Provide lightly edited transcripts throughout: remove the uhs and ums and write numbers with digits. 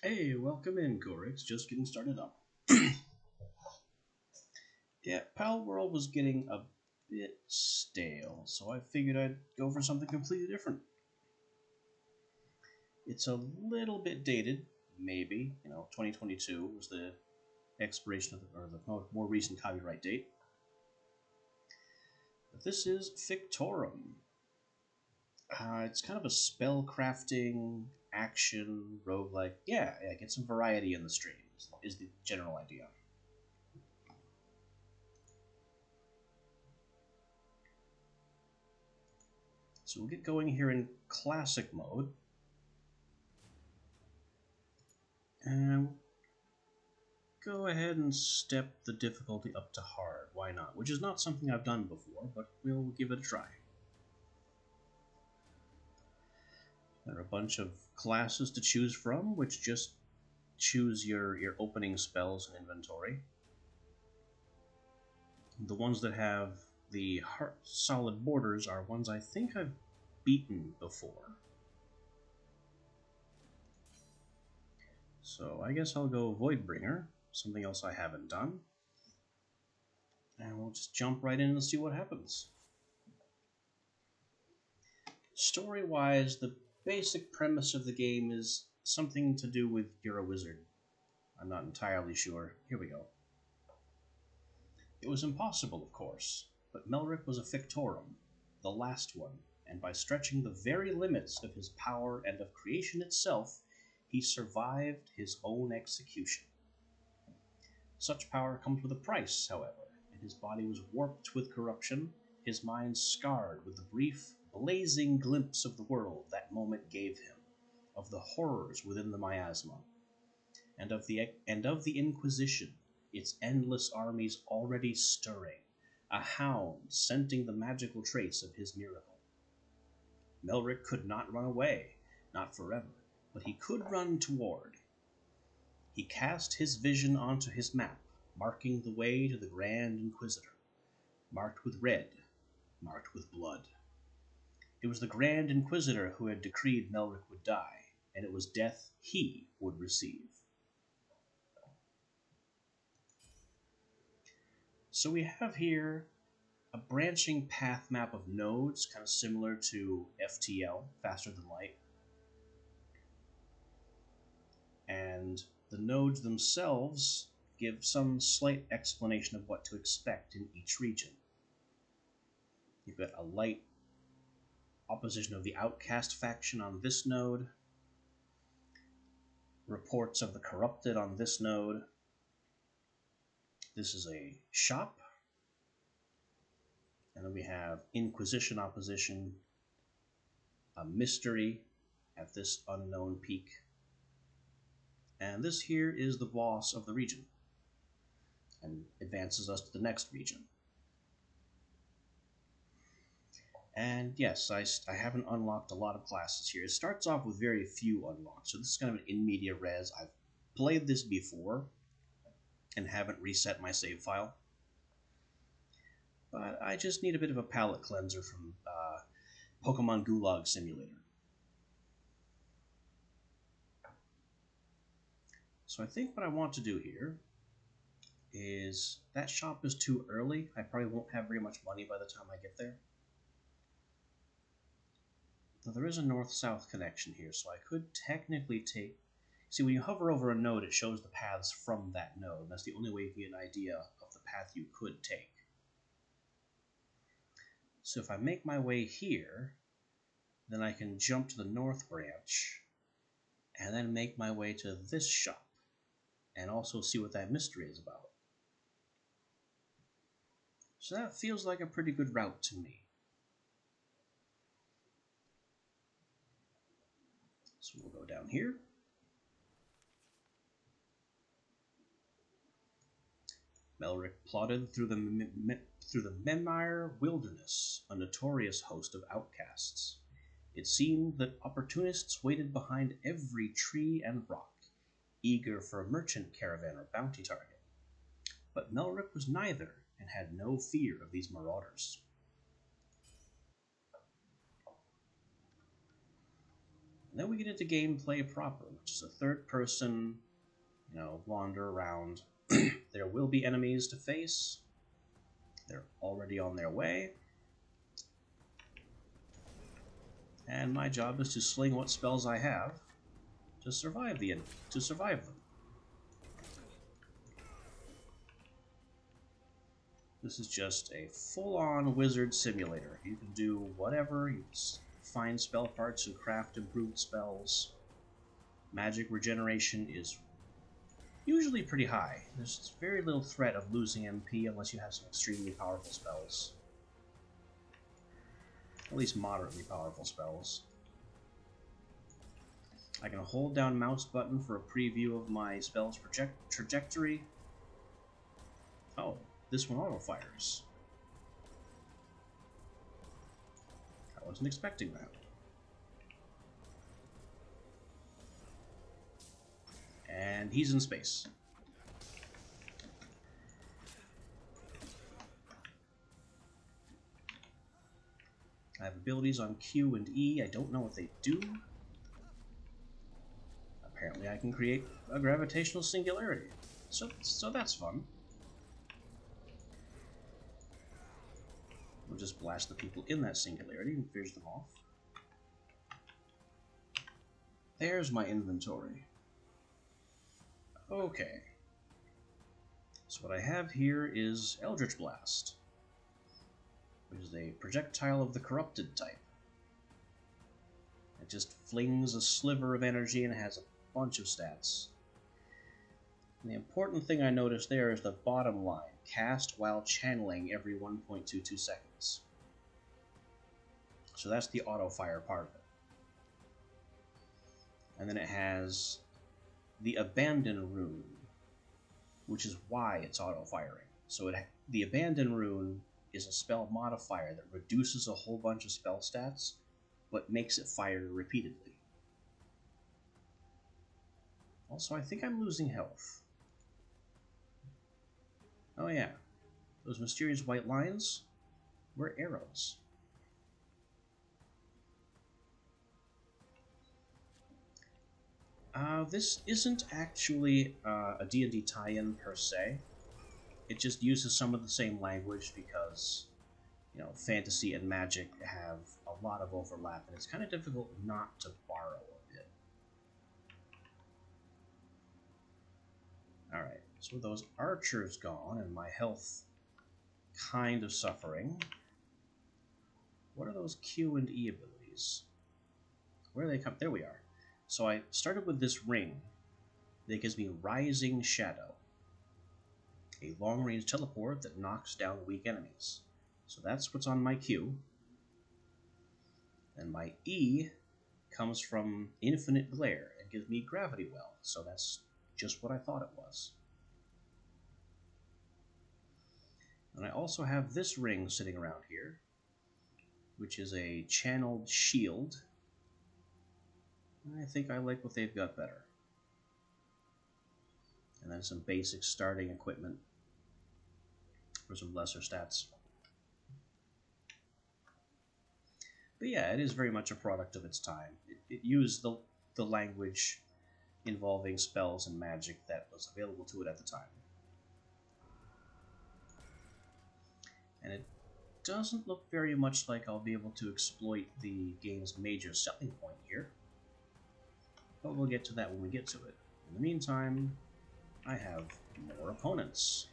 Hey, welcome in, Gorix. Just getting started up. Yeah, Pal World was getting a bit stale, so I figured I'd go for something completely different. It's a little bit dated, maybe. 2022 was the expiration of the more recent copyright date. But this is Fictorum. It's kind of a spell crafting action roguelike. Yeah, get some variety in the stream is the general idea. So we'll get going here in classic mode. And go ahead and step the difficulty up to hard. Why not? Which is not something I've done before, but we'll give it a try. There are a bunch of classes to choose from, which just choose your opening spells and inventory. The ones that have the solid borders are ones I think I've beaten before. So I guess I'll go Voidbringer, something else I haven't done. And we'll just jump right in and see what happens. Story-wise, the basic premise of the game is something to do with you're a wizard. I'm not entirely sure. Here we go. It was impossible, of course, but Melric was a Fictorum, the last one, and by stretching the very limits of his power and of creation itself, he survived his own execution. Such power comes with a price, however, and his body was warped with corruption, his mind scarred with the brief, blazing glimpse of the world that moment gave him, of the horrors within the miasma, and of the Inquisition, its endless armies already stirring, a hound scenting the magical trace of his miracle. Melric could not run away, not forever, but he could run toward. He cast his vision onto his map, marking the way to the Grand Inquisitor, marked with red, marked with blood. It was the Grand Inquisitor who had decreed Melric would die, and it was death he would receive. So we have here a branching path map of nodes, kind of similar to FTL, Faster Than Light. And the nodes themselves give some slight explanation of what to expect in each region. You've got a light opposition of the Outcast faction on this node, reports of the Corrupted on this node. This is a shop. And then we have Inquisition opposition, a mystery at this unknown peak. And this here is the boss of the region, and advances us to the next region. And yes, I haven't unlocked a lot of classes here. It starts off with very few unlocked, so this is kind of an in media res. I've played this before and haven't reset my save file. But I just need a bit of a palate cleanser from Pokemon Gulag Simulator. So I think what I want to do here is, that shop is too early. I probably won't have very much money by the time I get there. Now there is a north-south connection here, so I could technically take... See, when you hover over a node, it shows the paths from that node, and that's the only way you can get an idea of the path you could take. So if I make my way here, then I can jump to the north branch, and then make my way to this shop, and also see what that mystery is about. So that feels like a pretty good route to me. So we'll go down here. Melric plodded through the Memire Wilderness, a notorious host of outcasts. It seemed that opportunists waited behind every tree and rock, eager for a merchant caravan or bounty target. But Melric was neither, and had no fear of these marauders. And then we get into gameplay proper, which is a third person, wander around. There will be enemies to face. They're already on their way. And my job is to sling what spells I have to survive them. This is just a full-on wizard simulator. You can do whatever. You find spell parts and craft improved spells. Magic regeneration is usually pretty high. There's very little threat of losing MP unless you have some extremely powerful spells. At least moderately powerful spells. I can hold down mouse button for a preview of my spell's trajectory. Oh, this one auto fires. I wasn't expecting that. And he's in space. I have abilities on Q and E. I don't know what they do. Apparently I can create a gravitational singularity. So that's fun. We'll just blast the people in that singularity and finish them off. There's my inventory. Okay. So what I have here is Eldritch Blast, which is a projectile of the corrupted type. It just flings a sliver of energy and it has a bunch of stats. And the important thing I noticed there is the bottom line, cast while channeling every 1.22 seconds. So that's the auto-fire part of it. And then it has the Abandon Rune, which is why it's auto-firing. So the Abandon Rune is a spell modifier that reduces a whole bunch of spell stats, but makes it fire repeatedly. Also, I think I'm losing health. Oh yeah, those mysterious white lines were arrows. This isn't actually a D&D tie-in per se. It just uses some of the same language because, fantasy and magic have a lot of overlap, and it's kind of difficult not to borrow a bit. Alright, so with those archers gone and my health kind of suffering, what are those Q and E abilities? Where do they come? There we are. So I started with this ring that gives me Rising Shadow, a long-range teleport that knocks down weak enemies. So that's what's on my Q. And my E comes from Infinite Glare and gives me Gravity Well, so that's just what I thought it was. And I also have this ring sitting around here, which is a channeled shield. I think I like what they've got better. And then some basic starting equipment for some lesser stats. But yeah, it is very much a product of its time. It used the language involving spells and magic that was available to it at the time. And it doesn't look very much like I'll be able to exploit the game's major selling point here. But we'll get to that when we get to it. In the meantime, I have more opponents.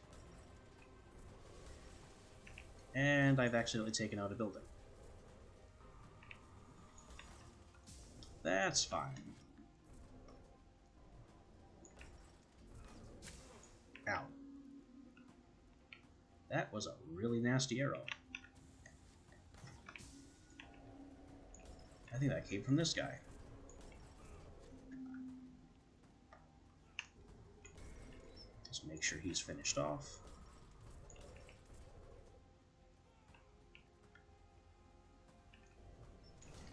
And I've accidentally taken out a building. That's fine. Ow. That was a really nasty arrow. I think that came from this guy. Just make sure he's finished off.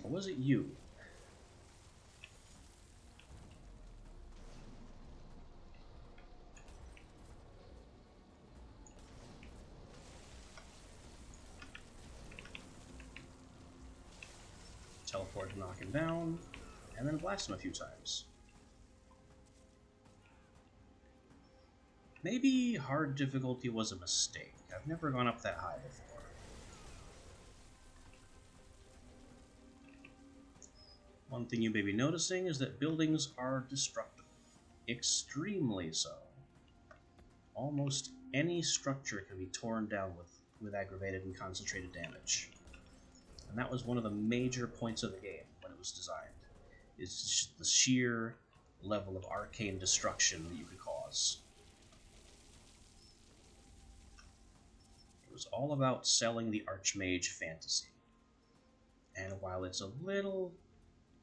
Or was it you? Teleport to knock him down. and then blast him a few times. Maybe hard difficulty was a mistake. I've never gone up that high before. One thing you may be noticing is that buildings are destructible. Extremely so. Almost any structure can be torn down with aggravated and concentrated damage. And that was one of the major points of the game when it was designed, is the sheer level of arcane destruction that you could cause. It was all about selling the Archmage fantasy. And while it's a little,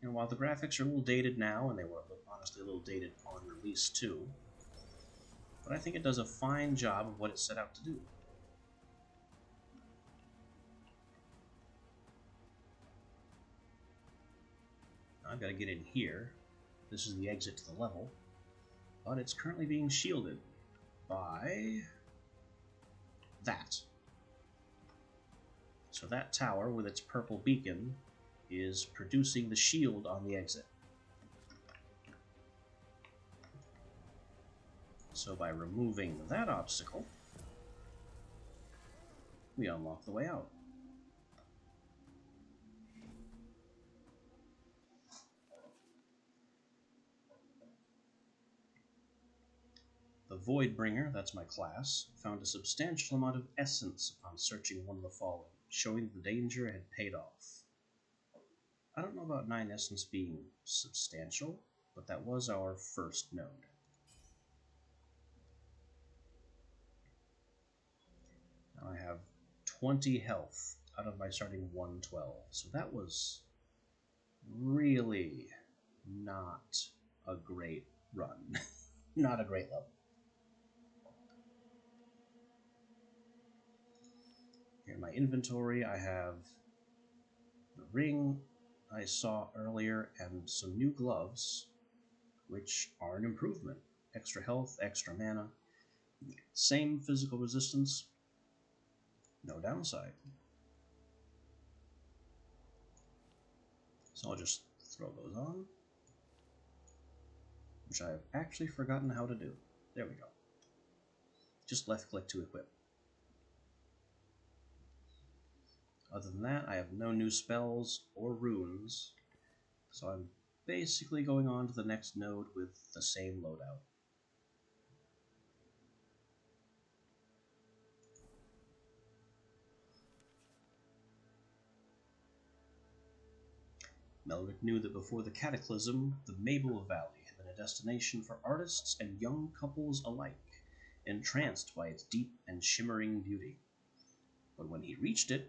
while the graphics are a little dated now, and they were honestly a little dated on release too, but I think it does a fine job of what it set out to do. Now I've got to get in here. This is the exit to the level, but it's currently being shielded by that. So that tower with its purple beacon is producing the shield on the exit. So by removing that obstacle, we unlock the way out. The Voidbringer, that's my class, found a substantial amount of essence upon searching One of the Fallen, showing the danger had paid off. I don't know about 9 essence being substantial, but that was our first node. Now I have 20 health out of my starting 112, so that was really not a great run. Not a great level. In my inventory, I have the ring I saw earlier and some new gloves, which are an improvement. Extra health, extra mana, same physical resistance, no downside. So I'll just throw those on, which I've actually forgotten how to do. There we go. Just left click to equip. Other than that, I have no new spells or runes, so I'm basically going on to the next node with the same loadout. Melrick knew that before the Cataclysm, the Mabel Valley had been a destination for artists and young couples alike, entranced by its deep and shimmering beauty. But when he reached it,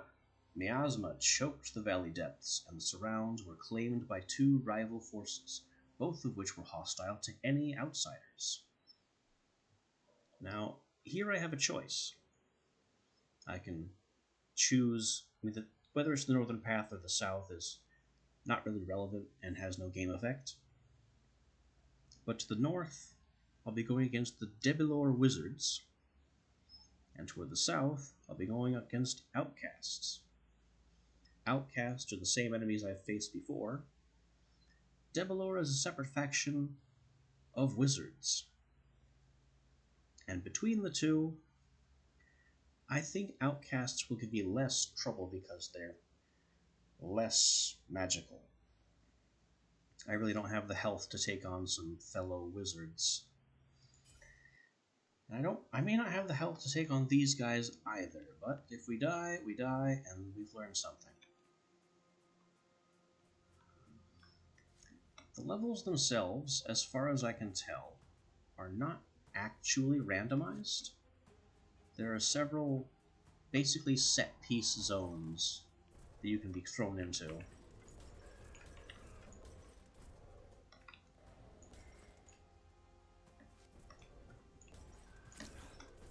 miasma choked the valley depths, and the surrounds were claimed by 2 rival forces, both of which were hostile to any outsiders. Now, here I have a choice. I can choose, whether it's the northern path or the south is not really relevant and has no game effect. But to the north, I'll be going against the Debilor Wizards, and toward the south, I'll be going against Outcasts. Outcasts are the same enemies I've faced before. Debilor is a separate faction of wizards. And between the two, I think Outcasts will give me less trouble because they're less magical. I really don't have the health to take on some fellow wizards. And I may not have the health to take on these guys either, but if we die, we die, and we've learned something. The levels themselves, as far as I can tell, are not actually randomized. There are several basically set-piece zones that you can be thrown into.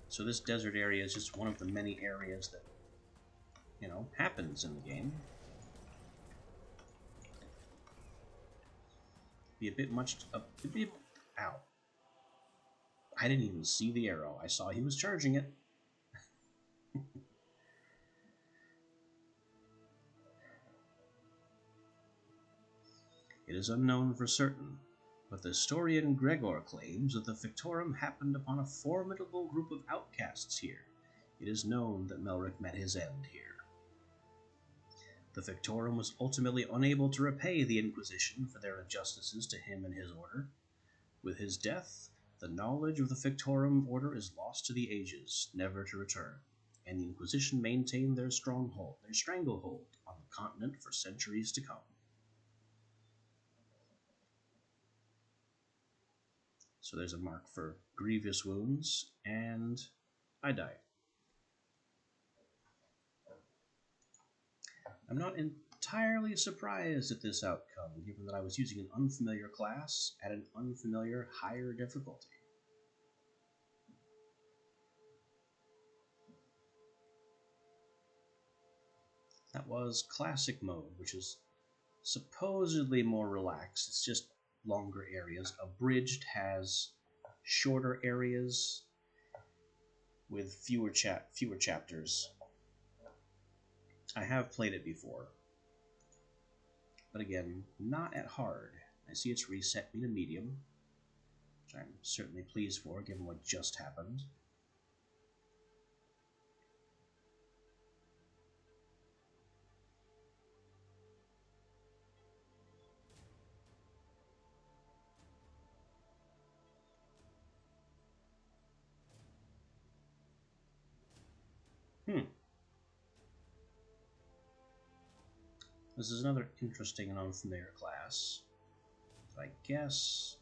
So this desert area is just one of the many areas that, happens in the game. Be a bit much. Ow. I didn't even see the arrow. I saw he was charging it. It is unknown for certain, but the historian Gregor claims that the Fictorum happened upon a formidable group of outcasts here. It is known that Melric met his end here. The Fictorum was ultimately unable to repay the Inquisition for their injustices to him and his order. With his death, the knowledge of the Fictorum order is lost to the ages, never to return, and the Inquisition maintained their stranglehold on the continent for centuries to come. So there's a mark for grievous wounds, and I die. I'm not entirely surprised at this outcome, given that I was using an unfamiliar class at an unfamiliar higher difficulty. That was classic mode, which is supposedly more relaxed. It's just longer areas. Abridged has shorter areas with fewer chapters. I have played it before, but again, not at hard. I see it's reset me to medium, which I'm certainly pleased for, given what just happened. This is another interesting and unfamiliar class. I guess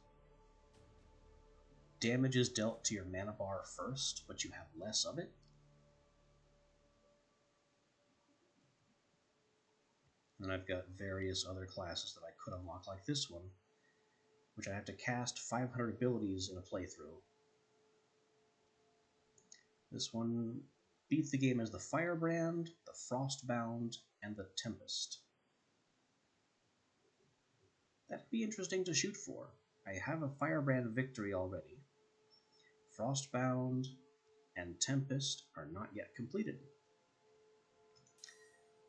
damage is dealt to your mana bar first, but you have less of it. And I've got various other classes that I could unlock, like this one, which I have to cast 500 abilities in a playthrough. This one beat the game as the Firebrand, the Frostbound, and the Tempest. That'd be interesting to shoot for. I have a Firebrand victory already. Frostbound and Tempest are not yet completed.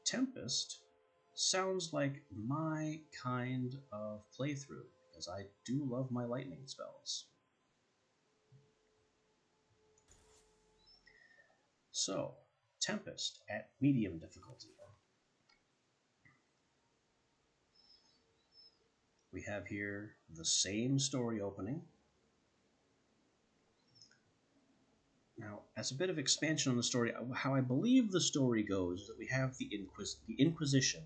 Tempest sounds like my kind of playthrough, because I do love my lightning spells. So, Tempest at medium difficulty. We have here the same story opening. Now, as a bit of expansion on the story, how I believe the story goes is that we have the Inquisition.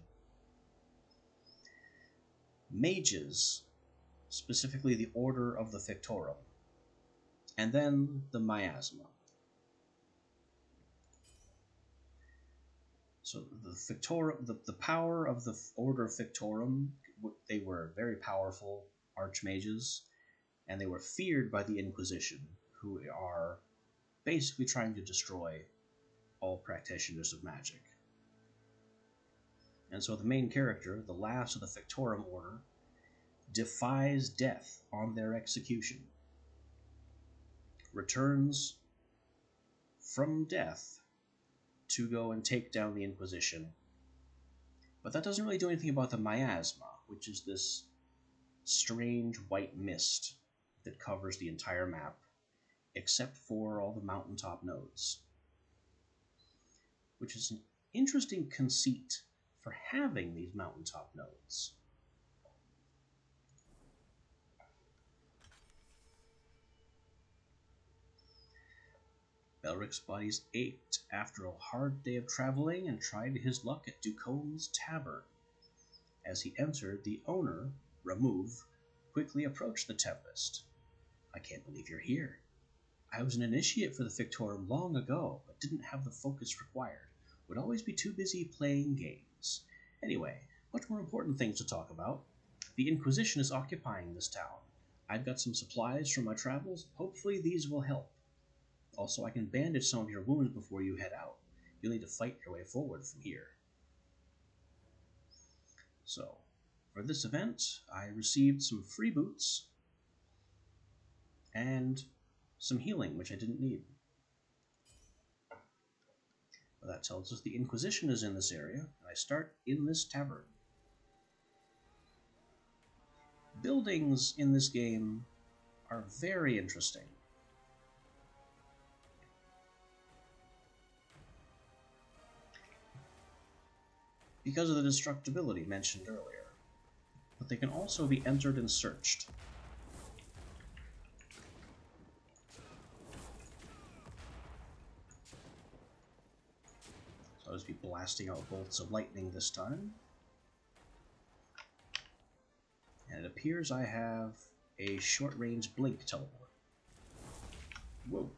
Mages, specifically the Order of the Fictorum, and then the Miasma. So the power of the Order of Fictorum, they were very powerful archmages, and they were feared by the Inquisition, who are basically trying to destroy all practitioners of magic. And so the main character, the last of the Fictorum Order, defies death on their execution, returns from death to go and take down the Inquisition. But that doesn't really do anything about the Miasma, which is this strange white mist that covers the entire map, except for all the mountaintop nodes. Which is an interesting conceit for having these mountaintop nodes. Belric's body ached after a hard day of traveling and tried his luck at Ducone's tavern. As he entered, the owner, Remove, quickly approached the Tempest. "I can't believe you're here. I was an initiate for the Fictorum long ago, but didn't have the focus required. Would always be too busy playing games. Anyway, much more important things to talk about. The Inquisition is occupying this town. I've got some supplies from my travels. Hopefully these will help. Also, I can bandage some of your wounds before you head out. You'll need to fight your way forward from here." So, for this event, I received some free boots and some healing, which I didn't need. Well, that tells us the Inquisition is in this area, and I start in this tavern. buildings in this game are very interesting. Because of the destructibility mentioned earlier, but they can also be entered and searched. So I'll just be blasting out bolts of lightning this time. And it appears I have a short-range blink teleport. Whoa.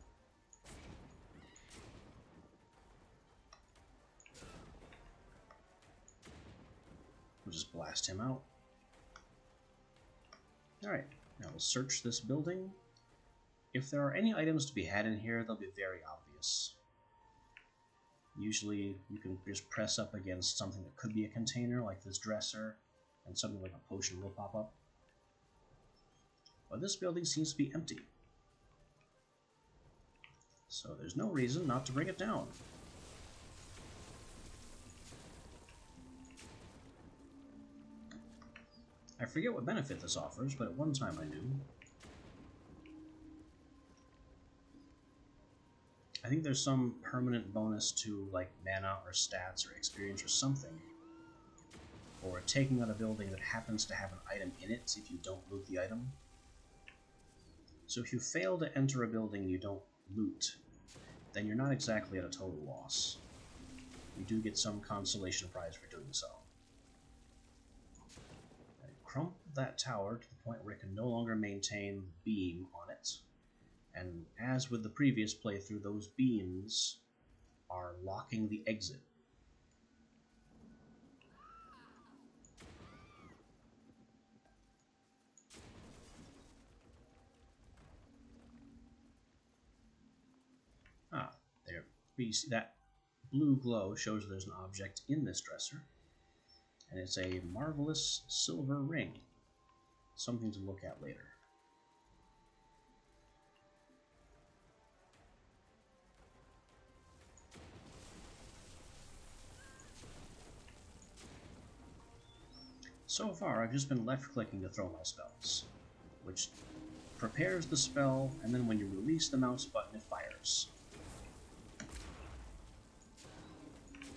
We'll just blast him out. Alright, now we'll search this building. If there are any items to be had in here, they'll be very obvious. Usually you can just press up against something that could be a container, like this dresser, and something like a potion will pop up. But this building seems to be empty. So there's no reason not to bring it down. I forget what benefit this offers, but at one time I knew. I think there's some permanent bonus to, like, mana or stats or experience or something, or taking out a building that happens to have an item in it if you don't loot the item. So if you fail to enter a building you don't loot, then you're not exactly at a total loss. You do get some consolation prize for doing so. Crumple that tower to the point where it can no longer maintain the beam on it. And as with the previous playthrough, those beams are locking the exit. Ah, there. We see that blue glow shows there's an object in this dresser. And it's a marvelous silver ring. Something to look at later. So far, I've just been left-clicking to throw my spells, which prepares the spell, and then when you release the mouse button, it fires.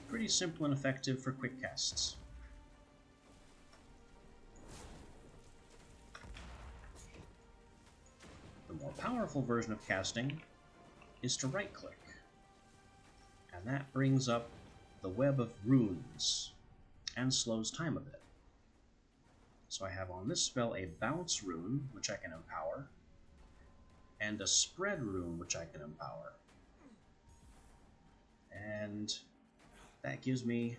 Pretty simple and effective for quick casts. The more powerful version of casting is to right-click, and that brings up the web of runes and slows time a bit. So I have on this spell a bounce rune, which I can empower, and a spread rune, which I can empower. And that gives me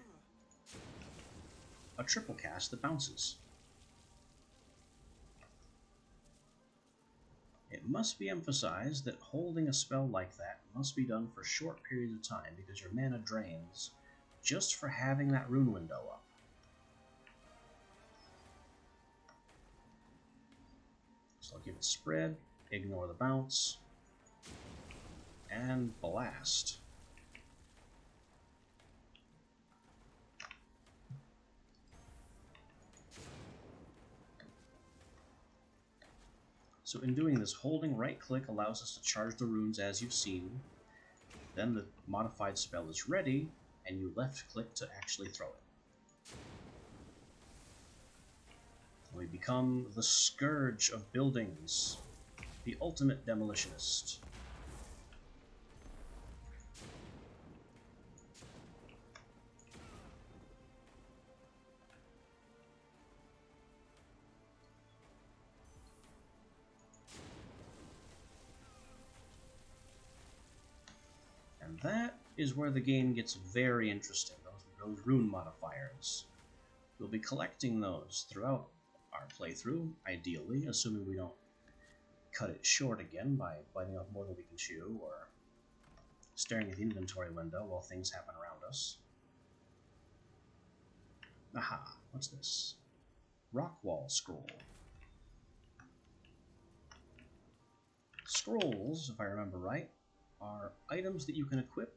a triple cast that bounces. It must be emphasized that holding a spell like that must be done for short periods of time because your mana drains just for having that rune window up. So I'll give it spread, ignore the bounce, and blast. So in doing this, holding right-click allows us to charge the runes as you've seen. Then the modified spell is ready, and you left-click to actually throw it. We become the Scourge of Buildings, the ultimate demolitionist. And that is where the game gets very interesting, those rune modifiers. We'll be collecting those throughout our playthrough, ideally, assuming we don't cut it short again by biting off more than we can chew, or staring at the inventory window while things happen around us. Aha, what's this? Rockwall scroll. Scrolls, if I remember right, are items that you can equip.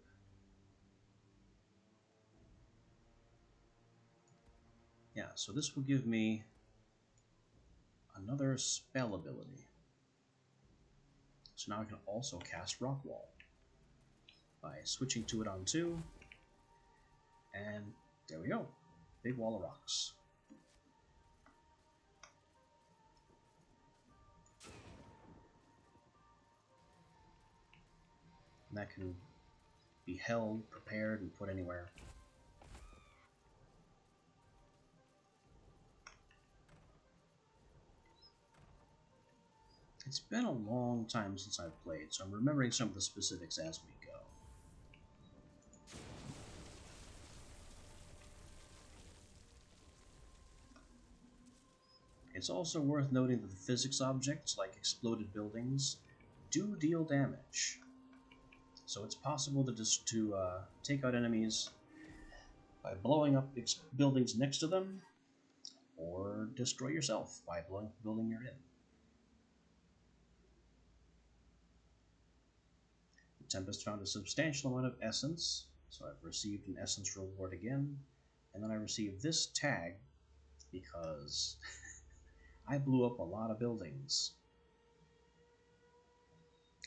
Yeah, so this will give me a another spell ability. So now I can also cast Rock Wall by switching to it on 2, and there we go. Big wall of rocks. And that can be held, prepared, and put anywhere. It's been a long time since I've played, so I'm remembering some of the specifics as we go. It's also worth noting that the physics objects, like exploded buildings, do deal damage. So it's possible to take out enemies by blowing up buildings next to them, or destroy yourself by blowing up the building you're in. The Tempest found a substantial amount of essence, so I've received an essence reward again, and then I received this tag because I blew up a lot of buildings.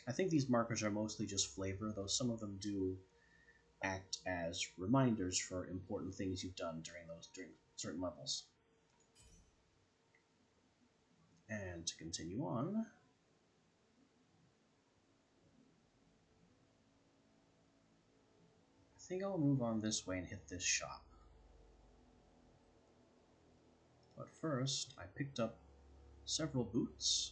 I think these markers are mostly just flavor, though some of them do act as reminders for important things you've done during certain levels. And to continue on, I think I'll move on this way and hit this shop. But first, I picked up several boots.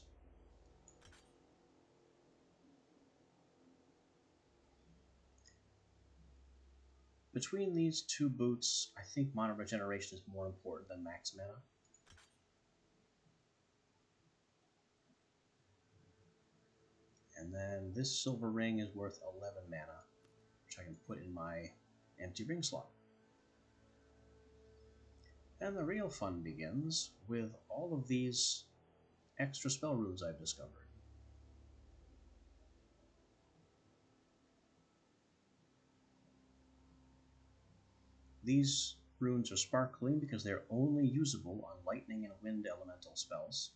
Between these two boots, I think mana regeneration is more important than max mana. And then this silver ring is worth 11 mana, which I can put in my empty ring slot. And the real fun begins with all of these extra spell runes I've discovered. These runes are sparkling because they're only usable on lightning and wind elemental spells.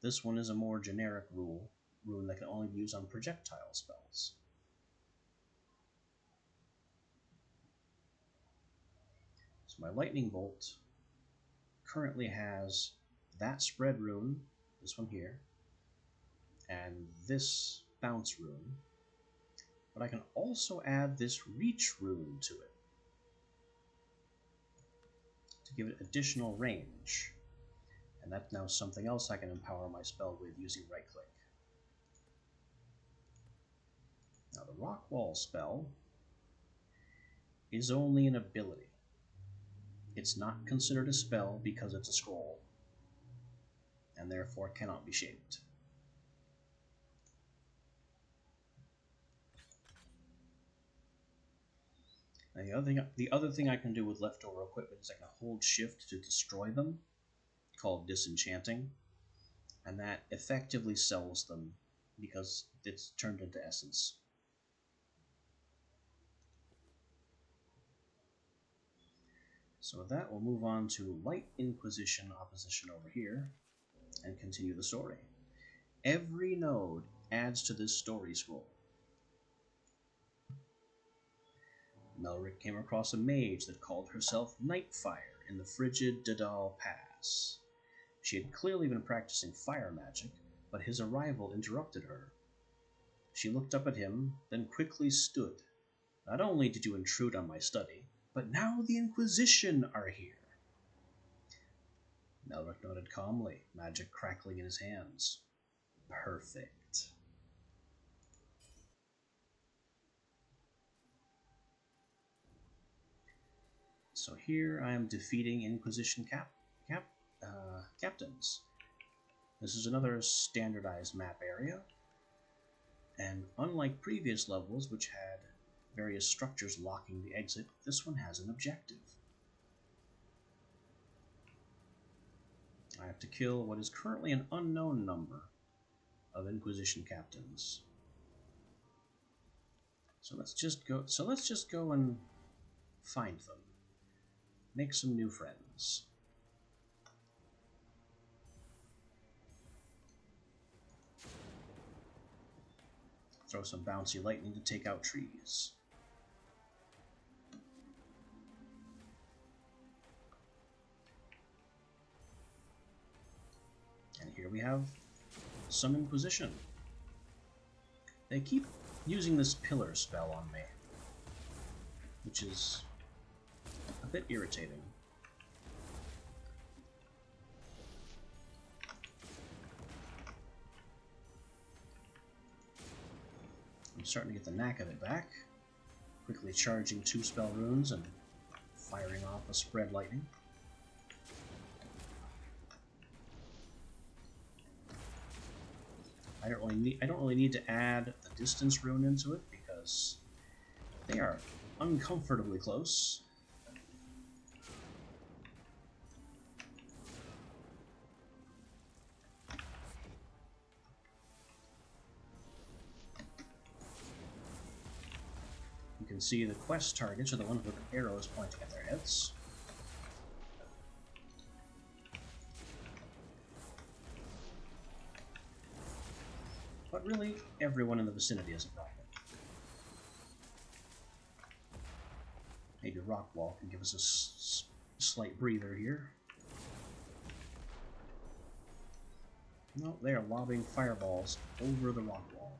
This one is a more generic rune that can only be used on projectile spells. So my lightning bolt currently has that spread rune, this one here, and this bounce rune. But I can also add this reach rune to it to give it additional range. And that's now something else I can empower my spell with using right-click. Now the Rock Wall spell is only an ability. It's not considered a spell because it's a scroll, and therefore cannot be shaped. Now the other thing I can do with leftover equipment is I can hold shift to destroy them, called disenchanting, and that effectively sells them because it's turned into essence. So with that, we'll move on to Light Inquisition opposition over here and continue the story. Every node adds to this story scroll. Melric came across a mage that called herself Nightfire in the frigid Dadal Pass. She had clearly been practicing fire magic, but his arrival interrupted her. She looked up at him, then quickly stood. Not only did you intrude on my study, but now the Inquisition are here. Melric nodded calmly, magic crackling in his hands. Perfect. So here I am defeating Inquisition captains. This is another standardized map area, and unlike previous levels which had various structures locking the exit, this one has an objective. I have to kill what is currently an unknown number of Inquisition captains. So let's just go and find them. Make some new friends. Throw some bouncy lightning to take out trees. And here we have some Inquisition. They keep using this pillar spell on me, which is a bit irritating. I'm starting to get the knack of it back. Quickly charging 2 spell runes and firing off a spread lightning. I don't really need to add the distance rune into it because they are uncomfortably close. You can see the quest targets are the ones with the arrows pointing at their heads. But really, everyone in the vicinity is a problem. Maybe Rock Wall can give us a slight breather here. No, they are lobbing fireballs over the rock wall.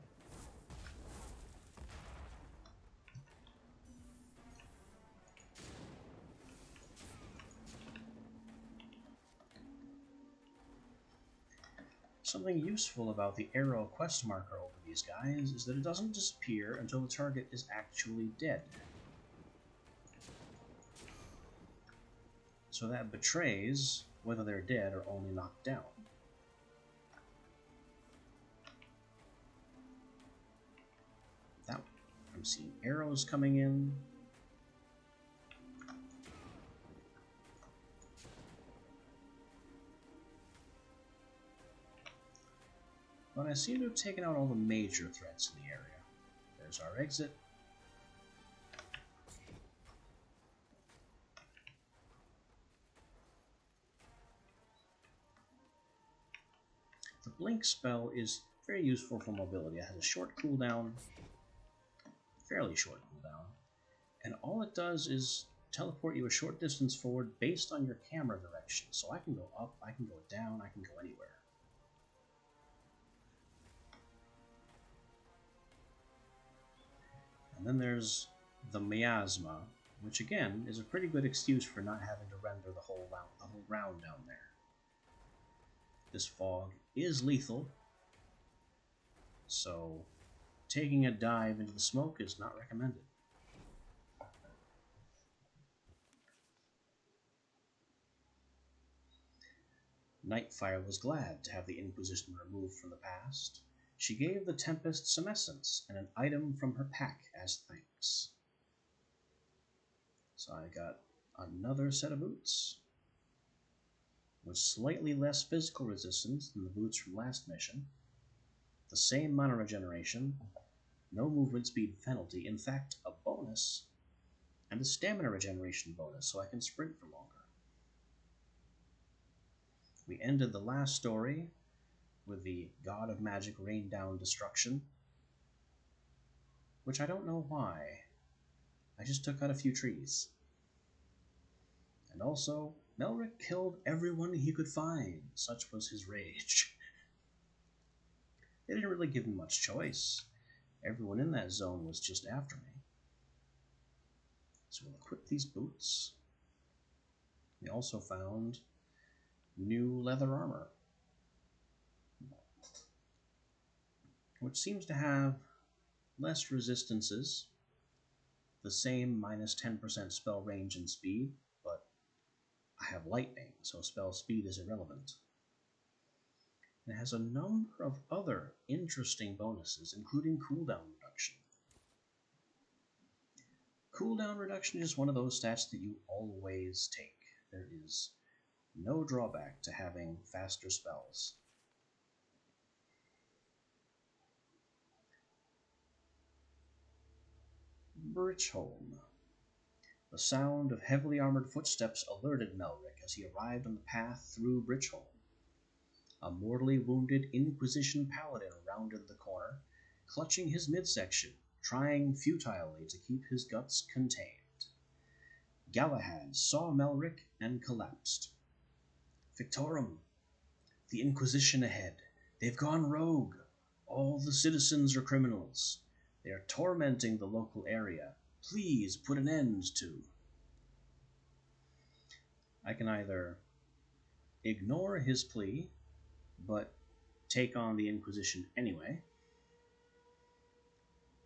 Something useful about the arrow quest marker over these guys is that it doesn't disappear until the target is actually dead. So that betrays whether they're dead or only knocked down. That, I'm seeing arrows coming in. But I seem to have taken out all the major threats in the area. There's our exit. The blink spell is very useful for mobility. It has a short cooldown, fairly short cooldown, and all it does is teleport you a short distance forward based on your camera direction. So I can go up, I can go down, I can go anywhere. And then there's the miasma, which again is a pretty good excuse for not having to render the whole round down there. This fog is lethal, so taking a dive into the smoke is not recommended. Nightfire was glad to have the Inquisition removed from the past. She gave the Tempest some essence and an item from her pack as thanks. So I got another set of boots with slightly less physical resistance than the boots from last mission. The same mana regeneration, no movement speed penalty, in fact a bonus, and a stamina regeneration bonus so I can sprint for longer. We ended the last story with the God of Magic rain down destruction, which I don't know why. I just took out a few trees. And also, Melric killed everyone he could find. Such was his rage. They didn't really give me much choice. Everyone in that zone was just after me. So we'll equip these boots. We also found new leather armor, which seems to have less resistances, the same minus 10% spell range and speed, but I have lightning, so spell speed is irrelevant. It has a number of other interesting bonuses, including cooldown reduction. Cooldown reduction is one of those stats that you always take. There is no drawback to having faster spells. Bridgeholm. The sound of heavily armored footsteps alerted Melric as he arrived on the path through Bridgeholm. A mortally wounded Inquisition paladin rounded the corner, clutching his midsection, trying futilely to keep his guts contained. Galahad saw Melric and collapsed. Fictorum, the Inquisition ahead. They've gone rogue. All the citizens are criminals. They are tormenting the local area. Please put an end to. I can either ignore his plea, but take on the Inquisition anyway,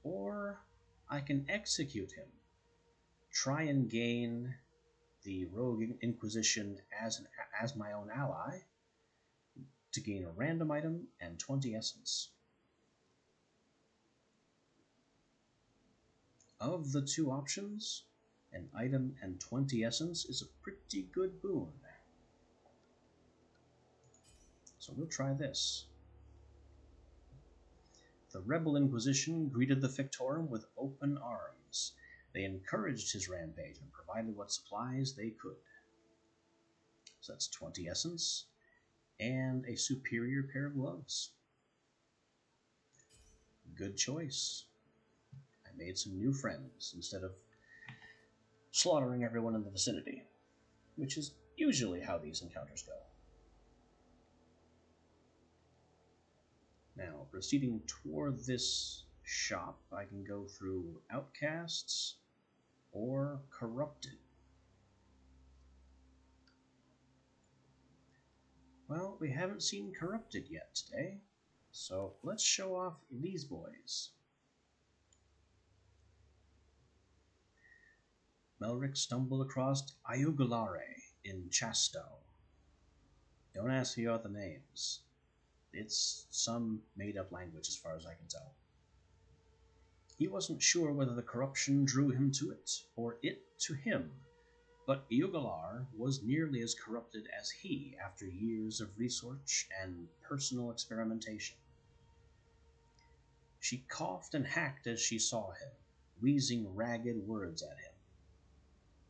or I can execute him, try and gain the Rogue Inquisition as my own ally, to gain a random item and 20 essence. Of the two options, an item and 20 essence is a pretty good boon. So we'll try this. The Rebel Inquisition greeted the Fictorum with open arms. They encouraged his rampage and provided what supplies they could. So that's 20 essence and a superior pair of gloves. Good choice. I made some new friends instead of slaughtering everyone in the vicinity, which is usually how these encounters go. Now, proceeding toward this shop, I can go through Outcasts or Corrupted. Well, we haven't seen Corrupted yet today, so let's show off these boys. Melric stumbled across Iugalare in Chasto. Don't ask me about the names. It's some made-up language as far as I can tell. He wasn't sure whether the corruption drew him to it, or it to him, but Iugalar was nearly as corrupted as he after years of research and personal experimentation. She coughed and hacked as she saw him, wheezing ragged words at him.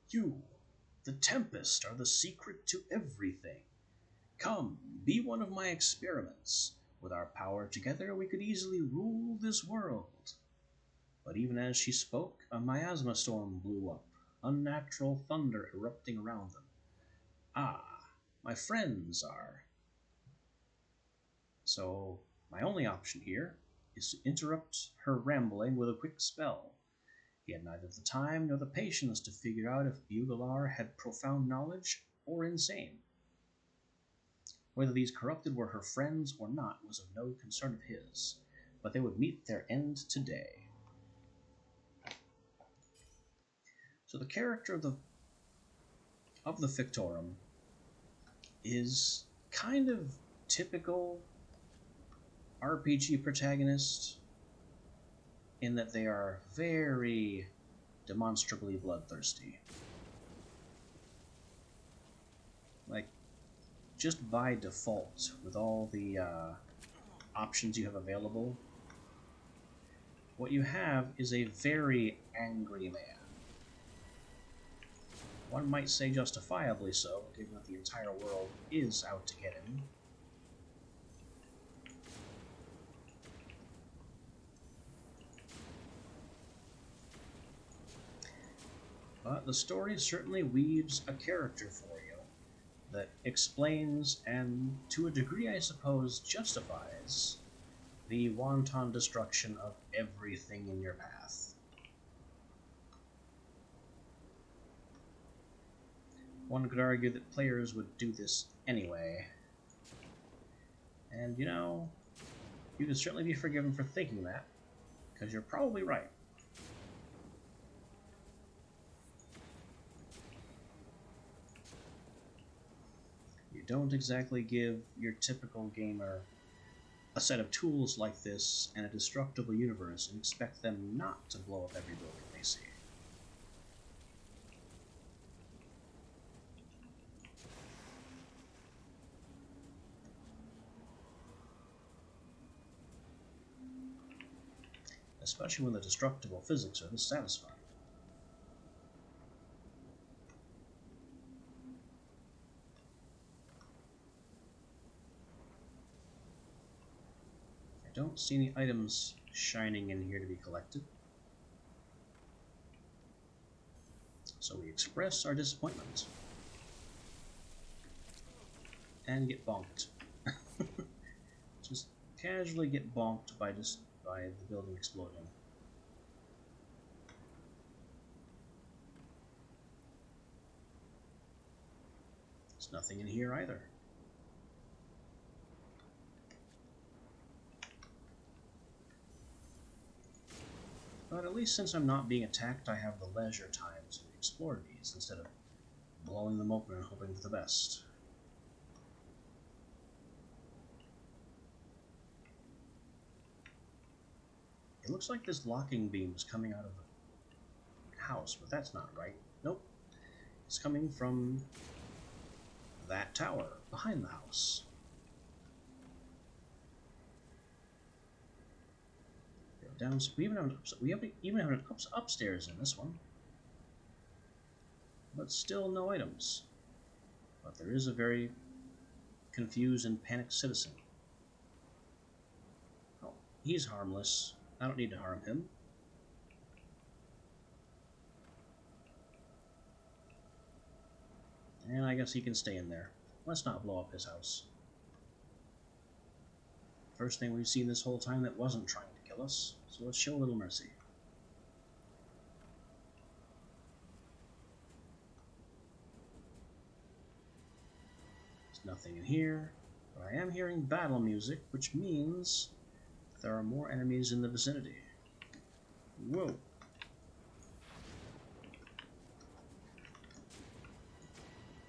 You, the Tempest, are the secret to everything. Come, be one of my experiments. With our power together, we could easily rule this world. But even as she spoke, a miasma storm blew up, unnatural thunder erupting around them. Ah, my friends are... So, my only option here is to interrupt her rambling with a quick spell. He had neither the time nor the patience to figure out if Buglar had profound knowledge or insane. Whether these corrupted were her friends or not was of no concern of his, but they would meet their end today. So the character of the Fictorum is kind of typical RPG protagonist in that they are very demonstrably bloodthirsty. Like, just by default, with all the options you have available, what you have is a very angry man. One might say justifiably so, given that the entire world is out to get him. But the story certainly weaves a character for you that explains, and to a degree I suppose justifies, the wanton destruction of everything in your path. One could argue that players would do this anyway. And, you know, you can certainly be forgiven for thinking that, because you're probably right. You don't exactly give your typical gamer a set of tools like this and a destructible universe and expect them not to blow up every building they see. Especially when the destructible physics are this satisfying. I don't see any items shining in here to be collected. So we express our disappointment. And get bonked. Just casually get bonked by the building exploding. There's nothing in here either. But at least since I'm not being attacked, I have the leisure time to explore these instead of blowing them open and hoping for the best. It looks like this locking beam is coming out of the house, but that's not right. Nope. It's coming from that tower behind the house. Go down. We even have an upstairs in this one, but still no items. But there is a very confused and panicked citizen. Oh, he's harmless. I don't need to harm him. And I guess he can stay in there. Let's not blow up his house. First thing we've seen this whole time that wasn't trying to kill us, so let's show a little mercy. There's nothing in here, but I am hearing battle music, which means there are more enemies in the vicinity. Whoa.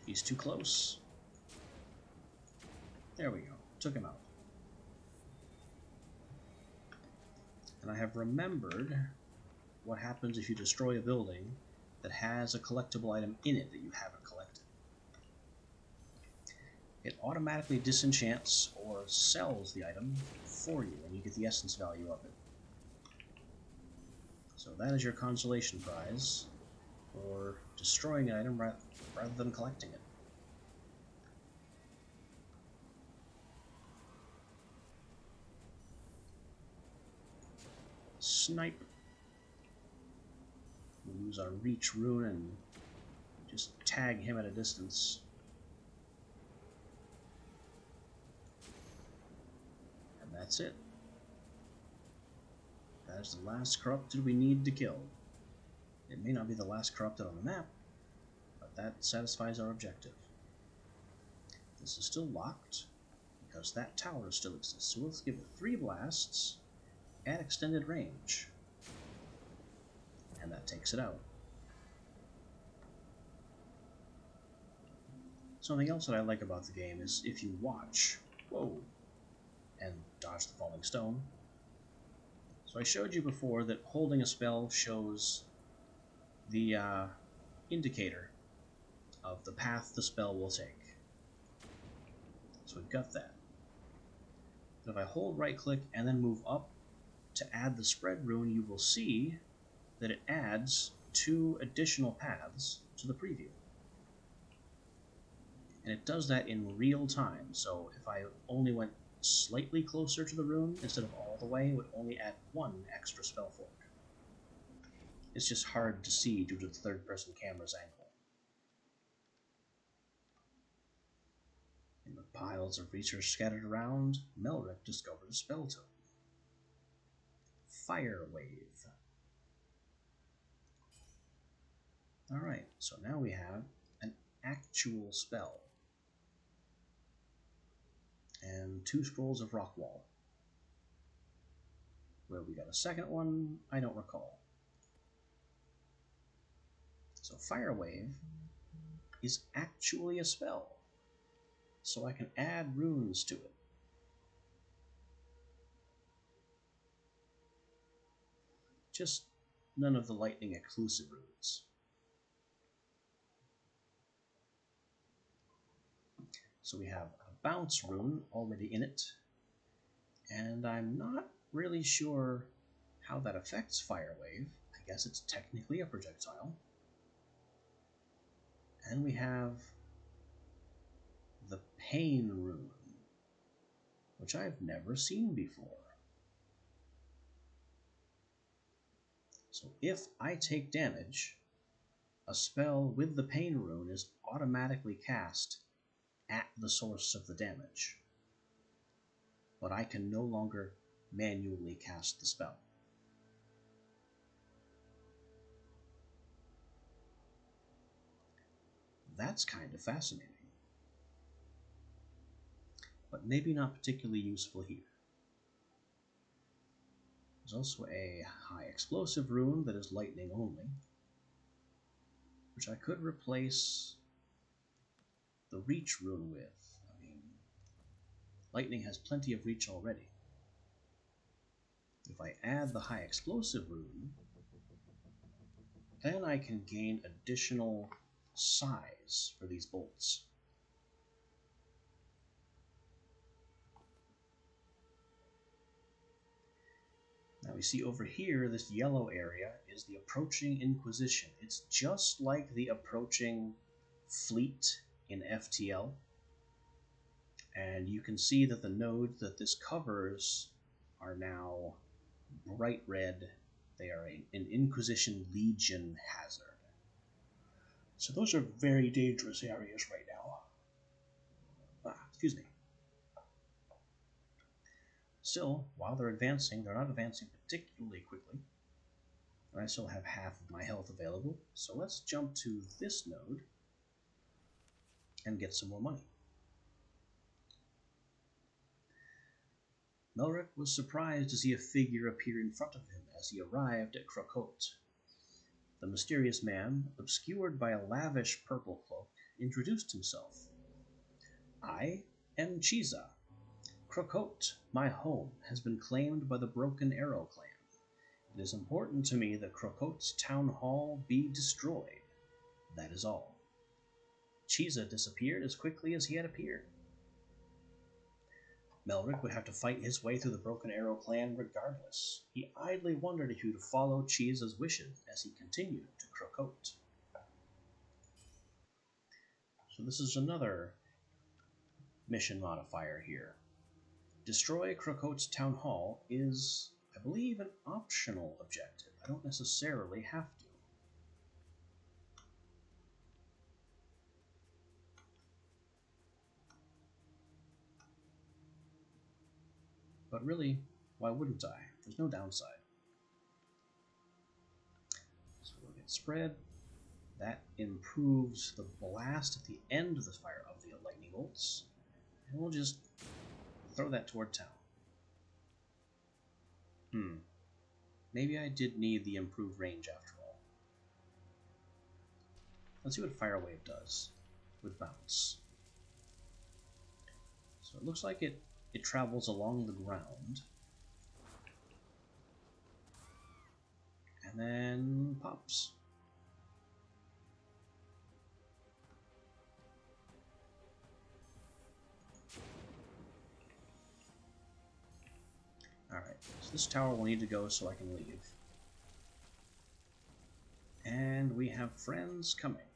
He's too close. There we go. Took him out. And I have remembered what happens if you destroy a building that has a collectible item in it that you haven't collected. It automatically disenchants or sells the item for you, and you get the essence value of it. So that is your consolation prize for destroying an item rather than collecting it. Snipe. We'll use our reach rune and just tag him at a distance. And that's it. That is the last corrupted we need to kill. It may not be the last corrupted on the map, but that satisfies our objective. This is still locked, because that tower still exists. So let's give it 3 blasts at extended range. And that takes it out. Something else that I like about the game is if you watch, whoa, and dodge the falling stone. So I showed you before that holding a spell shows the indicator of the path the spell will take. So we've got that. But if I hold right click and then move up to add the spread rune, you will see that it adds 2 additional paths to the preview. And it does that in real time, so if I only went slightly closer to the rune instead of all the way, it would only add 1 extra spell fork. It's just hard to see due to the third-person camera's angle. In the piles of research scattered around, Melrick discovered a spell token. Fire Wave. Alright, so now we have an actual spell. And 2 scrolls of Rockwall. Where we got a second one, I don't recall. So Fire Wave is actually a spell. So I can add runes to it. Just none of the lightning exclusive runes. So we have a bounce rune already in it, and I'm not really sure how that affects Fire Wave. I guess it's technically a projectile. And we have the Pain rune, which I've never seen before. So if I take damage, a spell with the Pain Rune is automatically cast at the source of the damage, but I can no longer manually cast the spell. That's kind of fascinating, but maybe not particularly useful here. There's also a high explosive rune that is lightning only, which I could replace the reach rune with. I mean, lightning has plenty of reach already. If I add the high explosive rune, then I can gain additional size for these bolts. Now we see over here, this yellow area is the approaching Inquisition. It's just like the approaching fleet in FTL. And you can see that the nodes that this covers are now bright red. They are an Inquisition Legion hazard. So those are very dangerous areas right now. Excuse me. Still, while they're advancing, they're not advancing particularly quickly. And I still have half of my health available. So let's jump to this node and get some more money. Melric was surprised to see a figure appear in front of him as he arrived at Crocote. The mysterious man, obscured by a lavish purple cloak, introduced himself. I am Chiza. Crocote, my home, has been claimed by the Broken Arrow clan. It is important to me that Crocote's town hall be destroyed. That is all. Chiza disappeared as quickly as he had appeared. Melric would have to fight his way through the Broken Arrow clan regardless. He idly wondered if he would follow Chiza's wishes as he continued to Crocote. So this is another mission modifier here. Destroy Crocote's town hall is, I believe, an optional objective. I don't necessarily have to. But really, why wouldn't I? There's no downside. So we'll get spread. That improves the blast at the end of the fire of the lightning bolts. And we'll just throw that toward town. Maybe I did need the improved range after all. Let's see what Fire Wave does with bounce. So it looks like it travels along the ground. And then pops. Alright, so this tower will need to go so I can leave. And we have friends coming.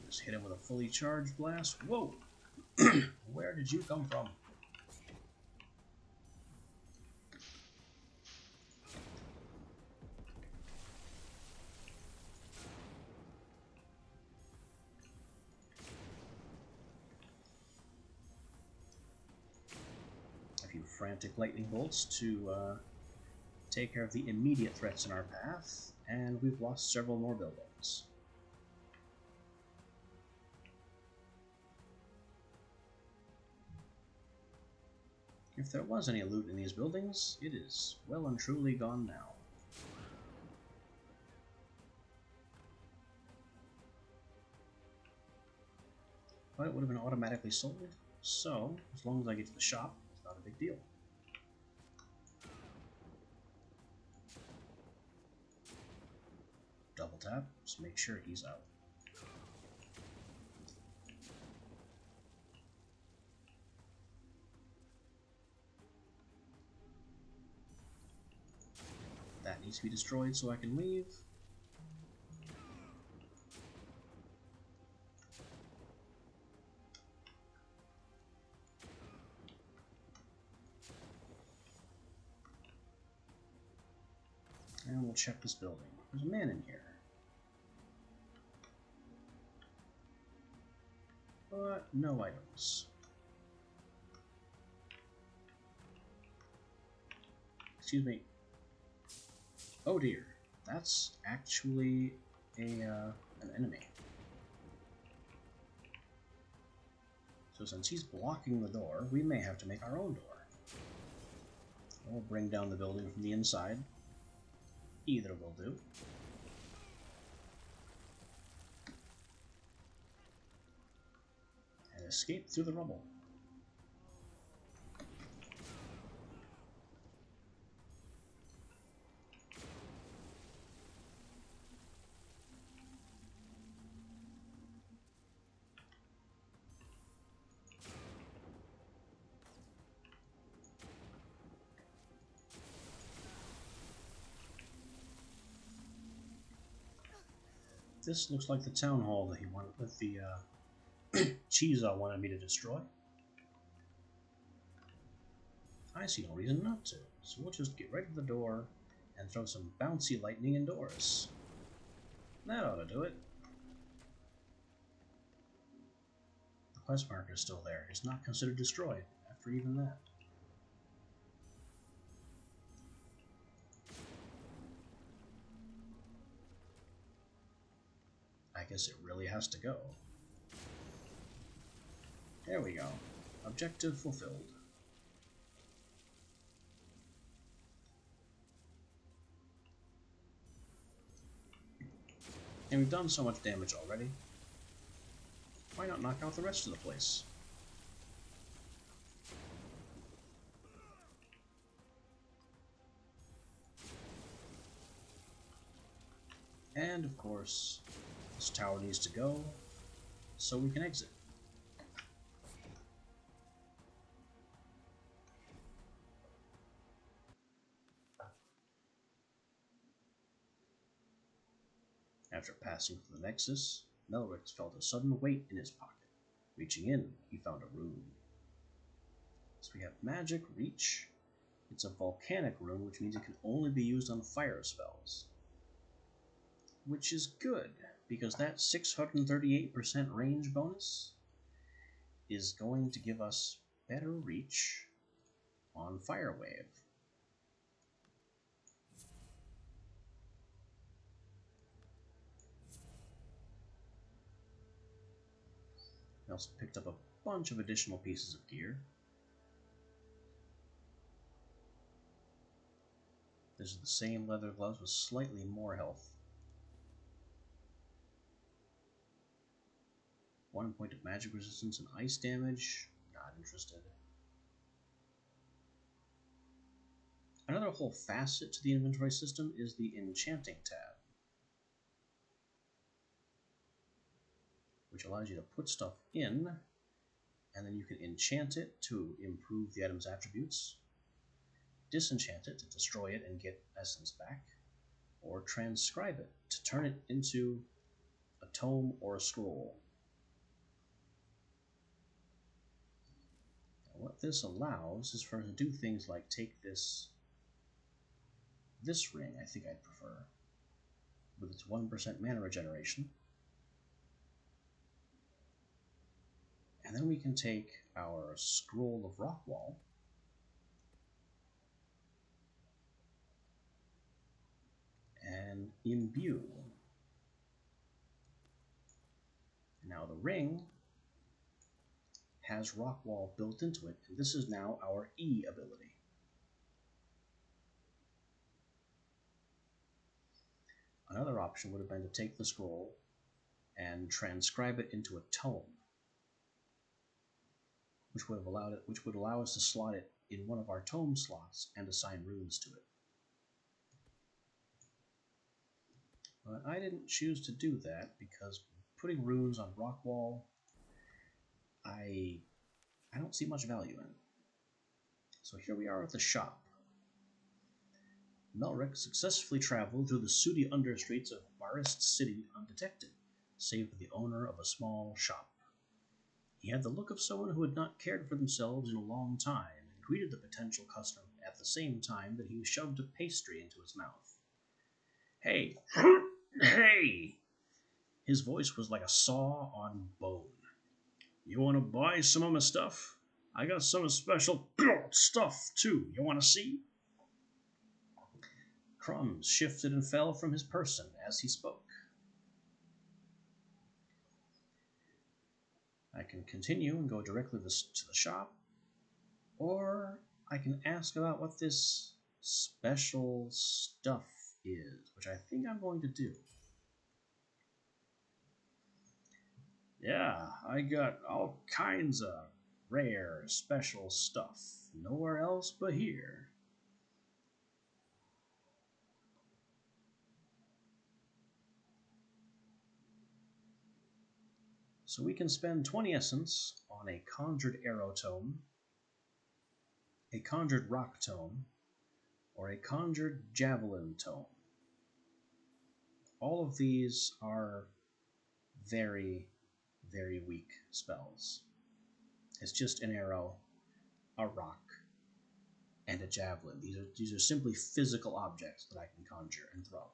Just hit him with a fully charged blast. Whoa! Where did you come from? A few frantic lightning bolts to take care of the immediate threats in our path, and we've lost several more buildings. If there was any loot in these buildings, it is well and truly gone now. But it would have been automatically sold, so as long as I get to the shop, it's not a big deal. Double tap, just make sure he's out. That needs to be destroyed so I can leave. double check this building. There's a man in here. But no items. Excuse me. Oh dear. That's actually an enemy. So since he's blocking the door, we may have to make our own door. Or bring down the building from the inside. Either will do. And escape through the rubble. This looks like the town hall that he wanted, that the Chiza wanted me to destroy. I see no reason not to, so we'll just get right to the door and throw some bouncy lightning indoors. That ought to do it. The quest marker is still there. It's not considered destroyed after even that. I guess it really has to go. There we go. Objective fulfilled. And we've done so much damage already. Why not knock out the rest of the place? And of course, this tower needs to go so we can exit. After passing through the Nexus, Melrix felt a sudden weight in his pocket. Reaching in, he found a rune. So we have Magic Reach. It's a volcanic rune, which means it can only be used on fire spells. Which is good, because that 638% range bonus is going to give us better reach on Fire Wave. I also picked up a bunch of additional pieces of gear. This is the same leather gloves with slightly more health. 1 point of magic resistance and ice damage. Not interested. Another whole facet to the inventory system is the enchanting tab, which allows you to put stuff in, and then you can enchant it to improve the item's attributes, disenchant it to destroy it and get essence back, or transcribe it to turn it into a tome or a scroll. Now, what this allows is for us to do things like take this ring, I think I'd prefer, with its 1% mana regeneration. And then we can take our Scroll of Rockwall and imbue. Now the ring has Rockwall built into it, and this is now our E ability. Another option would have been to take the scroll and transcribe it into a tome, which would allow us to slot it in one of our tome slots and assign runes to it. But I didn't choose to do that because putting runes on Rockwall, I don't see much value in. So here we are at the shop. Melric successfully traveled through the sooty understreets of Barist City undetected, save for the owner of a small shop. He had the look of someone who had not cared for themselves in a long time, and greeted the potential customer at the same time that he shoved a pastry into his mouth. Hey, hey! His voice was like a saw on bone. You want to buy some of my stuff? I got some special stuff too. You want to see? Crumbs shifted and fell from his person as he spoke. I can continue and go directly to the shop, or I can ask about what this special stuff is, which I think I'm going to do. Yeah, I got all kinds of rare, special stuff. Nowhere else but here. So we can spend 20 essence on a conjured arrow tome, a conjured rock tome, or a conjured javelin tome. All of these are very, very weak spells. It's just an arrow, a rock, and a javelin. These are simply physical objects that I can conjure and throw.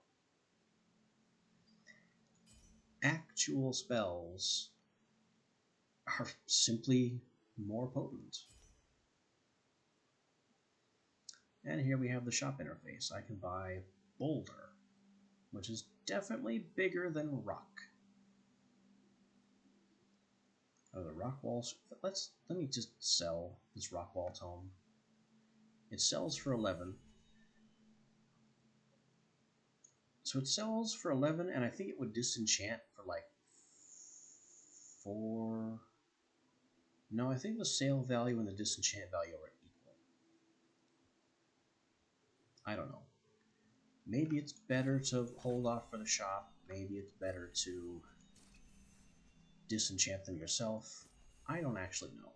Actual spells are simply more potent. And here we have the shop interface. I can buy Boulder, which is definitely bigger than Rock. Oh, the rock walls. Let me just sell this rock wall tome. It sells for 11. So it sells for 11, and I think it would disenchant for like 4. No, I think the sale value and the disenchant value are equal. I don't know. Maybe it's better to hold off for the shop. Maybe it's better to disenchant them yourself. I don't actually know.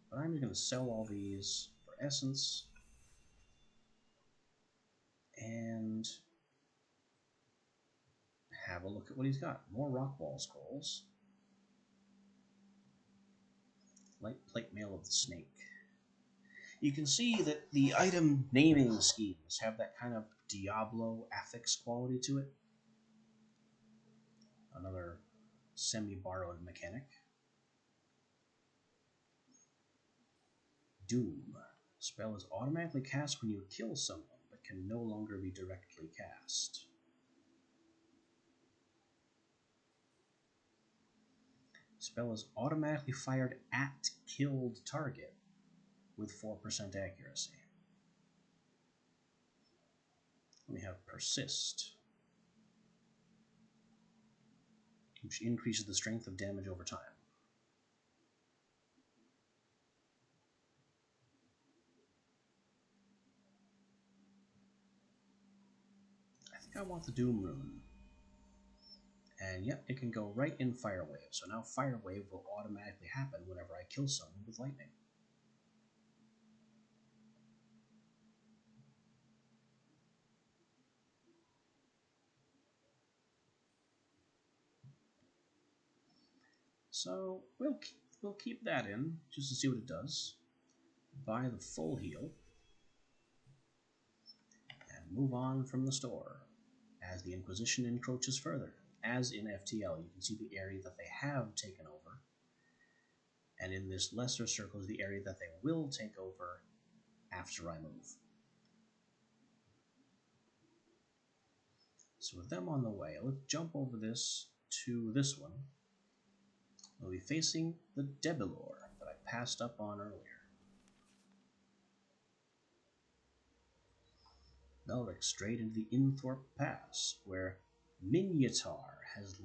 But I'm just going to sell all these for essence. And have a look at what he's got. More Rockwall scrolls. Light plate mail of the snake. You can see that the item naming schemes have that kind of Diablo affix quality to it. Another semi-borrowed mechanic. Doom. Spell is automatically cast when you kill someone, but can no longer be directly cast. Spell is automatically fired at killed target with 4% accuracy. We have Persist, which increases the strength of damage over time. I think I want the Doom Rune. And yep, it can go right in Fire Wave. So now Fire Wave will automatically happen whenever I kill someone with lightning. So we'll keep that in just to see what it does. Buy the full heal and move on from the store. As the Inquisition encroaches further, as in FTL, you can see the area that they have taken over, and in this lesser circle is the area that they will take over after I move. So with them on the way, let's jump over this to this one. We'll be facing the Debilor that I passed up on earlier. Belric straight into the Inthorpe Pass, where Minyatar has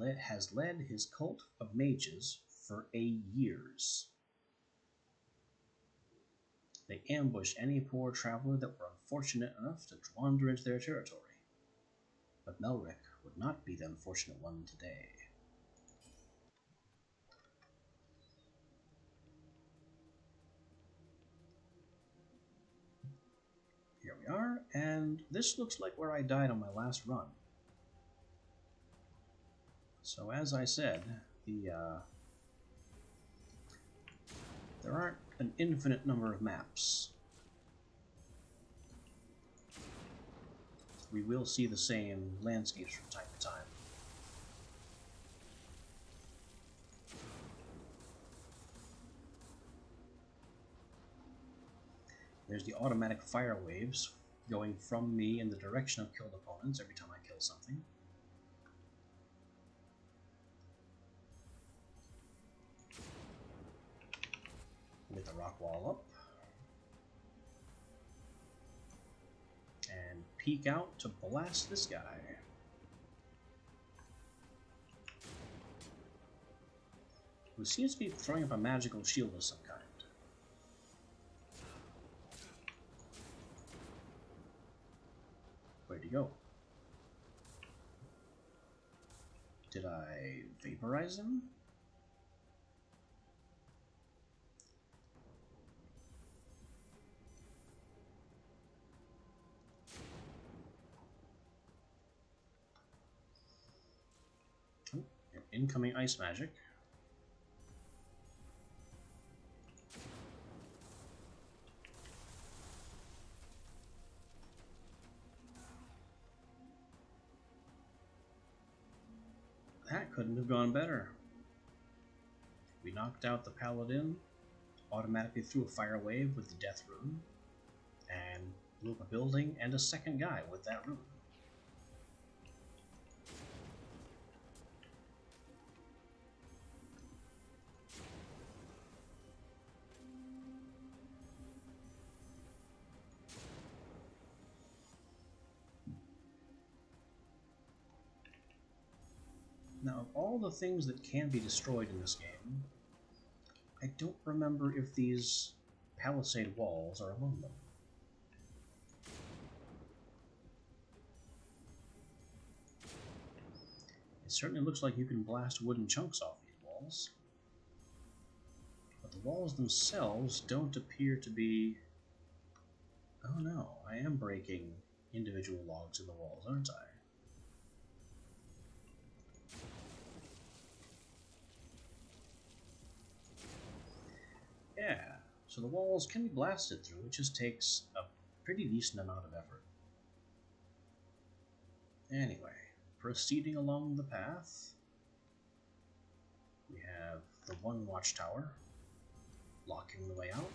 led his cult of mages for years. They ambush any poor traveler that were unfortunate enough to wander into their territory. But Melric would not be the unfortunate one today. Here we are, and this looks like where I died on my last run. So as I said, there aren't an infinite number of maps. we will see the same landscapes from time to time. There's the automatic fire waves going from me in the direction of killed opponents every time I kill something. Get the rock wall up. And peek out to blast this guy. Who seems to be throwing up a magical shield of some kind. Where'd he go? Did I vaporize him? Oh, incoming ice magic. That couldn't have gone better. We knocked out the paladin, automatically threw a fire wave with the death rune, and blew up a building and a second guy with that rune. Now, of all the things that can be destroyed in this game, I don't remember if these palisade walls are among them. It certainly looks like you can blast wooden chunks off these walls, but the walls themselves don't appear to be... Oh no, I am breaking individual logs in the walls, aren't I? Yeah, so the walls can be blasted through, it just takes a pretty decent amount of effort. Anyway, proceeding along the path, we have the one watchtower, blocking the way out.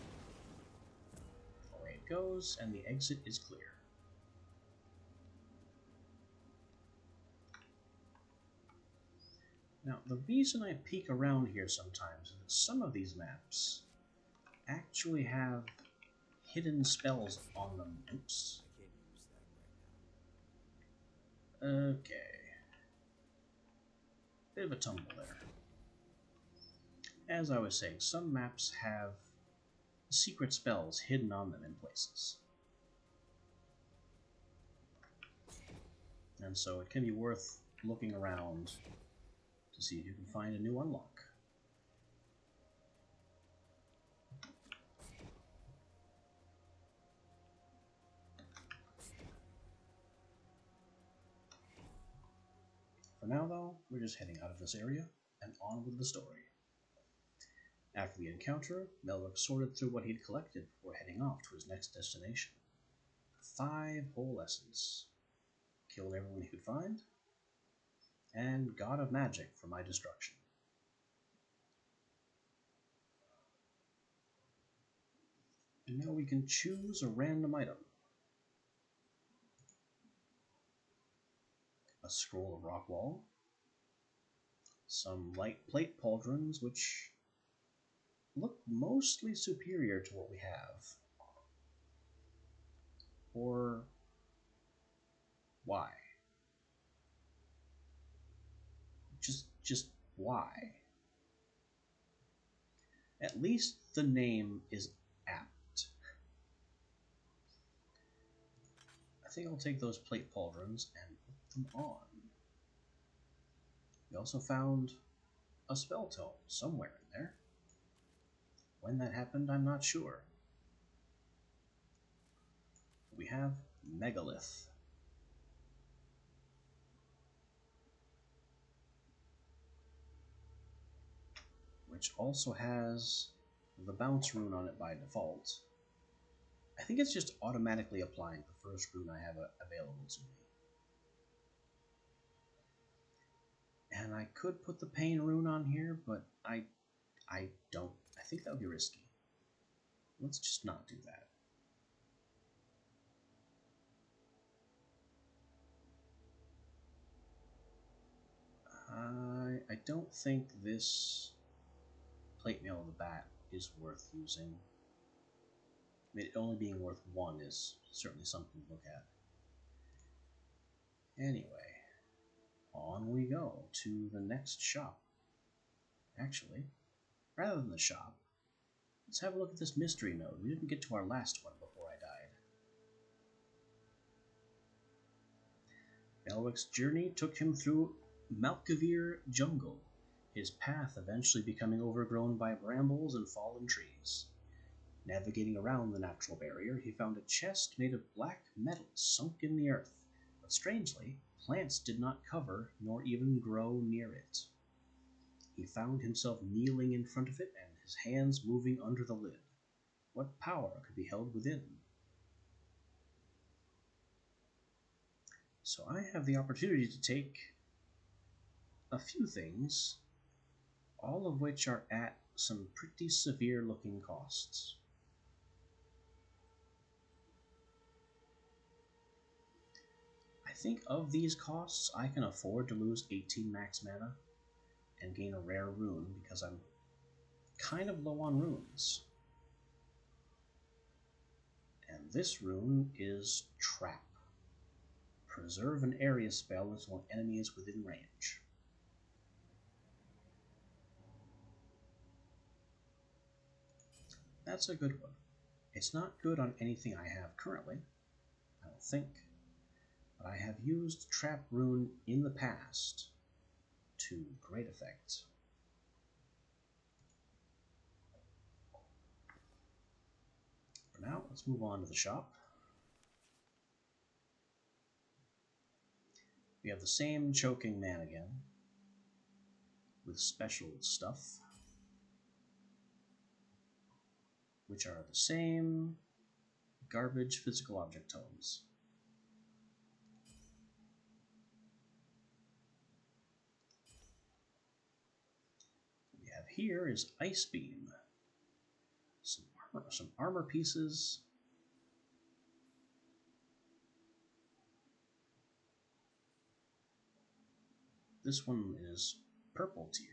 Away it goes, and the exit is clear. Now, the reason I peek around here sometimes is that some of these maps actually have hidden spells on them. Oops. Okay. Bit of a tumble there. As I was saying, some maps have secret spells hidden on them in places. And so it can be worth looking around to see if you can find a new unlock. For now, though, we're just heading out of this area and on with the story. After the encounter, Melrick sorted through what he'd collected before heading off to his next destination. 5 whole essence. Killed everyone he could find, and God of Magic for my destruction. And now we can choose a random item. A scroll of rock wall, some light plate pauldrons, which look mostly superior to what we have. Or why? Just why? At least the name is apt. I think I'll take those plate pauldrons and put them on. We also found a spell tome somewhere in there. When that happened, I'm not sure. We have Megalith. Which also has the bounce rune on it by default. I think it's just automatically applying the first rune I have available to me. And I could put the pain rune on here, but I don't. I think that would be risky. Let's just not do that. I don't think this plate mail of the bat is worth using. I mean, it only being worth 1 is certainly something to look at. Anyway, on we go to the next shop. Actually, rather than the shop, let's have a look at this mystery node. We didn't get to our last one before I died. Belwick's journey took him through Malkavir jungle, his path eventually becoming overgrown by brambles and fallen trees. Navigating around the natural barrier, he found a chest made of black metal sunk in the earth, but strangely, plants did not cover nor even grow near it. He found himself kneeling in front of it and his hands moving under the lid. What power could be held within? So I have the opportunity to take a few things, all of which are at some pretty severe looking costs. I think of these costs, I can afford to lose 18 max mana and gain a rare rune because I'm kind of low on runes. And this rune is Trap. Preserve an area spell until an enemy is within range. That's a good one. It's not good on anything I have currently, I don't think, but I have used Trap Rune in the past to great effect. For now, let's move on to the shop. We have the same choking man again, with special stuff, which are the same garbage physical object tomes. What we have here is Ice Beam, some armor pieces, this one is purple tier.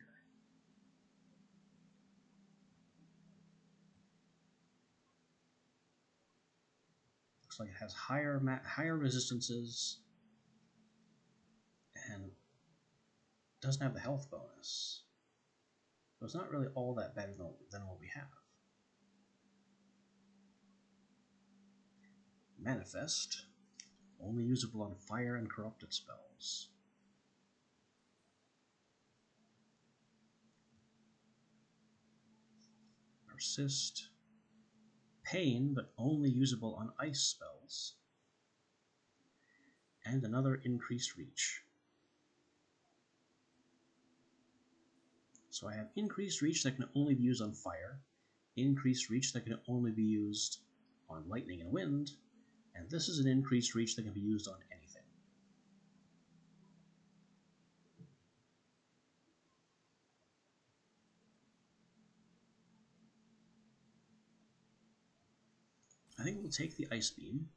Looks like it has higher resistances and doesn't have the health bonus. So it's not really all that better than what we have. Manifest, only usable on fire and corrupted spells. Persist, pain, but only usable on ice spells. And another increased reach. So I have increased reach that can only be used on fire, increased reach that can only be used on lightning and wind, and this is an increased reach that can be used on anything. I think we'll take the Ice Beam.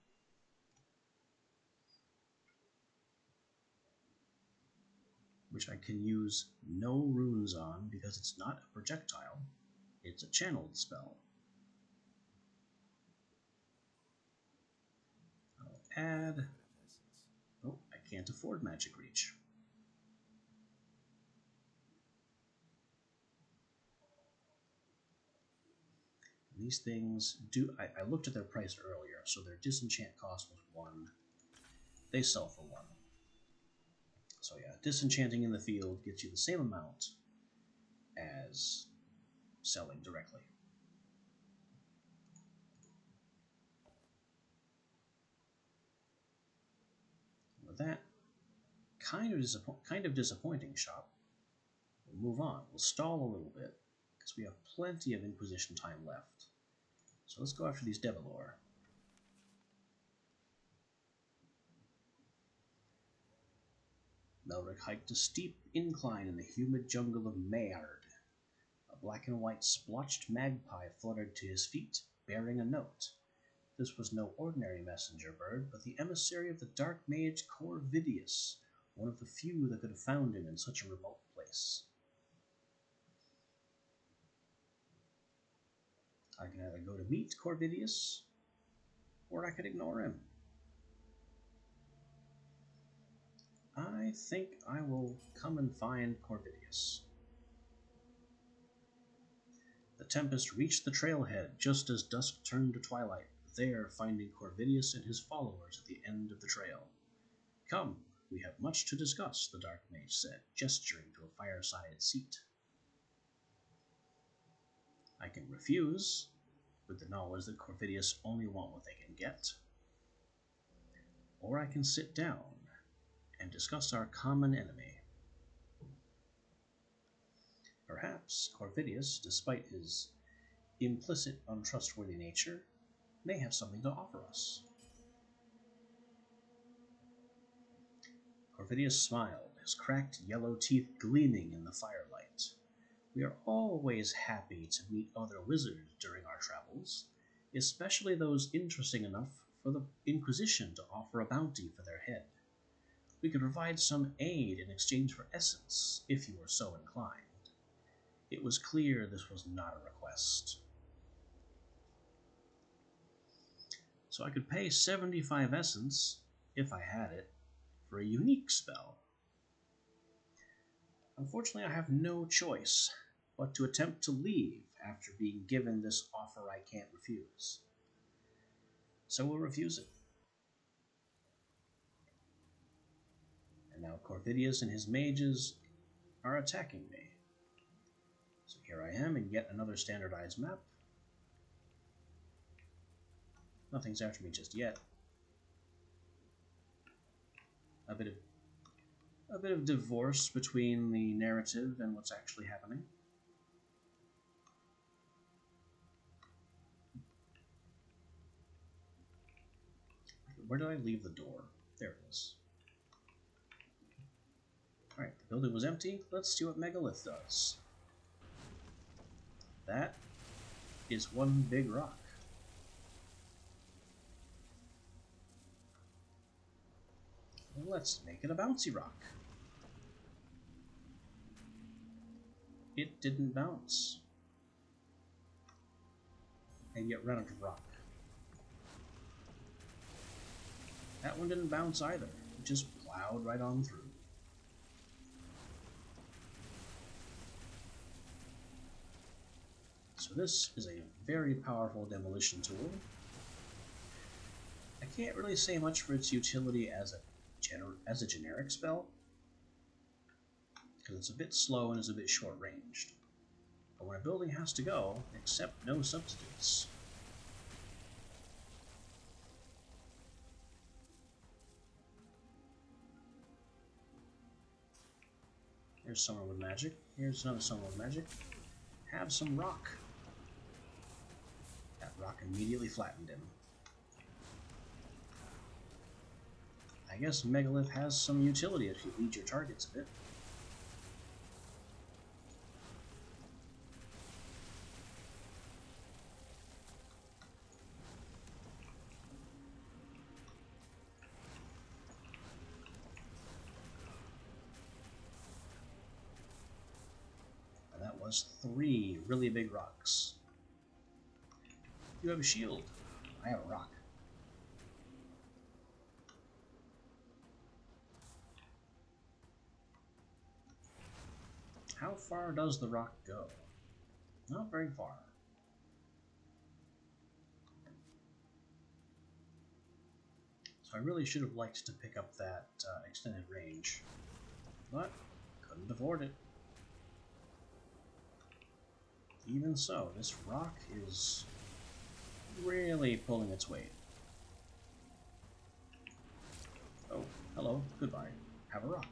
Which I can use no runes on because it's not a projectile, it's a channeled spell. I'll add... Oh, I can't afford Magic Reach. These things do... I looked at their price earlier, so their disenchant cost was 1. They sell for 1. So yeah, disenchanting in the field gets you the same amount as selling directly. With that kind of disappointing shop, we'll move on. We'll stall a little bit because we have plenty of Inquisition time left. So let's go after these Devilor. Melrick hiked a steep incline in the humid jungle of Mayard. A black and white splotched magpie fluttered to his feet, bearing a note. This was no ordinary messenger bird, but the emissary of the dark mage Corvidius, one of the few that could have found him in such a remote place. I can either go to meet Corvidius, or I could ignore him. I think I will come and find Corvidius. The Tempest reached the trailhead just as dusk turned to twilight, there finding Corvidius and his followers at the end of the trail. Come, we have much to discuss, the Dark Mage said, gesturing to a fireside seat. I can refuse, with the knowledge that Corvidius only want what they can get. Or I can sit down and discuss our common enemy. Perhaps Corvidius, despite his implicit untrustworthy nature, may have something to offer us. Corvidius smiled, his cracked yellow teeth gleaming in the firelight. We are always happy to meet other wizards during our travels, especially those interesting enough for the Inquisition to offer a bounty for their head. We could provide some aid in exchange for essence, if you were so inclined. It was clear this was not a request. So I could pay 75 essence, if I had it, for a unique spell. Unfortunately, I have no choice but to attempt to leave after being given this offer I can't refuse. So we'll refuse it. And now Corvidius and his mages are attacking me. So here I am in yet another standardized map. Nothing's after me just yet. A bit of divorce between the narrative and what's actually happening. Where did I leave the door? There it is. Alright, the building was empty. Let's see what Megalith does. That is one big rock. Let's make it a bouncy rock. It didn't bounce. And yet ran out of rock. That one didn't bounce either. It just plowed right on through. So this is a very powerful demolition tool. I can't really say much for its utility as a generic spell, because it's a bit slow and is a bit short-ranged. But when a building has to go, accept no substitutes. Here's someone with magic. Here's another someone with magic. Have some rock. That rock immediately flattened him. I guess Megalith has some utility if you lead your targets a bit. And that was 3 really big rocks. You have a shield. I have a rock. How far does the rock go? Not very far. So I really should have liked to pick up that extended range, but couldn't afford it. Even so, this rock is really pulling its weight. Oh, hello, goodbye. Have a rock.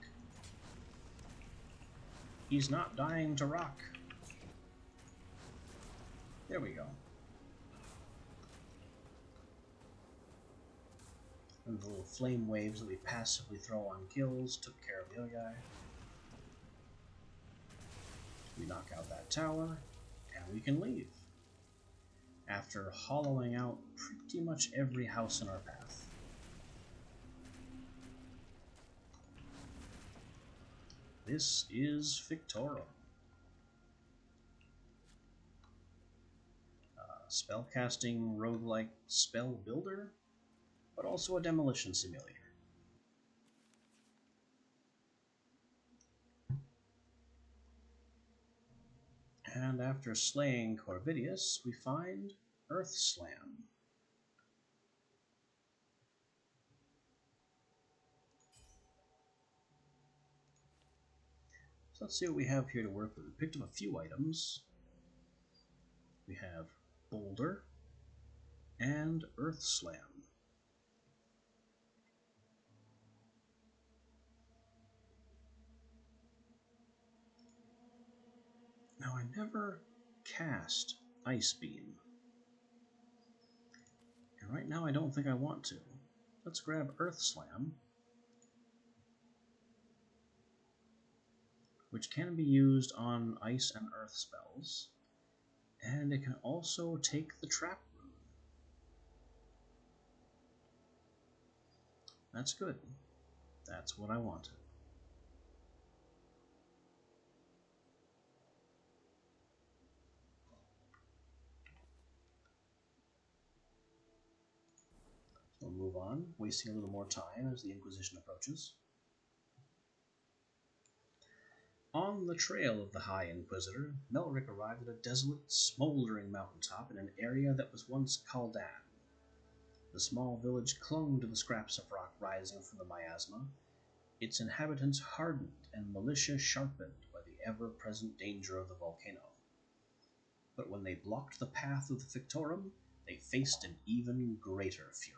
He's not dying to rock. There we go. And the little flame waves that we passively throw on kills took care of the other guy. We knock out that tower, and we can leave. After hollowing out pretty much every house in our path. This is Fictorum. Spellcasting roguelike spell builder, but also a demolition simulator. And after slaying Corvidius, we find Earth Slam. So let's see what we have here to work with. We picked up a few items. We have Boulder and Earth Slam. Now I never cast Ice Beam. And right now I don't think I want to. Let's grab Earth Slam, which can be used on ice and earth spells, and it can also take the trap rune. That's good. That's what I wanted. So we'll move on, wasting a little more time as the Inquisition approaches. On the trail of the High Inquisitor, Melric arrived at a desolate, smoldering mountaintop in an area that was once Kaldan. The small village clung to the scraps of rock rising from the miasma, its inhabitants hardened and militia sharpened by the ever-present danger of the volcano. But when they blocked the path of the Fictorum, they faced an even greater fury.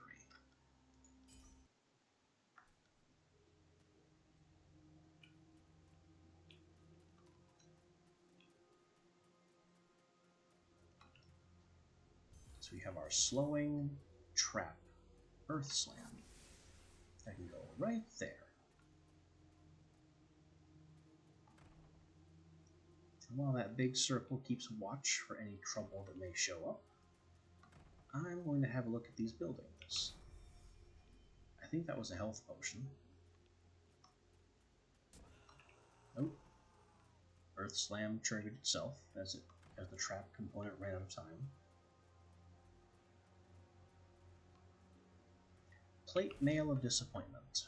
So we have our slowing trap, Earth Slam. That can go right there. And while that big circle keeps watch for any trouble that may show up, I'm going to have a look at these buildings. I think that was a health potion. Nope. Earth Slam triggered itself as the trap component ran out of time. Plate Mail of Disappointment.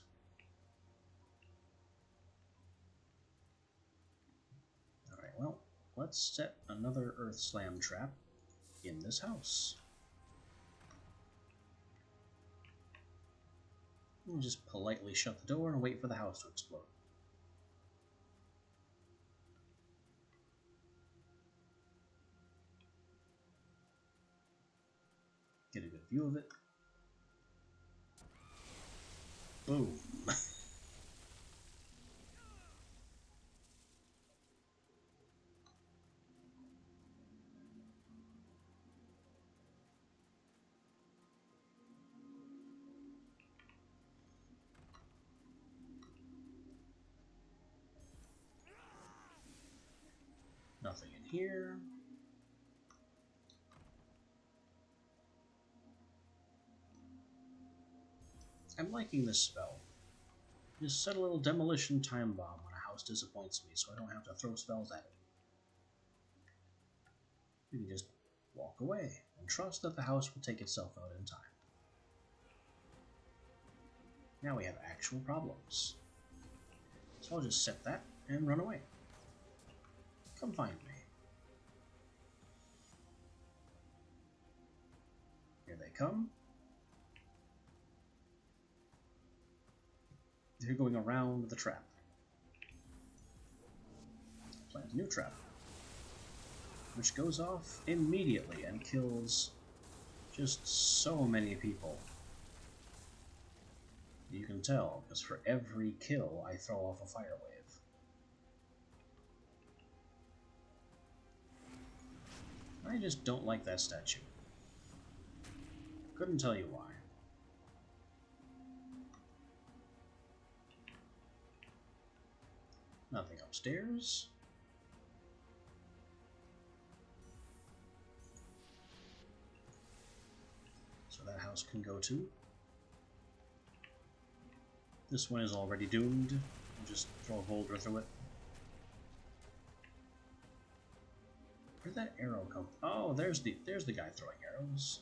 Alright, well, let's set another Earth Slam trap in this house. We'll just politely shut the door and wait for the house to explode. Get a good view of it. Boom. Nothing in here. I'm liking this spell. Just set a little demolition time bomb when a house disappoints me so I don't have to throw spells at it. You can just walk away and trust that the house will take itself out in time. Now we have actual problems. So I'll just set that and run away. Come find me. Here they come. They're going around the trap. Plant a new trap, which goes off immediately and kills just so many people. You can tell, because for every kill, I throw off a fire wave. I just don't like that statue. Couldn't tell you why. Nothing upstairs. So that house can go too. This one is already doomed. I'll just throw a boulder through it. Where'd that arrow come from? Oh, there's the guy throwing arrows.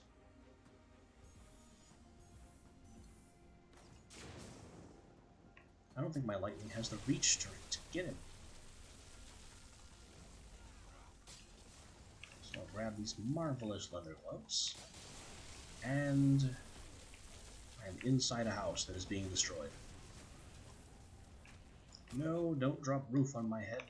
I don't think my lightning has the reach to get him. So I'll grab these marvelous leather gloves. And I am inside a house that is being destroyed. No, don't drop roof on my head.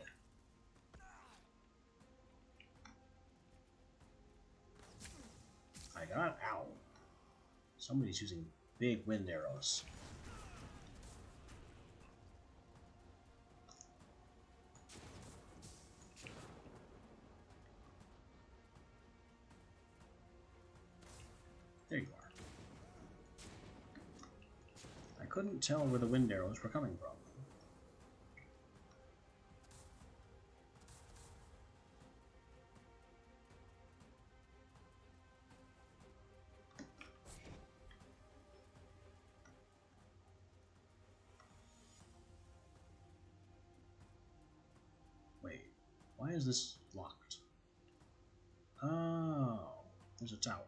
I got ow. Somebody's using big wind arrows. There you are. I couldn't tell where the wind arrows were coming from. Wait, why is this locked? Oh, there's a tower.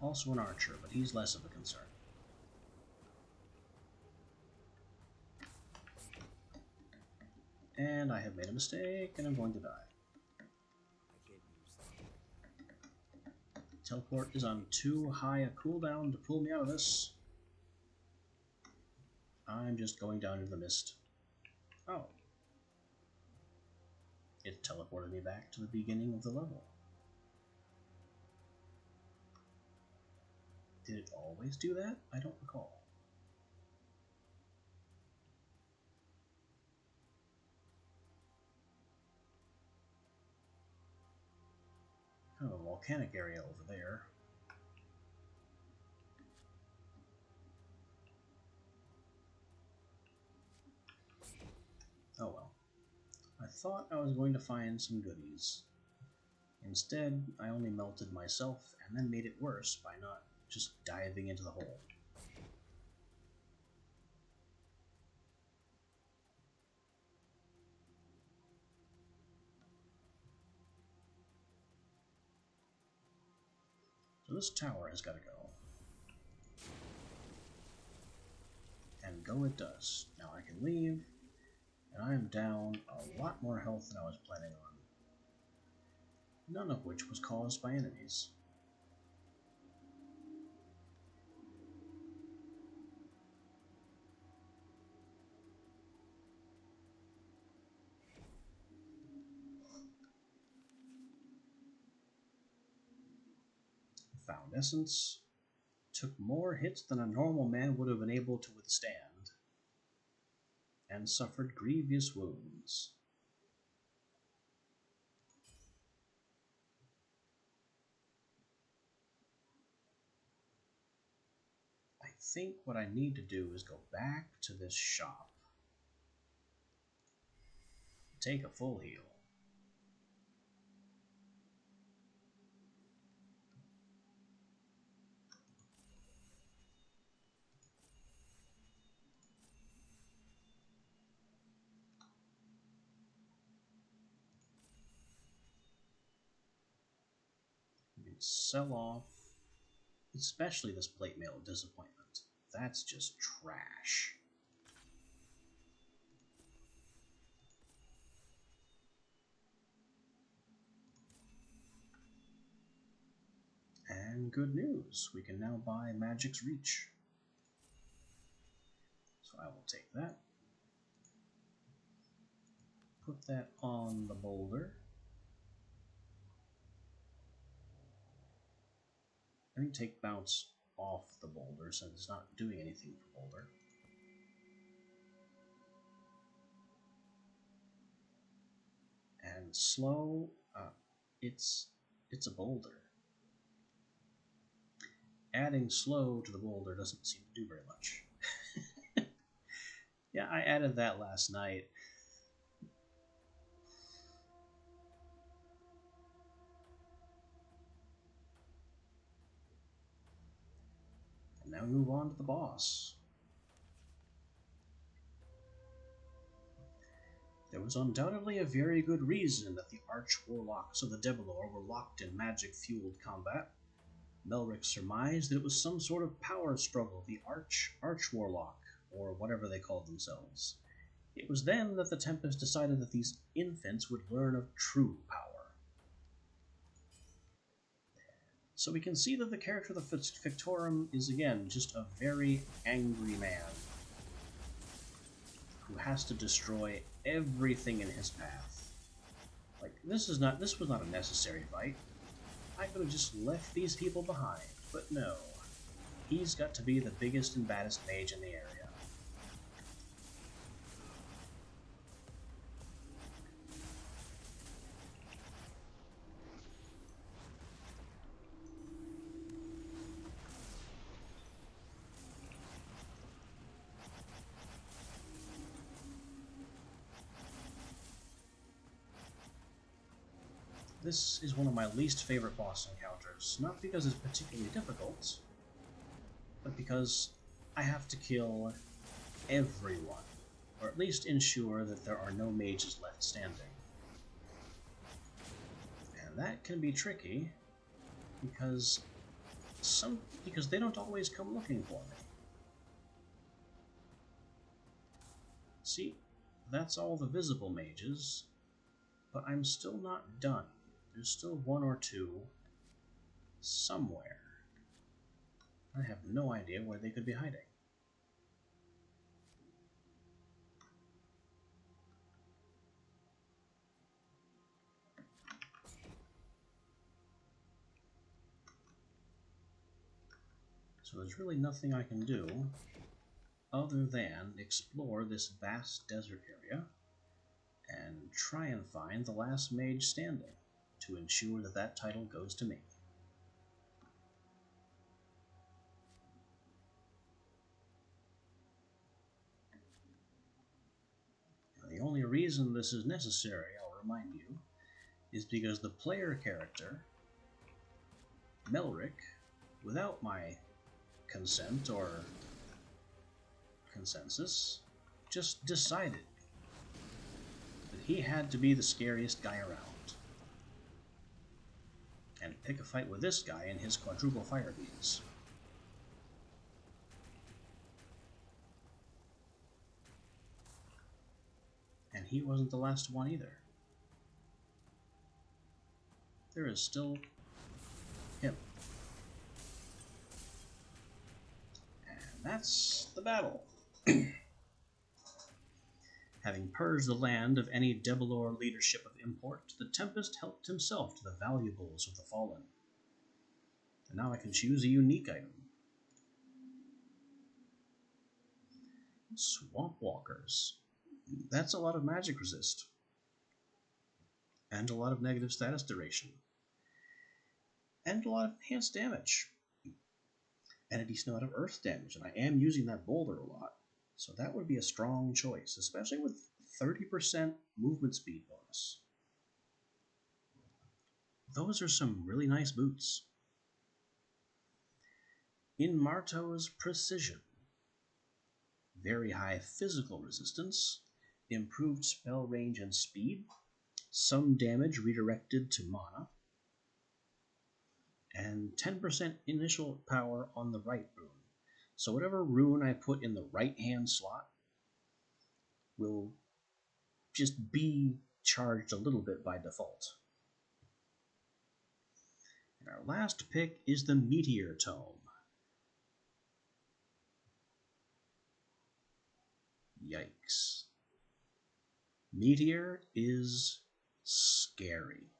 Also an archer, but he's less of a concern. And I have made a mistake, and I'm going to die. Teleport is on too high a cooldown to pull me out of this. I'm just going down into the mist. Oh. It teleported me back to the beginning of the level. Did it always do that? I don't recall. Kind of a volcanic area over there. Oh well. I thought I was going to find some goodies. Instead, I only melted myself and then made it worse by not just diving into the hole. So this tower has got to go. And go it does. Now I can leave, and I am down a lot more health than I was planning on. None of which was caused by enemies. Found essence. Took more hits than a normal man would have been able to withstand, and suffered grievous wounds. I think what I need to do is go back to this shop. Take a full heal. You can sell off, especially this plate mail of disappointment. That's just trash. And good news, we can now buy Magic's Reach. So I will take that. Put that on the boulder. I think take bounce off the boulder since it's not doing anything for boulder. And slow, it's a boulder. Adding slow to the boulder doesn't seem to do very much. Yeah, I added that last night. And now we move on to the boss. There was undoubtedly a very good reason that the Arch-Warlocks of the Debilor were locked in magic-fueled combat. Melric surmised that it was some sort of power struggle, the Arch-Warlock, or whatever they called themselves. It was then that the Tempest decided that these infants would learn of true power. So we can see that the character of the Fictorum is again just a very angry man who has to destroy everything in his path. Like, this was not a necessary fight. I could have just left these people behind, but no. He's got to be the biggest and baddest mage in the area. This is one of my least favorite boss encounters, not because it's particularly difficult, but because I have to kill everyone, or at least ensure that there are no mages left standing. And that can be tricky, because they don't always come looking for me. See, that's all the visible mages, but I'm still not done. There's still one or two somewhere. I have no idea where they could be hiding. So there's really nothing I can do other than explore this vast desert area and try and find the last mage standing to ensure that that title goes to me. Now, the only reason this is necessary, I'll remind you, is because the player character, Melric, without my consent or consensus, just decided that he had to be the scariest guy around and pick a fight with this guy and his quadruple fire beams. And he wasn't the last one either. There is still him. And that's the battle. Having purged the land of any Debilor leadership of import, the Tempest helped himself to the valuables of the Fallen. And now I can choose a unique item. Swamp Walkers. That's a lot of magic resist. And a lot of negative status duration. And a lot of enhanced damage. And a decent amount of earth damage. And I am using that boulder a lot. So that would be a strong choice, especially with 30% movement speed bonus. Those are some really nice boots. In Marto's Precision, very high physical resistance, improved spell range and speed, some damage redirected to mana, and 10% initial power on the right rune. So whatever rune I put in the right hand slot will just be charged a little bit by default. And our last pick is the Meteor Tome. Yikes. Meteor is scary,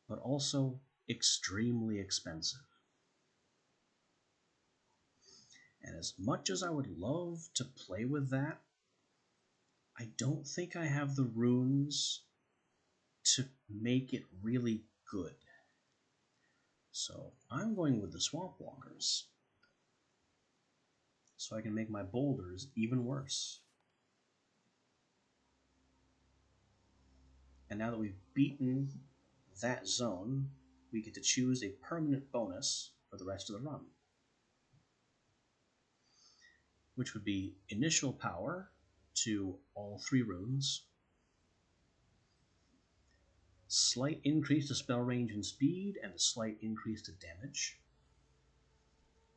but also extremely expensive. And as much as I would love to play with that, I don't think I have the runes to make it really good. So I'm going with the Swamp Walkers. so I can make my boulders even worse. And now that we've beaten that zone, we get to choose a permanent bonus for the rest of the run, which would be initial power to all 3 runes, slight increase to spell range and speed, and a slight increase to damage,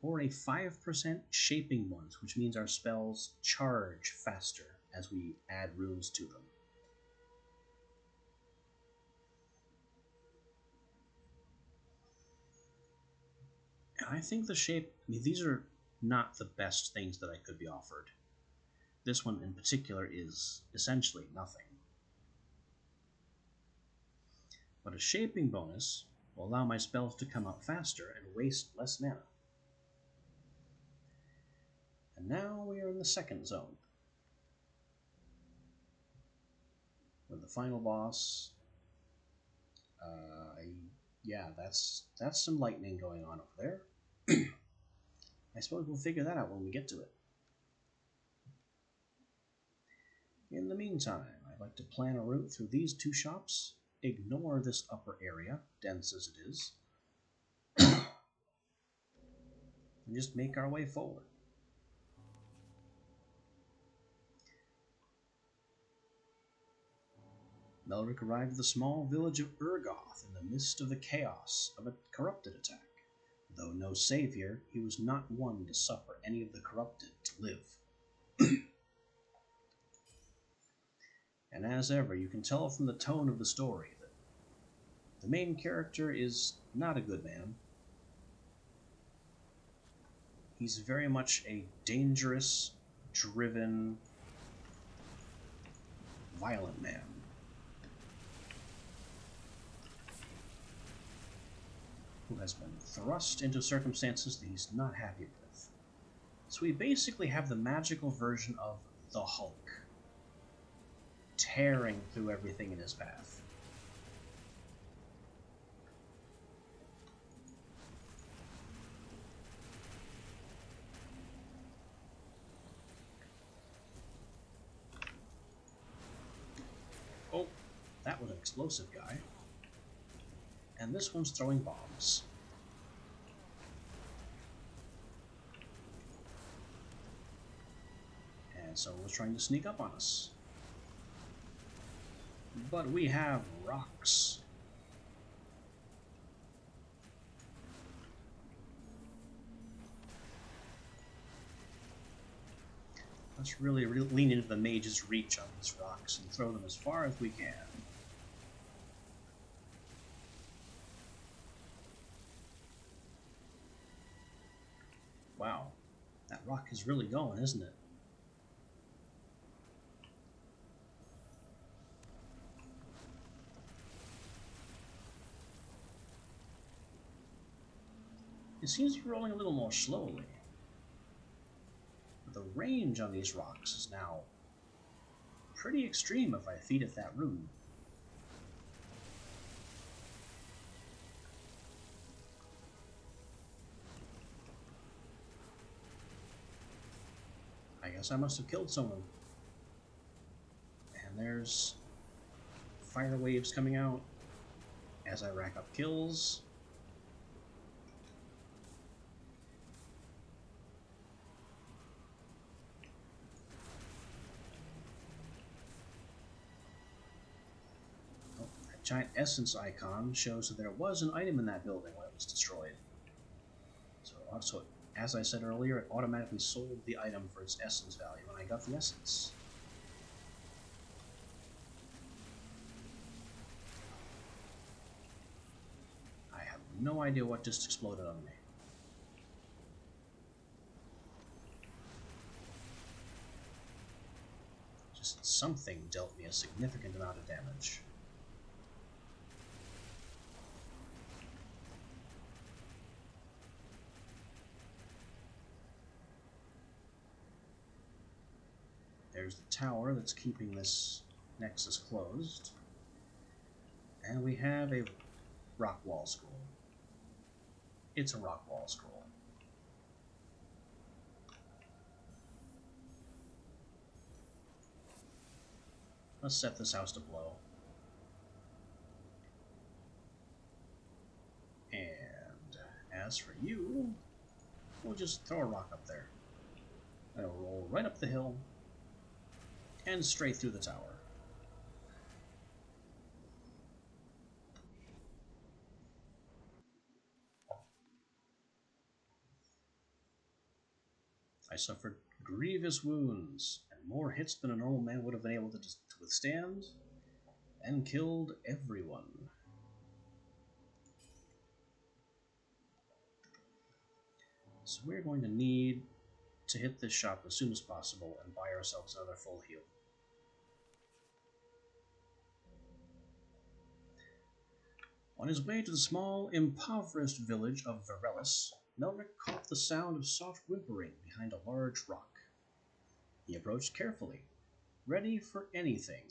or a 5% shaping bonus, which means our spells charge faster as we add runes to them. And I think these are not the best things that I could be offered. This one in particular is essentially nothing. But a shaping bonus will allow my spells to come out faster and waste less mana. And now we are in the second zone, with the final boss. Yeah, that's some lightning going on over there. I suppose we'll figure that out when we get to it. In the meantime, I'd like to plan a route through these 2 shops, ignore this upper area, dense as it is, and just make our way forward. Melrick arrived at the small village of Urgoth in the midst of the chaos of a corrupted attack. Though no savior, he was not one to suffer any of the corrupted to live. And as ever, you can tell from the tone of the story that the main character is not a good man. He's very much a dangerous, driven, violent man. Who has been thrust into circumstances that he's not happy with. So we basically have the magical version of the Hulk, tearing through everything in his path. Oh, that was an explosive guy. And this one's throwing bombs. And someone's trying to sneak up on us. But we have rocks. Let's really lean into the mage's reach on these rocks and throw them as far as we can. Wow, that rock is really going, isn't it? It seems to be rolling a little more slowly. But the range on these rocks is now pretty extreme if I feed it that rune. I guess I must have killed someone. And there's fire waves coming out as I rack up kills. Oh, that giant essence icon shows that there was an item in that building when it was destroyed. So as I said earlier, it automatically sold the item for its essence value, and I got the essence. I have no idea what just exploded on me. Just something dealt me a significant amount of damage. There's the tower that's keeping this nexus closed. And we have a rock wall scroll. It's a rock wall scroll. Let's set this house to blow. And as for you, we'll just throw a rock up there. It'll roll right up the hill and straight through the tower. I suffered grievous wounds, and more hits than a normal man would have been able to withstand, and killed everyone. So we're going to need to hit this shop as soon as possible and buy ourselves another full heal. On his way to the small, impoverished village of Varellus, Melric caught the sound of soft whimpering behind a large rock. He approached carefully, ready for anything,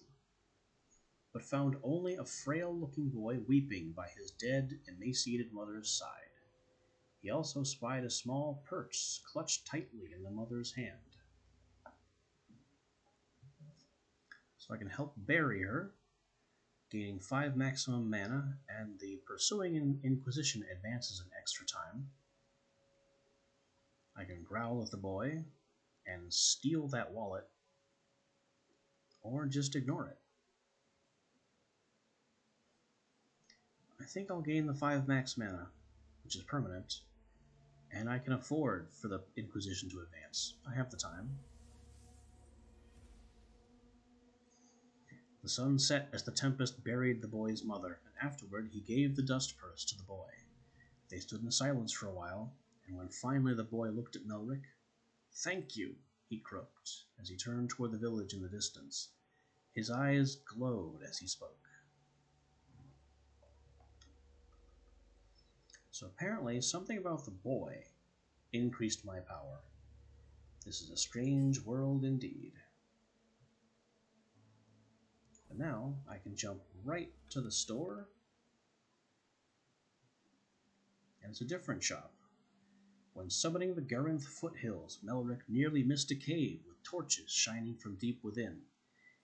but found only a frail-looking boy weeping by his dead, emaciated mother's side. He also spied a small purse clutched tightly in the mother's hand. So I can help bury her, gaining 5 maximum mana, and the Pursuing Inquisition advances an extra time. I can growl at the boy and steal that wallet, or just ignore it. I think I'll gain the 5 max mana, which is permanent, and I can afford for the Inquisition to advance. I have the time. The sun set as the Tempest buried the boy's mother, and afterward he gave the dust purse to the boy. They stood in silence for a while, and when finally the boy looked at Melric, "Thank you," he croaked, as he turned toward the village in the distance. His eyes glowed as he spoke. So apparently, something about the boy increased my power. This is a strange world indeed. But now, I can jump right to the store, and it's a different shop. When summoning the Garinth foothills, Melric nearly missed a cave with torches shining from deep within.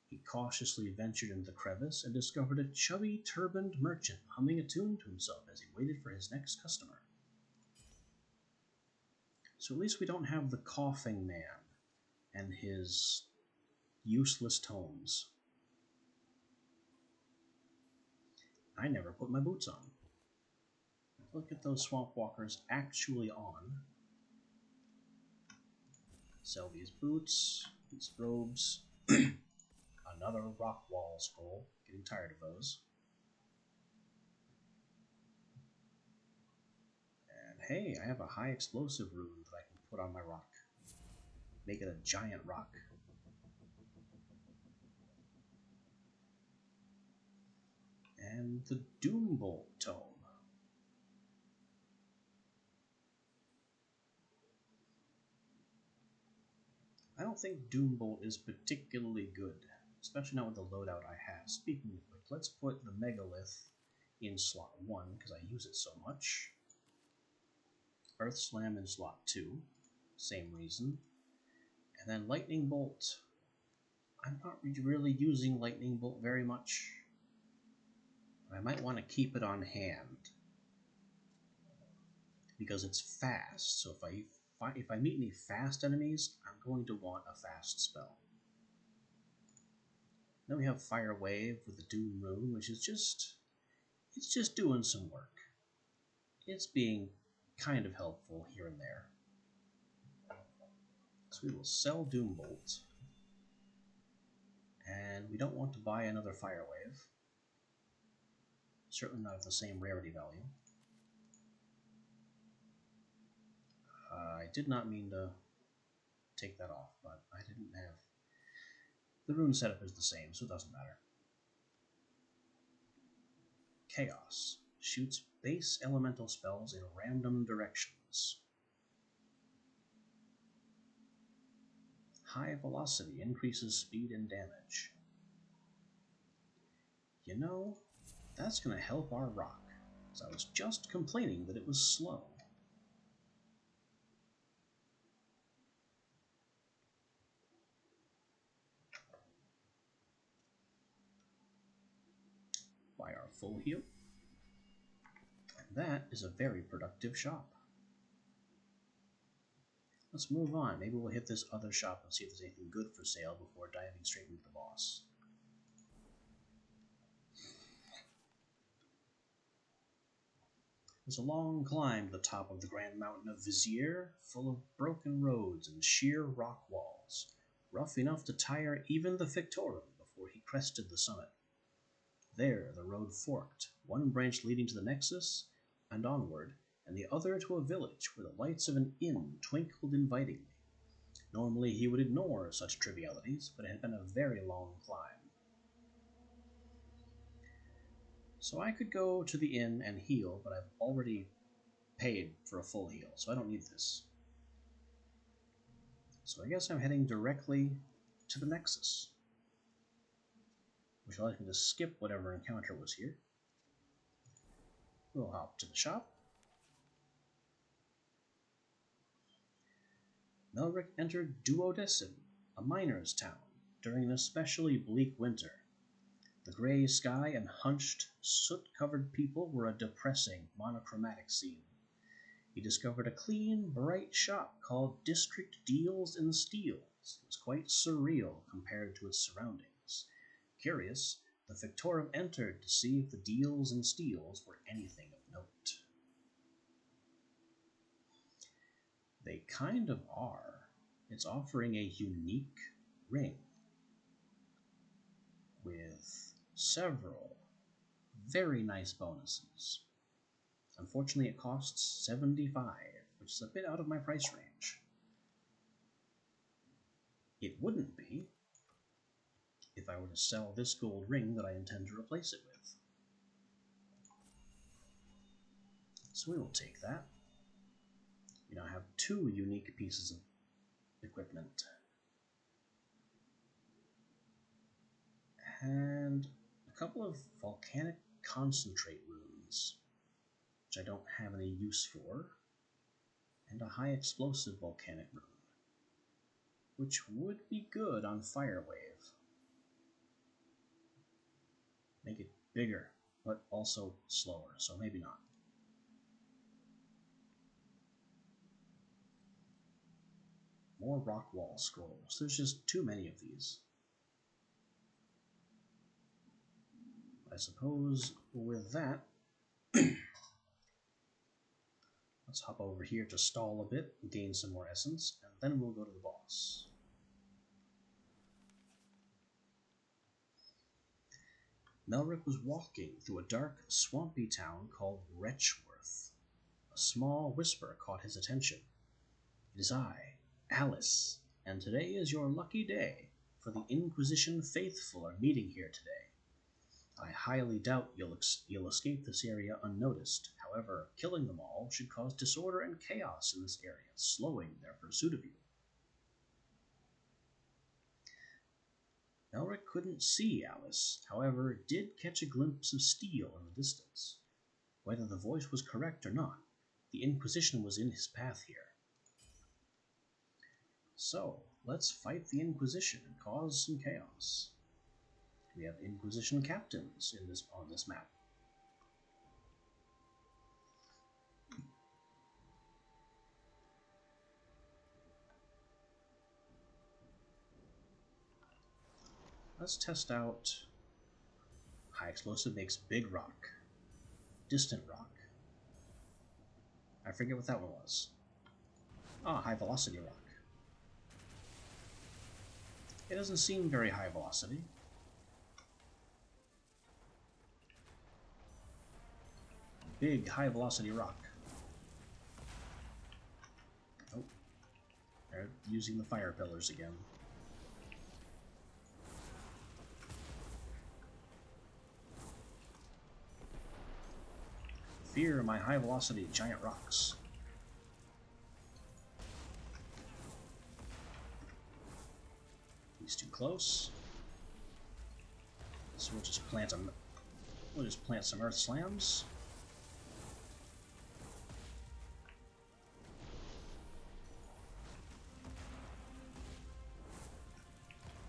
He cautiously ventured into the crevice and discovered a chubby, turbaned merchant humming a tune to himself as he waited for his next customer. So at least we don't have the coughing man and his useless tomes. I never put my boots on. Look at those swamp walkers actually on. Sell these boots, these robes. Another rock wall scroll. Getting tired of those. And hey, I have a high explosive rune that I can put on my rock. Make it a giant rock. And the Doombolt tome. I don't think Doombolt is particularly good, especially not with the loadout I have. Speaking of which, let's put the Megalith in slot 1, because I use it so much. Earth Slam in slot 2, same reason. And then Lightning Bolt. I'm not really using Lightning Bolt very much. I might want to keep it on hand, because it's fast, so if I meet any fast enemies, I'm going to want a fast spell. Then we have Fire Wave with the Doom Rune, which is it's just doing some work. It's being kind of helpful here and there. So we will sell Doombolt. And we don't want to buy another Fire Wave. Certainly not of the same rarity value. I did not mean to take that off, but I didn't have... The rune setup is the same, so it doesn't matter. Chaos. Shoots base elemental spells in random directions. High velocity increases speed and damage. You know, that's going to help our rock, because I was just complaining that it was slow. full heal. And that is a very productive shop. Let's move on. Maybe we'll hit this other shop and see if there's anything good for sale before diving straight into the boss. There's a long climb to the top of the Grand Mountain of Vizier, full of broken roads and sheer rock walls, rough enough to tire even the Fictorum before he crested the summit. There the road forked, one branch leading to the Nexus and onward, and the other to a village where the lights of an inn twinkled invitingly. Normally he would ignore such trivialities, but it had been a very long climb. So I could go to the inn and heal, but I've already paid for a full heal, so I don't need this. So I guess I'm heading directly to the Nexus, which allows me to skip whatever encounter was here. We'll hop to the shop. Melric entered Duodecim, a miner's town, during an especially bleak winter. The gray sky and hunched, soot-covered people were a depressing, monochromatic scene. He discovered a clean, bright shop called District Deals in Steels. It was quite surreal compared to its surroundings. Curious, the Fictorum entered to see if the deals in steels were anything of note. They kind of are. It's offering a unique ring with several very nice bonuses. Unfortunately, it costs 75, which is a bit out of my price range. It wouldn't be if I were to sell this gold ring that I intend to replace it with. So we will take that. We now have 2 unique pieces of equipment. And a couple of volcanic concentrate runes, which I don't have any use for, and a high explosive volcanic rune, which would be good on Firewave. Make it bigger, but also slower, so maybe not. More rock wall scrolls. There's just too many of these. I suppose with that, let's hop over here to stall a bit, gain some more essence, and then we'll go to the boss. Melric was walking through a dark, swampy town called Wretchworth. A small whisper caught his attention. "It is I, Alice, and today is your lucky day, for the Inquisition faithful are meeting here today. I highly doubt you'll escape this area unnoticed. However, killing them all should cause disorder and chaos in this area, slowing their pursuit of you." Melric couldn't see Alice, however, did catch a glimpse of steel in the distance. Whether the voice was correct or not, the Inquisition was in his path here. So, let's fight the Inquisition and cause some chaos. We have Inquisition captains on this map. Let's test out high explosive makes big rock, distant rock. I forget what that one was. High velocity rock. It doesn't seem very high velocity. Big high velocity rock. Oh, they're using the fire pillars again. Fear my high velocity giant rocks. He's too close. So we'll just plant some earth slams.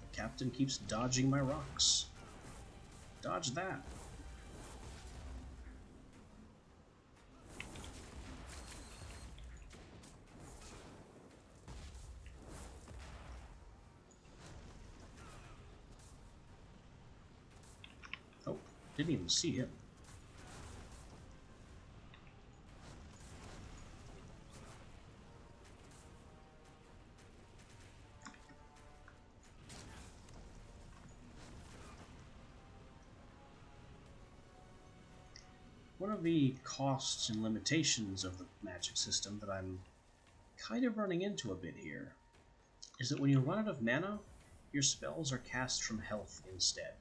The captain keeps dodging my rocks. Dodge that. Didn't even see him. One of the costs and limitations of the magic system that I'm kind of running into a bit here is that when you run out of mana, your spells are cast from health instead.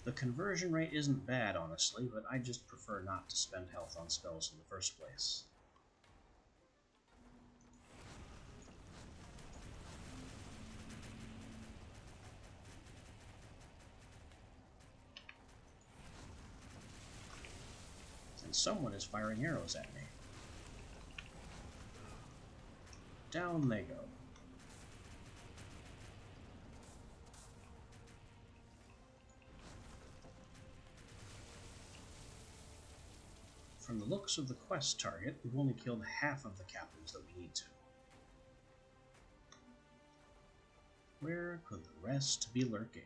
The conversion rate isn't bad, honestly, but I just prefer not to spend health on spells in the first place. And someone is firing arrows at me. Down they go. From the looks of the quest target, we've only killed half of the captains that we need to. Where could the rest be lurking?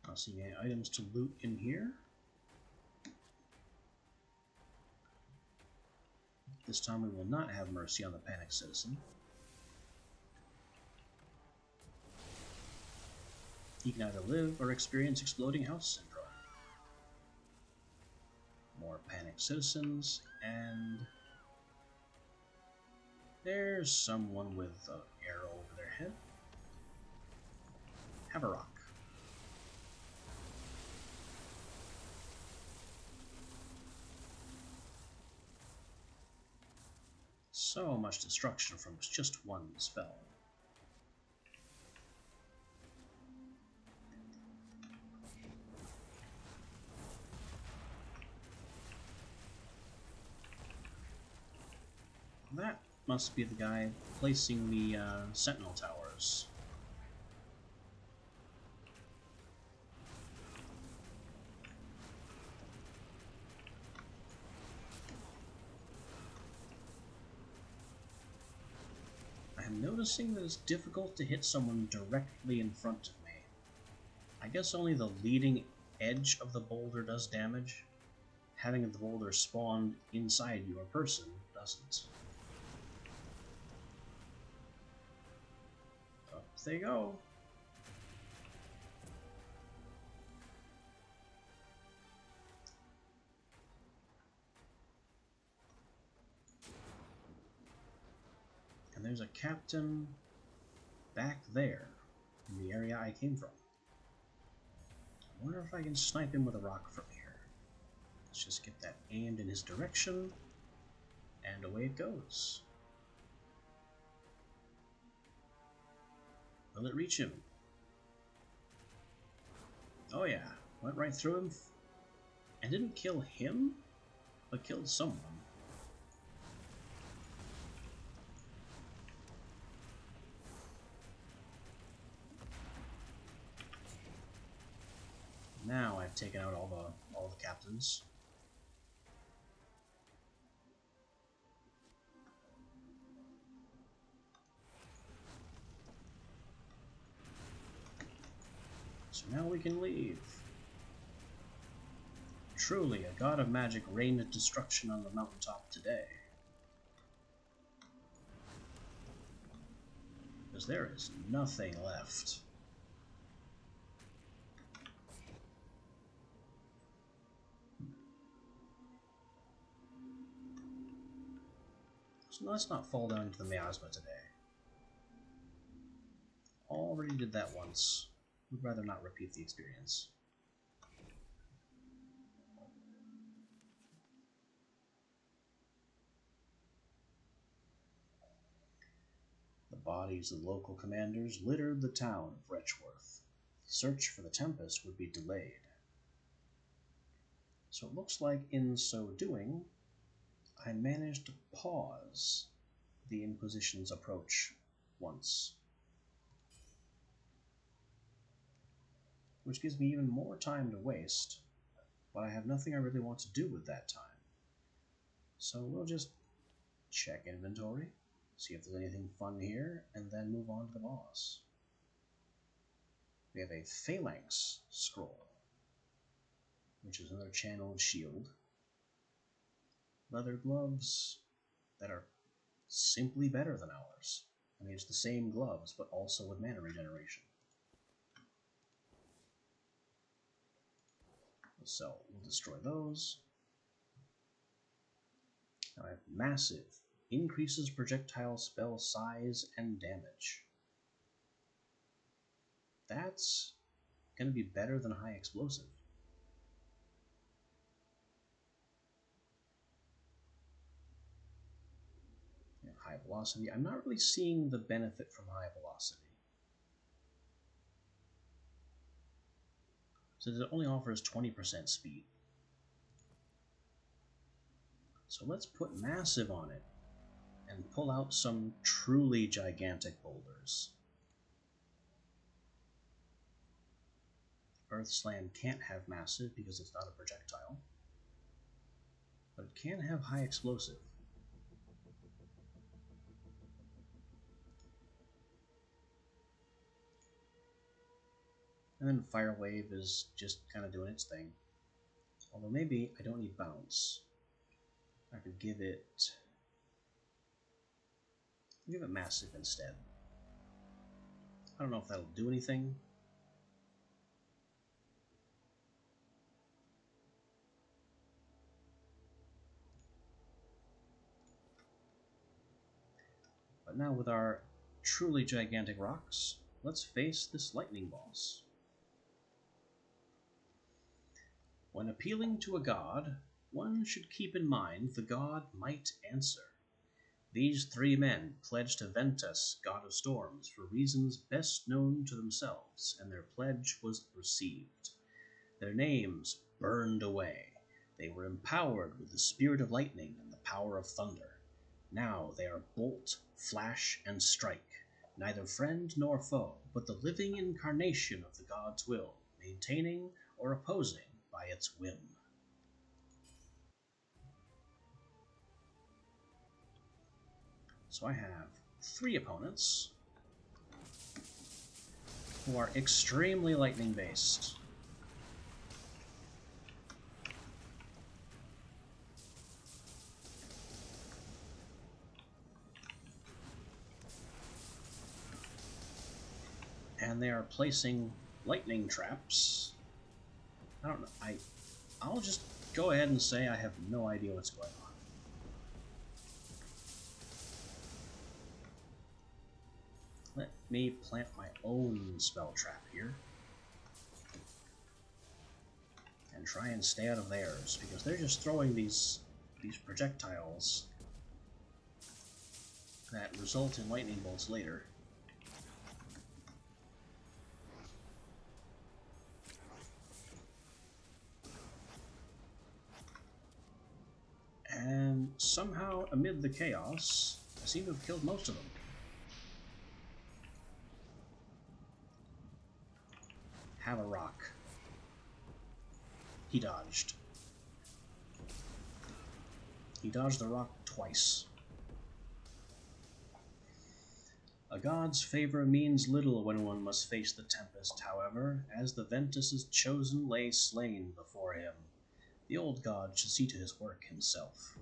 I don't see any items to loot in here. This time we will not have mercy on the panicked citizen. He can either live or experience exploding house syndrome. More panicked citizens, and there's someone with an arrow over their head. Have a rock. So much destruction from just one spell. That must be the guy placing the sentinel towers. I'm noticing that it's difficult to hit someone directly in front of me. I guess only the leading edge of the boulder does damage. Having the boulder spawned inside your person doesn't. Up they go. And there's a captain back there in the area I came from. I wonder if I can snipe him with a rock from here. Let's just get that aimed in his direction, and away it goes. Will it reach him? Oh yeah, went right through him, and didn't kill him, but killed someone. Now I've taken out all the captains. So now we can leave. Truly, a god of magic rained destruction on the mountaintop today. Because there is nothing left. So let's not fall down into the miasma today. Already did that once. We'd rather not repeat the experience. The bodies of the local commanders littered the town of Wretchworth. The search for the Tempest would be delayed. So it looks like in so doing, I managed to pause the Inquisition's approach once. which gives me even more time to waste, but I have nothing I really want to do with that time. So we'll just check inventory, see if there's anything fun here, and then move on to the boss. We have a Phalanx Scroll, which is another channeled shield. Leather gloves that are simply better than ours. I mean, it's the same gloves, but also with mana regeneration. So we'll destroy those. Now I have massive. Increases projectile spell size and damage. That's going to be better than high explosive. High velocity. I'm not really seeing the benefit from high velocity. So it only offers 20% speed. So let's put massive on it and pull out some truly gigantic boulders. Earth Slam can't have massive because it's not a projectile, but it can have high explosive. And then Fire Wave is just kind of doing its thing. Although maybe I don't need bounce. I could give it massive instead. I don't know if that'll do anything. But now with our truly gigantic rocks, let's face this lightning boss. When appealing to a god, one should keep in mind the god might answer. These three men pledged to Ventus, god of storms, for reasons best known to themselves, and their pledge was received. Their names burned away. They were empowered with the spirit of lightning and the power of thunder. Now they are bolt, flash, and strike, neither friend nor foe, but the living incarnation of the god's will, maintaining or opposing by its whim. So I have 3 opponents who are extremely lightning based. And they are placing lightning traps. I don't know. I'll just go ahead and say I have no idea what's going on. Let me plant my own spell trap here. And try and stay out of theirs, because they're just throwing these projectiles that result in lightning bolts later. And somehow, amid the chaos, I seem to have killed most of them. Have a rock. He dodged. He dodged the rock twice. A god's favor means little when one must face the tempest, however, as the Ventus' chosen lay slain before him. The old god should see to his work himself.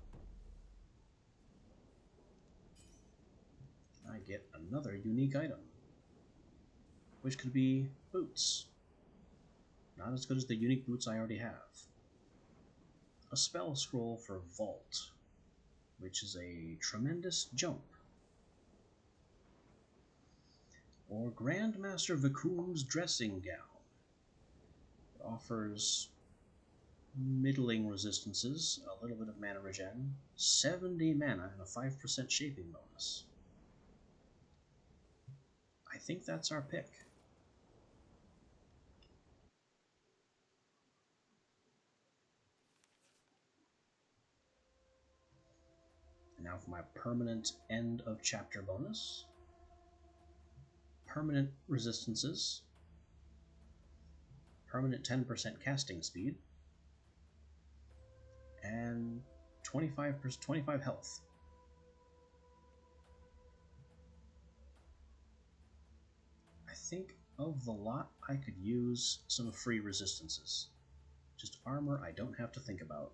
I get another unique item, which could be boots. Not as good as the unique boots I already have. A spell scroll for Vault, which is a tremendous jump. Or Grandmaster Vacuum's dressing gown. It offers middling resistances, a little bit of mana regen, 70 mana, and a 5% shaping bonus. I think that's our pick. And now for my permanent end of chapter bonus. Permanent resistances. permanent 10% casting speed, and 25 health. I think of the lot, I could use some free resistances. Just armor I don't have to think about.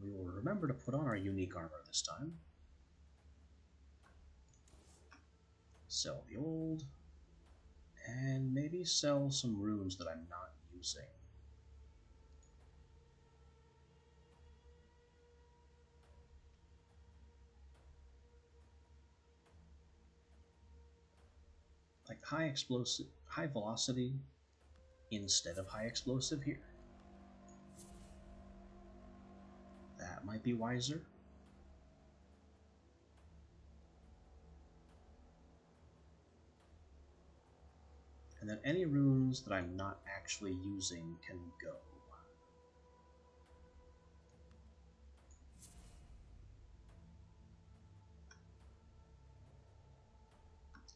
We will remember to put on our unique armor this time. Sell the old, and maybe sell some runes that I'm not using. Like high velocity instead of high explosive here. That might be wiser. And then any runes that I'm not actually using can go.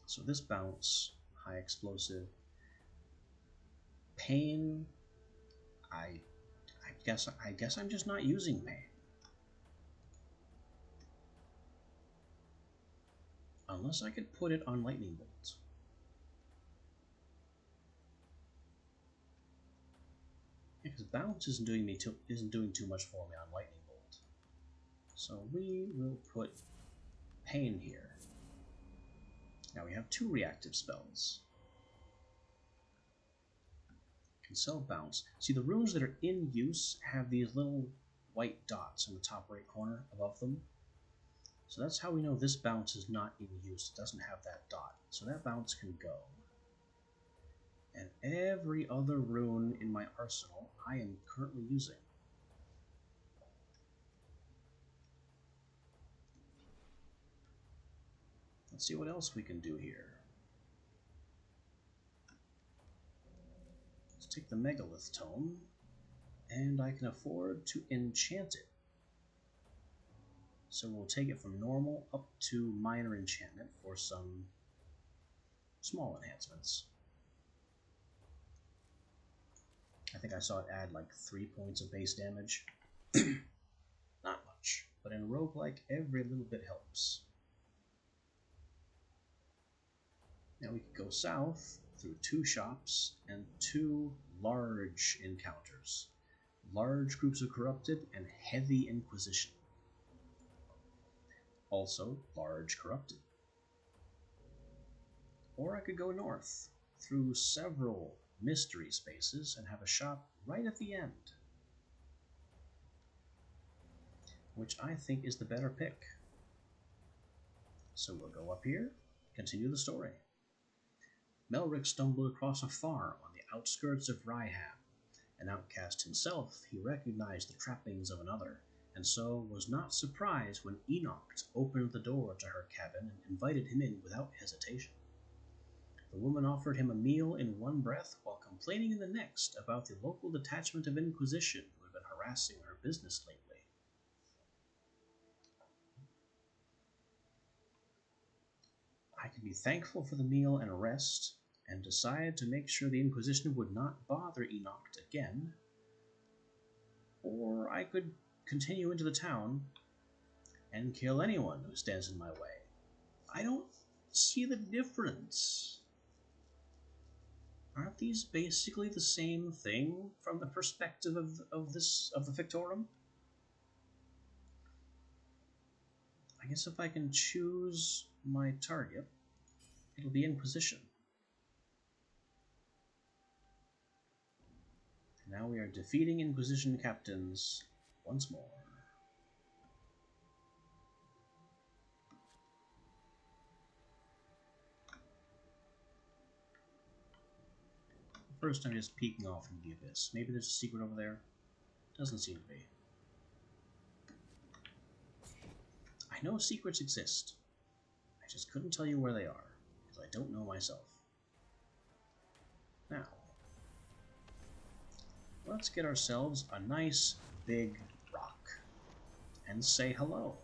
So this bounce, high explosive, pain, I guess I'm just not using pain. Unless I could put it on lightning bolt. Because bounce isn't doing too much for me on lightning bolt. So we will put pain here. Now we have 2 reactive spells. Can sell bounce. See, the runes that are in use have these little white dots in the top right corner above them. So that's how we know this bounce is not in use. It doesn't have that dot. So that bounce can go. And every other rune in my arsenal I am currently using. Let's see what else we can do here. Let's take the Megalith Tome, and I can afford to enchant it. So we'll take it from normal up to minor enchantment for some small enhancements. I think I saw it add like 3 points of base damage. Not much, but in a roguelike, every little bit helps. Now we can go south through 2 shops and 2 large encounters. Large groups of corrupted and heavy inquisition. Also large corrupted. Or I could go north through several mystery spaces and have a shop right at the end, which I think is the better pick. So we'll go up here, continue the story. Melric stumbled across a farm on the outskirts of Ryham. An outcast himself, he recognized the trappings of another, and so was not surprised when Enoch opened the door to her cabin and invited him in without hesitation. The woman offered him a meal in one breath while complaining in the next about the local detachment of Inquisition who had been harassing her business lately. I could be thankful for the meal and rest, and decide to make sure the Inquisition would not bother Enoch again, or I could continue into the town and kill anyone who stands in my way. I don't see the difference. Aren't these basically the same thing from the perspective of the Fictorum? I guess if I can choose my target, it'll be Inquisition. Now we are defeating Inquisition captains once more. First I'm just peeking off into the abyss. Maybe there's a secret over there? Doesn't seem to be. I know secrets exist. I just couldn't tell you where they are, because I don't know myself. Now, let's get ourselves a nice big rock and say hello.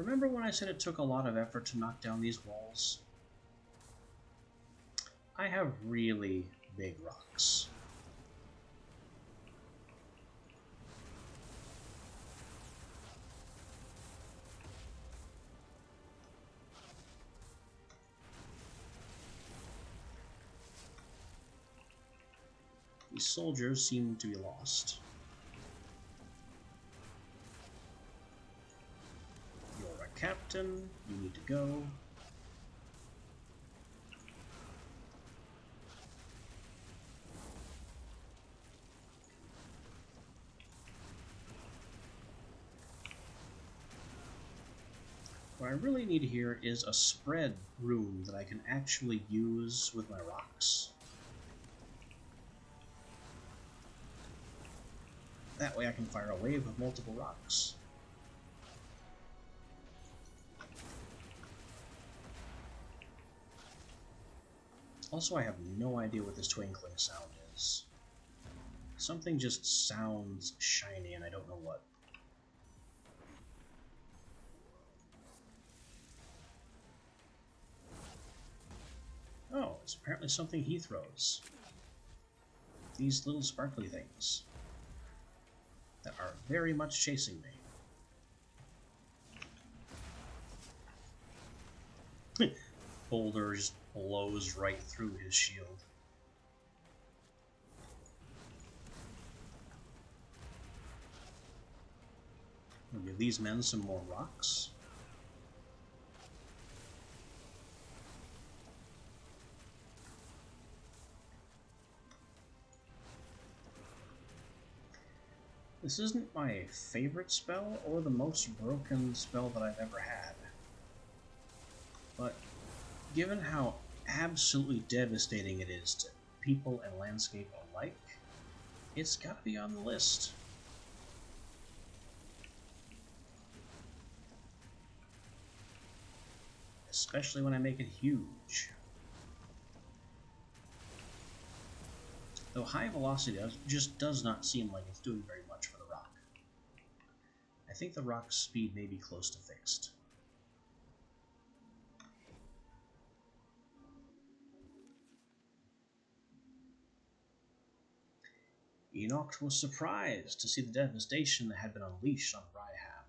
Remember when I said it took a lot of effort to knock down these walls? I have really big rocks. These soldiers seem to be lost. You're a captain, you need to go. What I really need here is a spread rune that I can actually use with my rocks. That way I can fire a wave of multiple rocks. Also, I have no idea what this twinkling sound is. Something just sounds shiny and I don't know what. Oh, it's apparently something he throws. These little sparkly things that are very much chasing me. Boulder just blows right through his shield. I'll give these men some more rocks. This isn't my favorite spell or the most broken spell that I've ever had. But given how absolutely devastating it is to people and landscape alike, it's gotta be on the list. Especially when I make it huge. Though high velocity just does not seem like it's doing very much for the rock. I think the rock's speed may be close to fixed. Enoch was surprised to see the devastation that had been unleashed on Ryham.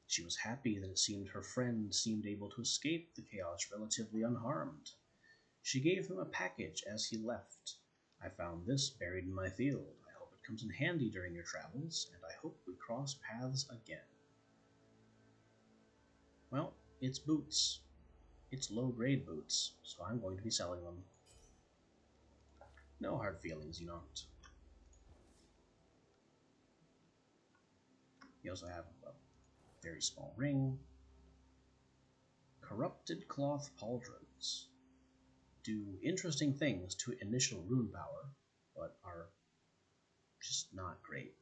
She was happy that it seemed her friend seemed able to escape the chaos relatively unharmed. She gave him a package as he left. I found this buried in my field. I hope it comes in handy during your travels, and I hope we cross paths again. Well, it's boots. It's low-grade boots, so I'm going to be selling them. No hard feelings, Enoch. You also have a very small ring. Corrupted cloth pauldrons do interesting things to initial rune power, but are just not great.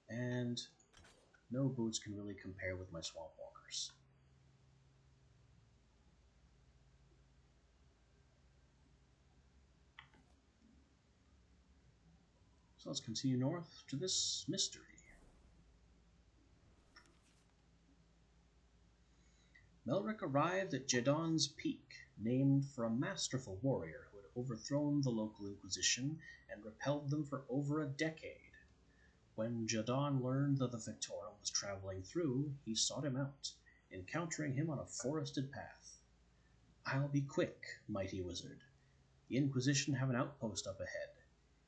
And no boots can really compare with my swamp walkers. So let's continue north to this mystery. Melric arrived at Jedon's Peak, named for a masterful warrior who had overthrown the local Inquisition and repelled them for over a decade. When Jedon learned that the Fictorum was traveling through, he sought him out, encountering him on a forested path. "I'll be quick, mighty wizard. The Inquisition have an outpost up ahead.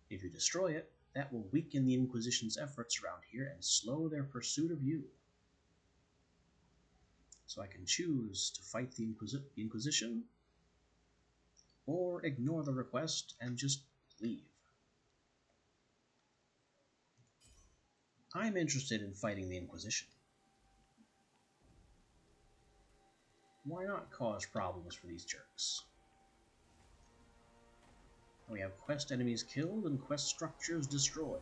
If you destroy it, that will weaken the Inquisition's efforts around here and slow their pursuit of you. So I can choose to fight the Inquisition, or ignore the request and just leave. I'm interested in fighting the Inquisition. Why not cause problems for these jerks? We have quest enemies killed and quest structures destroyed.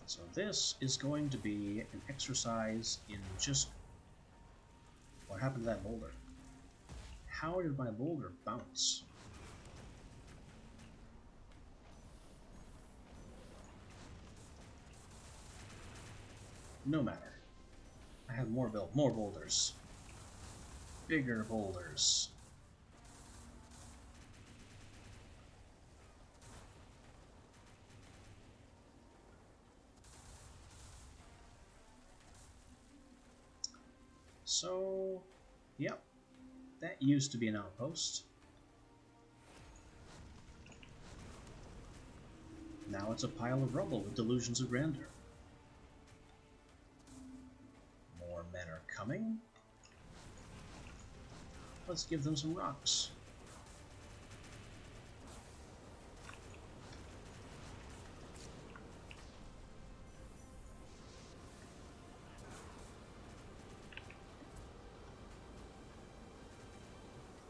So this is going to be an exercise in just... What happened to that boulder? How did my boulder bounce? No matter. I have more boulders. Bigger boulders. So, yep, that used to be an outpost. Now it's a pile of rubble with delusions of grandeur. More men are coming. Let's give them some rocks.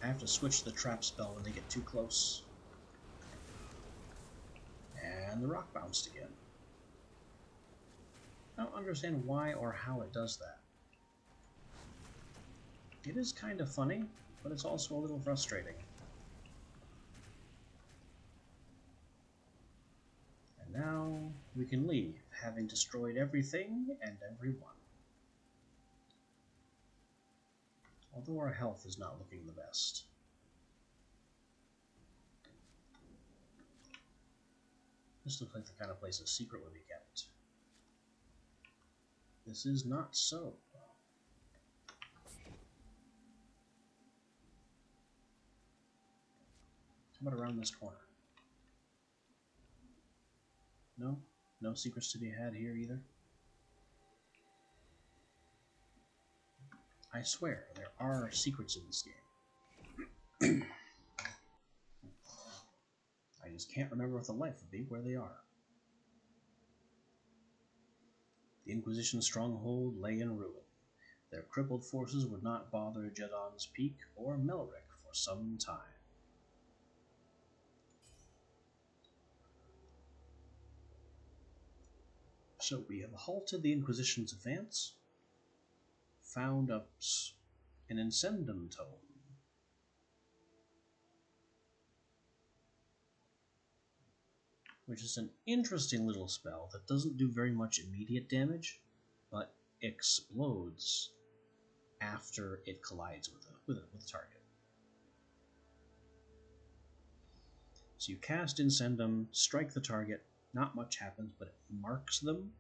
I have to switch the trap spell when they get too close. And the rock bounced again. I don't understand why or how it does that. It is kind of funny, but it's also a little frustrating. And now we can leave, having destroyed everything and everyone. Although our health is not looking the best. This looks like the kind of place a secret would be kept. This is not so. How about around this corner? No? No secrets to be had here either? I swear, there are secrets in this game. I just can't remember what the life would be where they are. The Inquisition stronghold lay in ruin. Their crippled forces would not bother Jedon's Peak or Melric for some time. So we have halted the Inquisition's advance, found up an Incendum Tome. Which is an interesting little spell that doesn't do very much immediate damage, but explodes after it collides with the target. So you cast Incendum, strike the target, not much happens, but it marks them,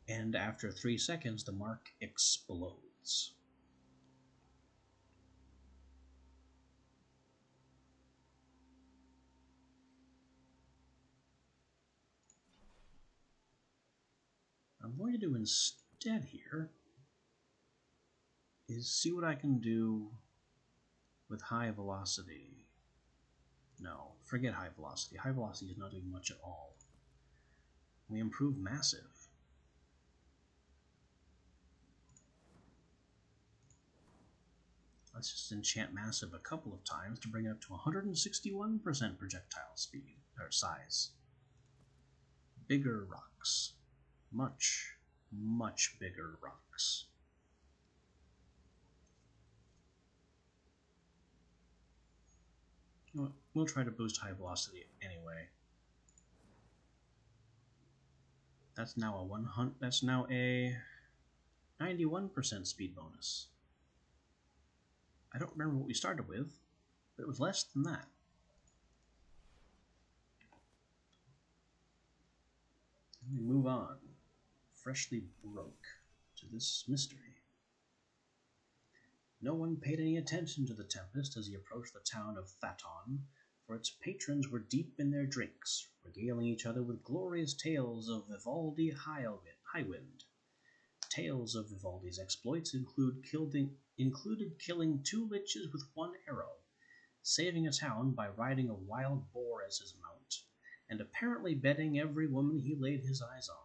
and after 3 seconds the mark explodes. I'm going to do instead here is see what I can do with high velocity. No, forget high velocity. High velocity is not doing much at all. We improve massive. Let's just enchant massive a couple of times to bring it up to 161% projectile speed, or size. Bigger rocks. Much, much bigger rocks. You know what? We'll try to boost high velocity anyway. That's now a 91% speed bonus. I don't remember what we started with, but it was less than that. And we move on, freshly broke, to this mystery. No one paid any attention to the Tempest as he approached the town of Thaton, for its patrons were deep in their drinks, regaling each other with glorious tales of Vivaldi Highwind. Tales of Vivaldi's exploits included killing 2 liches with 1 arrow, saving a town by riding a wild boar as his mount, and apparently betting every woman he laid his eyes on.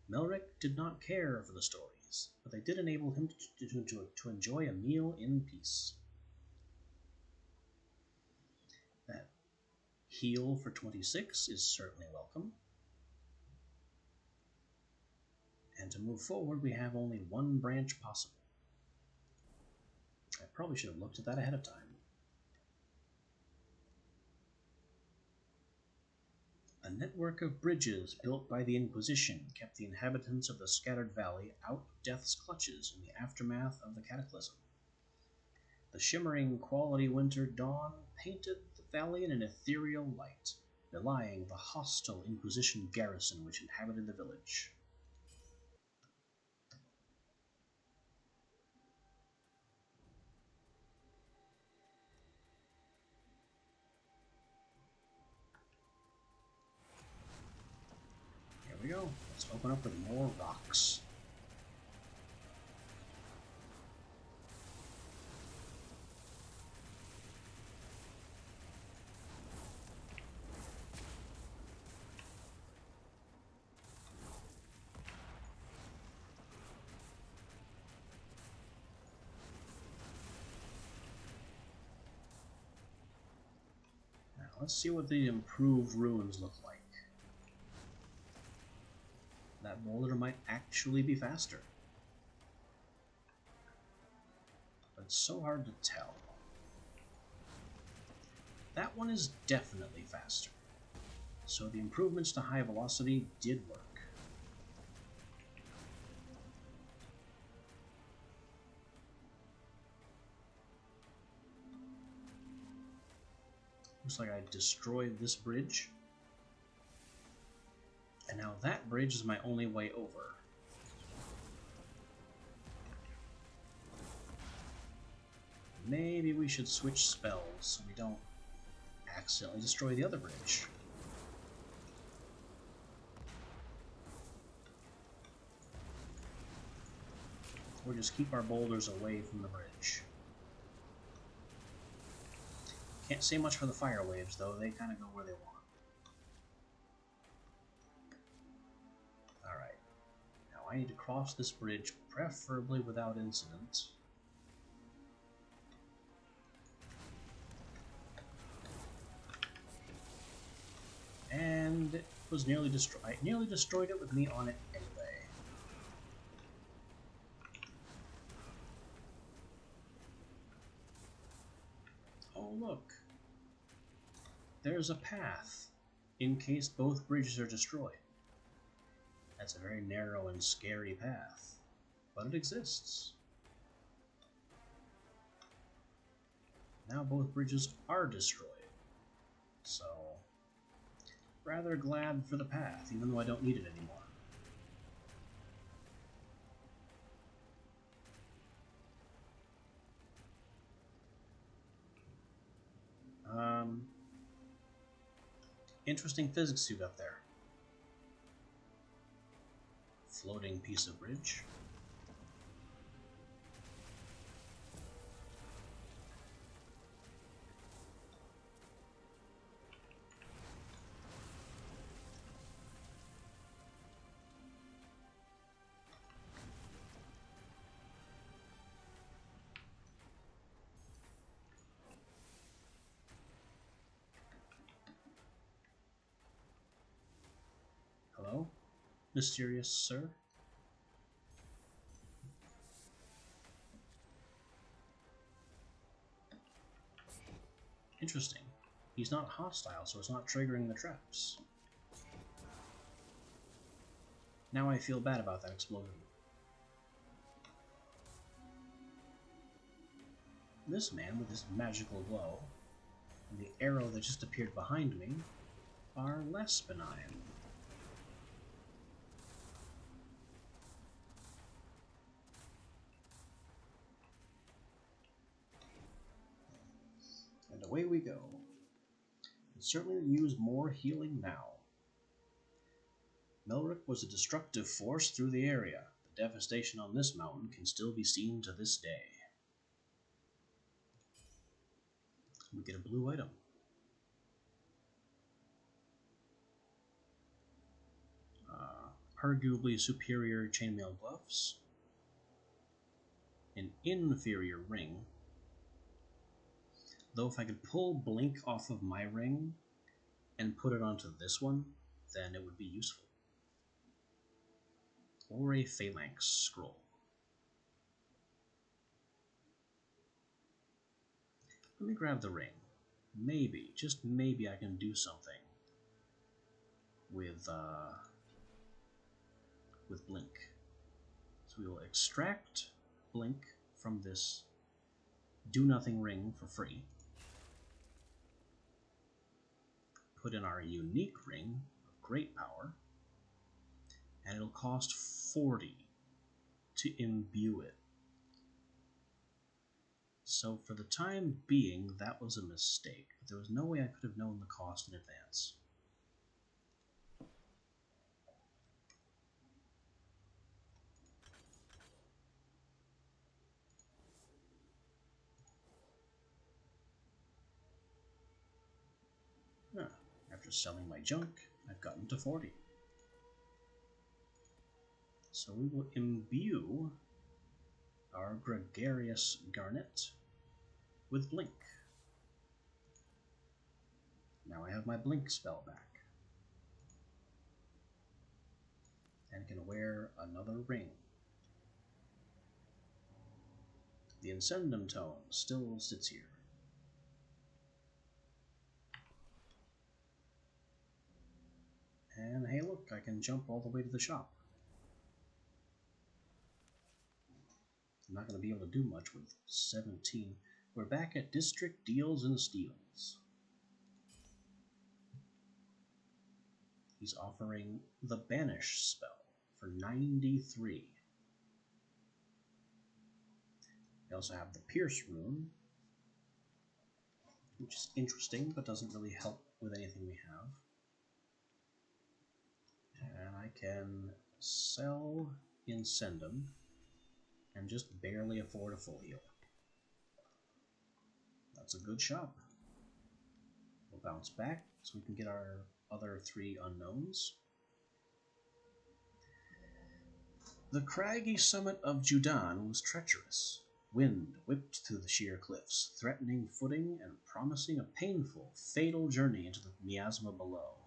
Melric did not care for the stories, but they did enable him to enjoy a meal in peace. That heal for 26 is certainly welcome. And to move forward, we have only 1 branch possible. I probably should have looked at that ahead of time. A network of bridges built by the Inquisition kept the inhabitants of the scattered valley out of death's clutches in the aftermath of the cataclysm. The shimmering quality winter dawn painted the valley in an ethereal light, belying the hostile Inquisition garrison which inhabited the village. Here we go. Let's open up with more rocks. Now let's see what the improved ruins look like. That boulder might actually be faster. But it's so hard to tell. That one is definitely faster. So the improvements to high velocity did work. Looks like I destroyed this bridge. And now that bridge is my only way over. Maybe we should switch spells so we don't accidentally destroy the other bridge. Or just keep our boulders away from the bridge. Can't say much for the fire waves, though. They kind of go where they want. Alright. Now I need to cross this bridge, preferably without incident. And it was nearly destroyed. I nearly destroyed it with me on it anyway. Oh, look. There's a path, in case both bridges are destroyed. That's a very narrow and scary path, but it exists. Now both bridges are destroyed, so rather glad for the path, even though I don't need it anymore. Interesting physics suit up there. Floating piece of bridge. Hello, mysterious sir? Interesting. He's not hostile, so it's not triggering the traps. Now I feel bad about that explosion. This man with his magical glow, and the arrow that just appeared behind me, are less benign. And away we go. Can certainly use more healing now. Melrick was a destructive force through the area. The devastation on this mountain can still be seen to this day. We get a blue item. Arguably superior chainmail gloves. An inferior ring. Though if I could pull Blink off of my ring and put it onto this one, then it would be useful. Or a Phalanx scroll. Let me grab the ring. Maybe, just maybe I can do something. with Blink. So we will extract Blink from this do-nothing ring for free. Put in our unique ring of great power, and it'll cost 40 to imbue it. So for the time being, that was a mistake. But there was no way I could have known the cost in advance. After selling my junk, I've gotten to 40. So we will imbue our gregarious garnet with Blink. Now I have my Blink spell back. And can wear another ring. The Incendum tone still sits here. And hey look, I can jump all the way to the shop. I'm not going to be able to do much with 17. We're back at District Deals and Steals. He's offering the Banish spell for 93. We also have the Pierce rune, which is interesting, but doesn't really help with anything we have. And I can sell Incendum and just barely afford a full heal. That's a good shop. We'll bounce back so we can get our other 3 unknowns. The craggy summit of Judan was treacherous. Wind whipped through the sheer cliffs, threatening footing and promising a painful, fatal journey into the miasma below.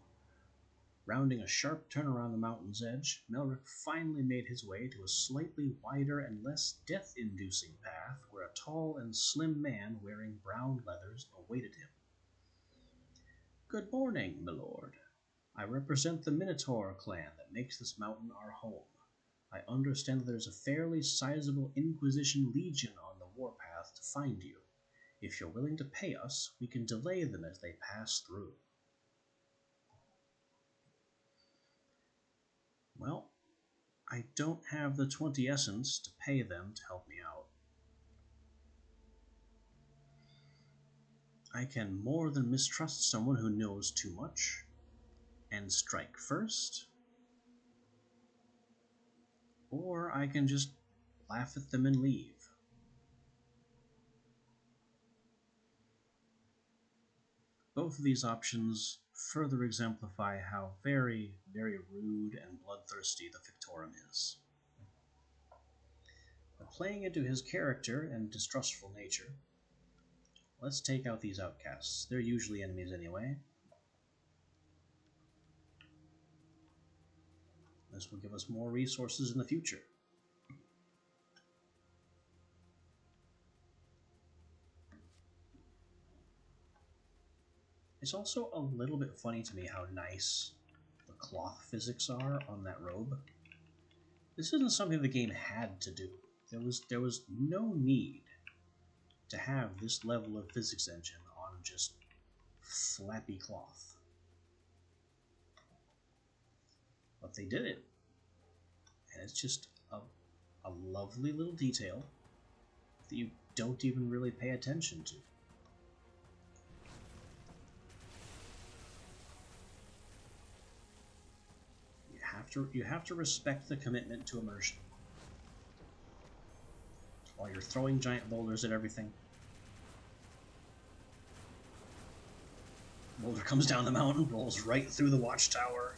Rounding a sharp turn around the mountain's edge, Melrick finally made his way to a slightly wider and less death-inducing path where a tall and slim man wearing brown leathers awaited him. "Good morning, milord. I represent the Minotaur clan that makes this mountain our home. I understand that there's a fairly sizable Inquisition legion on the warpath to find you. If you're willing to pay us, we can delay them as they pass through." Well, I don't have the 20 essence to pay them to help me out. I can more than mistrust someone who knows too much and strike first. Or I can just laugh at them and leave. Both of these options further exemplify how very, very rude and bloodthirsty the Fictorum is. But playing into his character and distrustful nature, let's take out these outcasts. They're usually enemies anyway. This will give us more resources in the future. It's also a little bit funny to me how nice the cloth physics are on that robe. This isn't something the game had to do. There was no need to have this level of physics engine on just flappy cloth. But they did it. And it's just a lovely little detail that you don't even really pay attention to. You have to respect the commitment to immersion. While you're throwing giant boulders at everything. Boulder comes down the mountain, rolls right through the watchtower.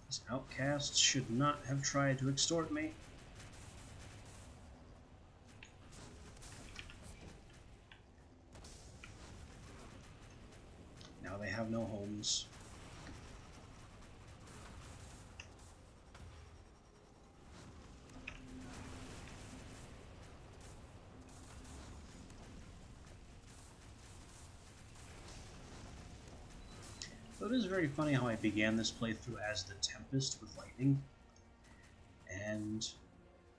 These outcasts should not have tried to extort me. Now they have no homes. So it is very funny how I began this playthrough as the Tempest with lightning, and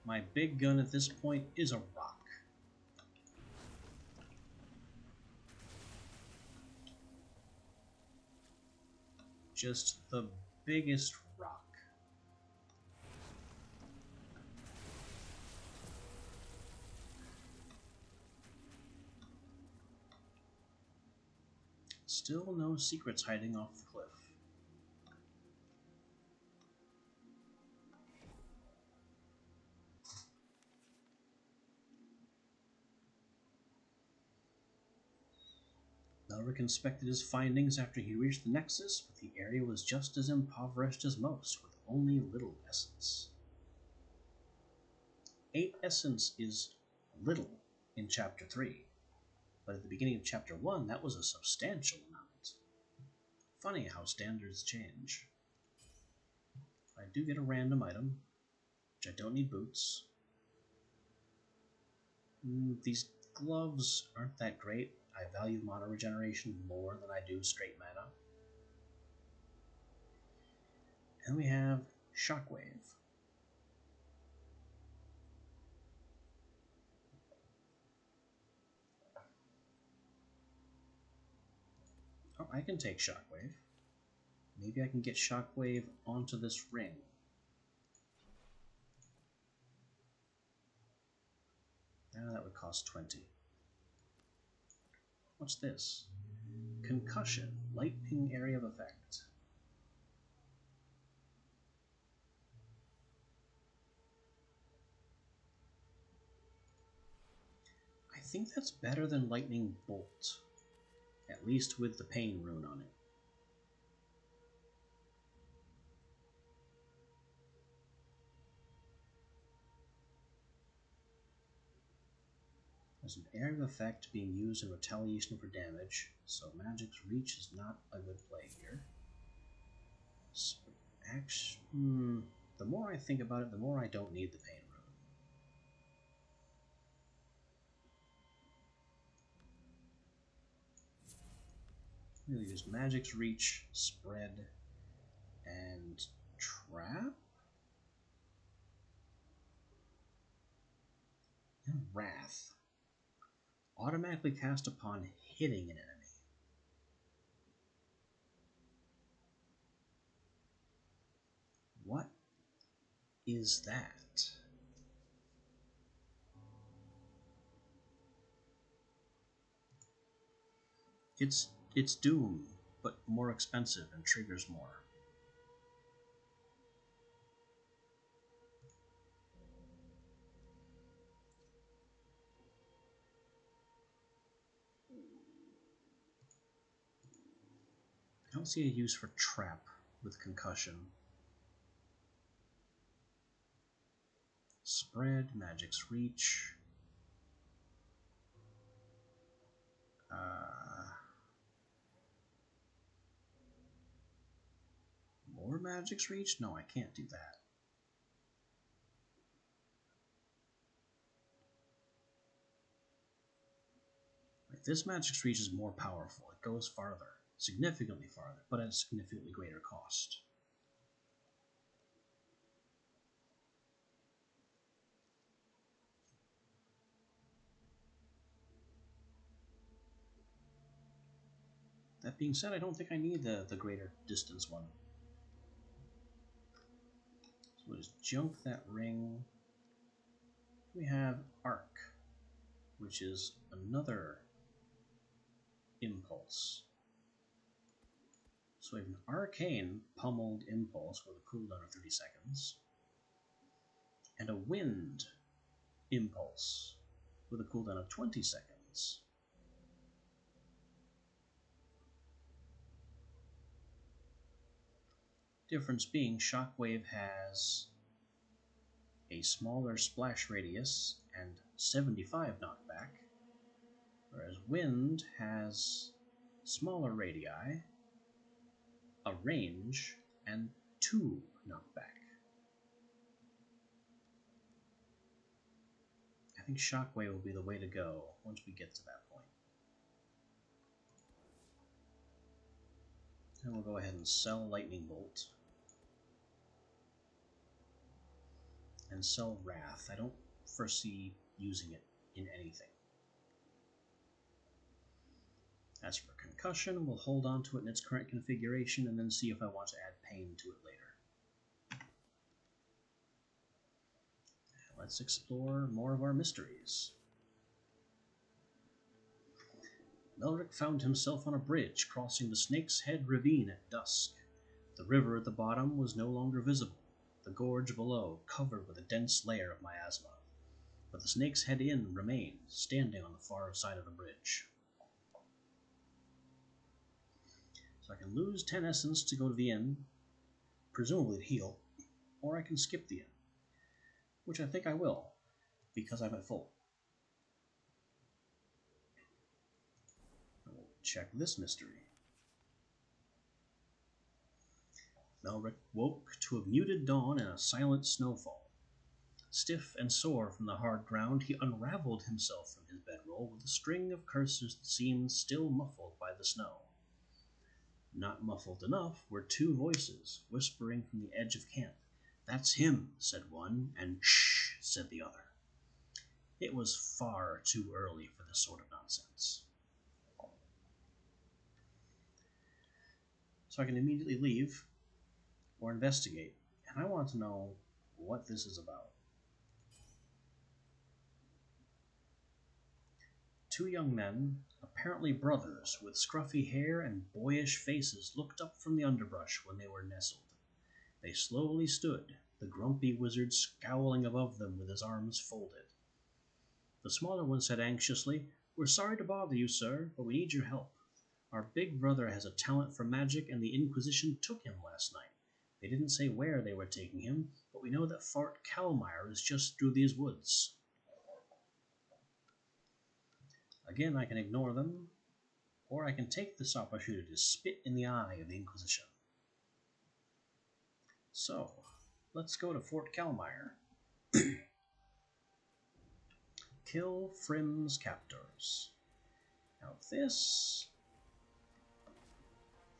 my big gun at this point is a rock. Just the biggest rock. Still no secrets hiding off the cliff. Elric inspected his findings after he reached the Nexus, but the area was just as impoverished as most, with only little essence. 8 essence is little in Chapter 3, but at the beginning of Chapter 1, that was a substantial amount. Funny how standards change. I do get a random item, which I don't need boots. These gloves aren't that great. I value mana regeneration more than I do straight mana. And we have Shockwave. Oh, I can take Shockwave. Maybe I can get Shockwave onto this ring. Now that would cost 20. What's this? Concussion. Lightning area of effect. I think that's better than Lightning Bolt. At least with the Pain rune on it. There's an area of effect being used in retaliation for damage, so Magic's Reach is not a good play here. The more I think about it, the more I don't need the Pain rune. We'll use Magic's Reach, Spread, and Trap? And Wrath. Automatically cast upon hitting an enemy. What is that? It's Doom, but more expensive and triggers more. I don't see a use for Trap with Concussion. Spread, Magic's Reach. More Magic's Reach? No, I can't do that. Like, this Magic's Reach is more powerful. It goes farther. Significantly farther, but at a significantly greater cost. That being said, I don't think I need the greater distance one. So we'll just junk that ring. We have Arc, which is another impulse. So we have an Arcane Pummeled Impulse with a cooldown of 30 seconds, and a Wind Impulse with a cooldown of 20 seconds. Difference being, Shockwave has a smaller splash radius and 75 knockback, whereas Wind has smaller radii, a range, and 2 knockback. I think Shockwave will be the way to go once we get to that point. And we'll go ahead and sell Lightning Bolt. And sell Wrath. I don't foresee using it in anything. As for Concussion, we'll hold on to it in its current configuration and then see if I want to add Pain to it later. Let's explore more of our mysteries. Melrick found himself on a bridge crossing the Snake's Head ravine at dusk. The river at the bottom was no longer visible, the gorge below covered with a dense layer of miasma. But the Snake's Head Inn remained, standing on the far side of the bridge. So I can lose 10 essence to go to the inn, presumably to heal, or I can skip the inn, which I think I will, because I'm at full. We'll check this mystery. Melrick woke to a muted dawn and a silent snowfall. Stiff and sore from the hard ground, he unraveled himself from his bedroll with a string of curses that seemed still muffled by the snow. Not muffled enough were two voices, whispering from the edge of camp. "That's him," said one, and "Shh," said the other. It was far too early for this sort of nonsense. So I can immediately leave or investigate, and I want to know what this is about. Two young men, apparently brothers, with scruffy hair and boyish faces, looked up from the underbrush when they were nestled. They slowly stood, the grumpy wizard scowling above them with his arms folded. The smaller one said anxiously, "We're sorry to bother you, sir, but we need your help. Our big brother has a talent for magic, and the Inquisition took him last night. They didn't say where they were taking him, but we know that Fort Kalmire is just through these woods." Again, I can ignore them, or I can take this opportunity to spit in the eye of the Inquisition. So, let's go to Fort Kalmire. Kill Frim's captors. Now this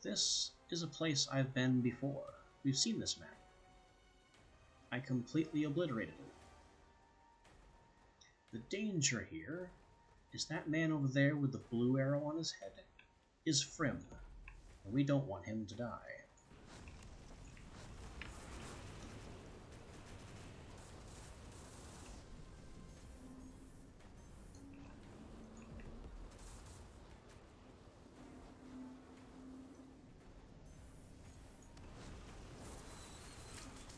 is a place I've been before. We've seen this map. I completely obliterated it. The danger here is that man over there with the blue arrow on his head is Frim, and we don't want him to die.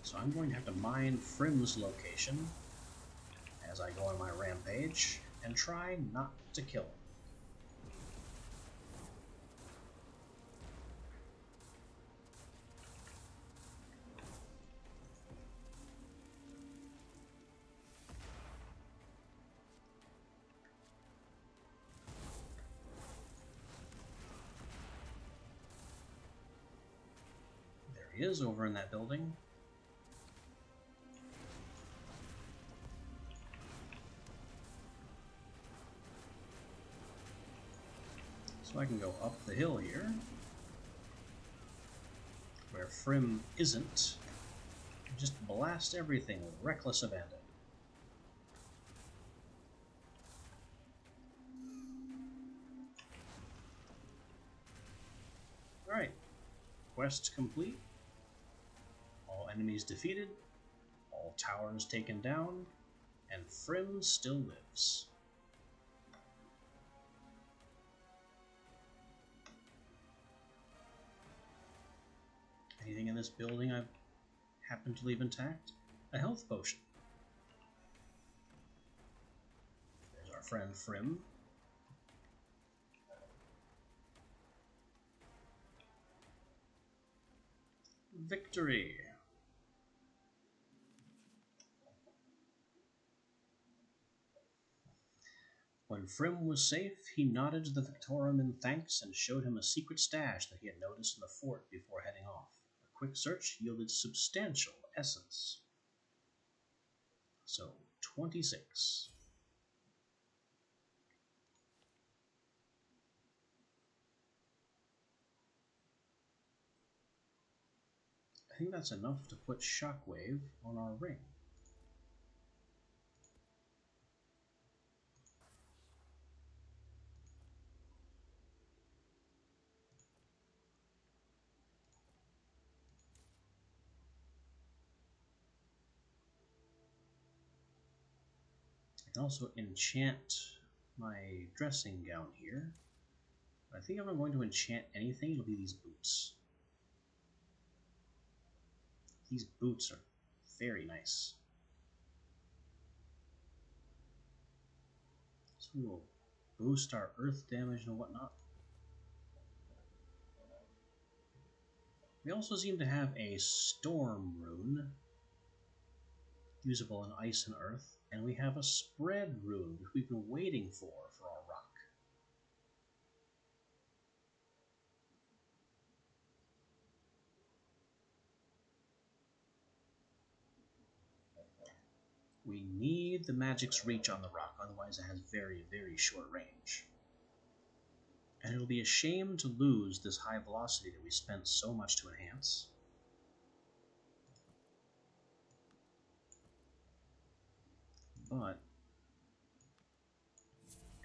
So I'm going to have to mine Frim's location as I go on my rampage and try not to kill him. There he is over in that building. So I can go up the hill here, where Frim isn't, and just blast everything with reckless abandon. Alright, quest complete, all enemies defeated, all towers taken down, and Frim still lives. Anything in this building I've happened to leave intact? A health potion. There's our friend Frim. Victory! When Frim was safe, he nodded to the Fictorum in thanks and showed him a secret stash that he had noticed in the fort before heading off. A quick search yielded substantial essence. So, 26. think that's enough to put Shockwave on our ring. I can also enchant my dressing gown here. I think if I'm going to enchant anything, it'll be these boots. These boots are very nice. So we will boost our earth damage and whatnot. We also seem to have a storm rune, usable in ice and earth, and we have a spread rune, which we've been waiting for our rock. We need the magic's reach on the rock, otherwise it has very, very short range. And it'll be a shame to lose this high velocity that we spent so much to enhance. But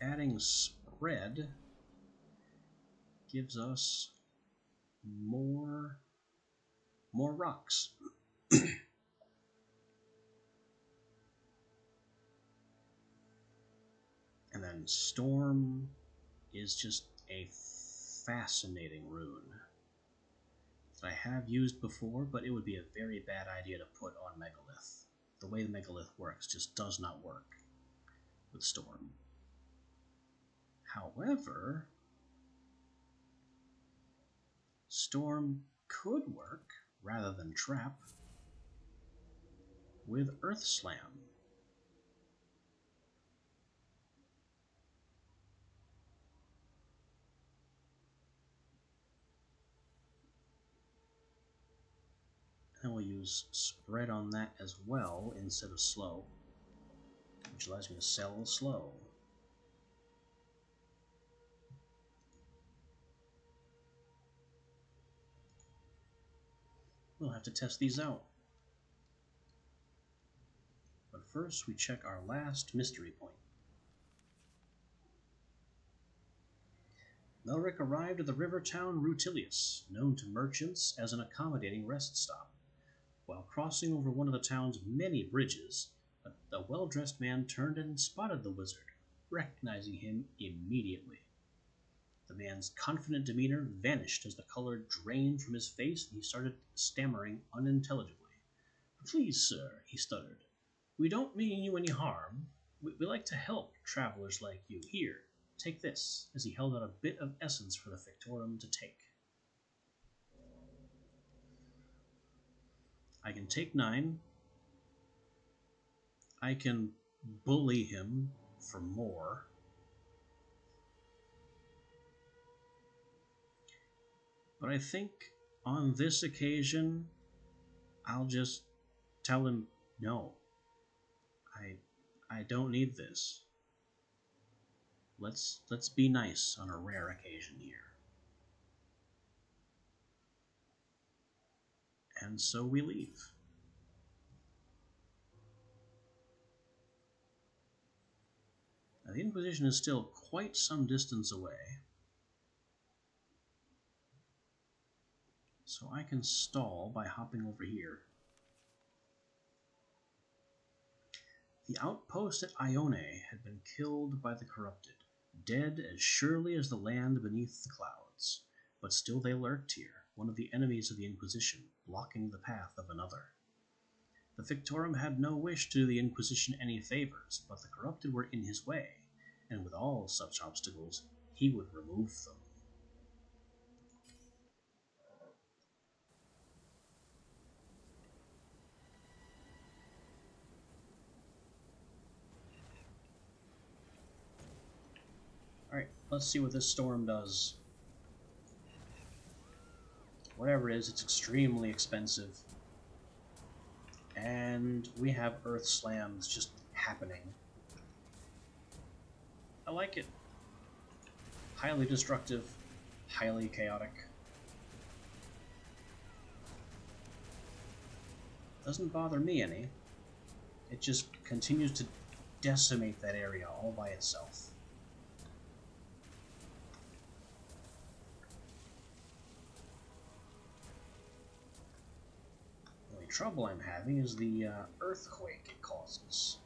adding spread gives us more rocks. And then storm is just a fascinating rune that I have used before, but it would be a very bad idea to put on Megalith. The way the Megalith works just does not work with storm. However, storm could work, rather than trap, with Earth Slam. And we'll use spread on that as well instead of slow, which allows me to sell slow. We'll have to test these out. But first, we check our last mystery point. Melric arrived at the river town Rutilius, known to merchants as an accommodating rest stop. While crossing over one of the town's many bridges, a well-dressed man turned and spotted the wizard, recognizing him immediately. The man's confident demeanor vanished as the color drained from his face and he started stammering unintelligibly. "Please, sir," he stuttered, "we don't mean you any harm. We like to help travelers like you. Here, take this," as he held out a bit of essence for the Fictorum to take. I can take 9. I can bully him for more. But I think on this occasion, I'll just tell him no. I don't need this. Let's be nice on a rare occasion here. And so we leave. Now, the Inquisition is still quite some distance away, so I can stall by hopping over here. The outpost at Ione had been killed by the corrupted, dead as surely as the land beneath the clouds. But still they lurked here, one of the enemies of the Inquisition, blocking the path of another. The Fictorum had no wish to do the Inquisition any favors, but the corrupted were in his way, and with all such obstacles, he would remove them. Alright, let's see what this storm does. Whatever it is, it's extremely expensive. And we have Earth Slams just happening. I like it. Highly destructive, highly chaotic. Doesn't bother me any. It just continues to decimate that area all by itself. The only trouble I'm having is the earthquake it causes.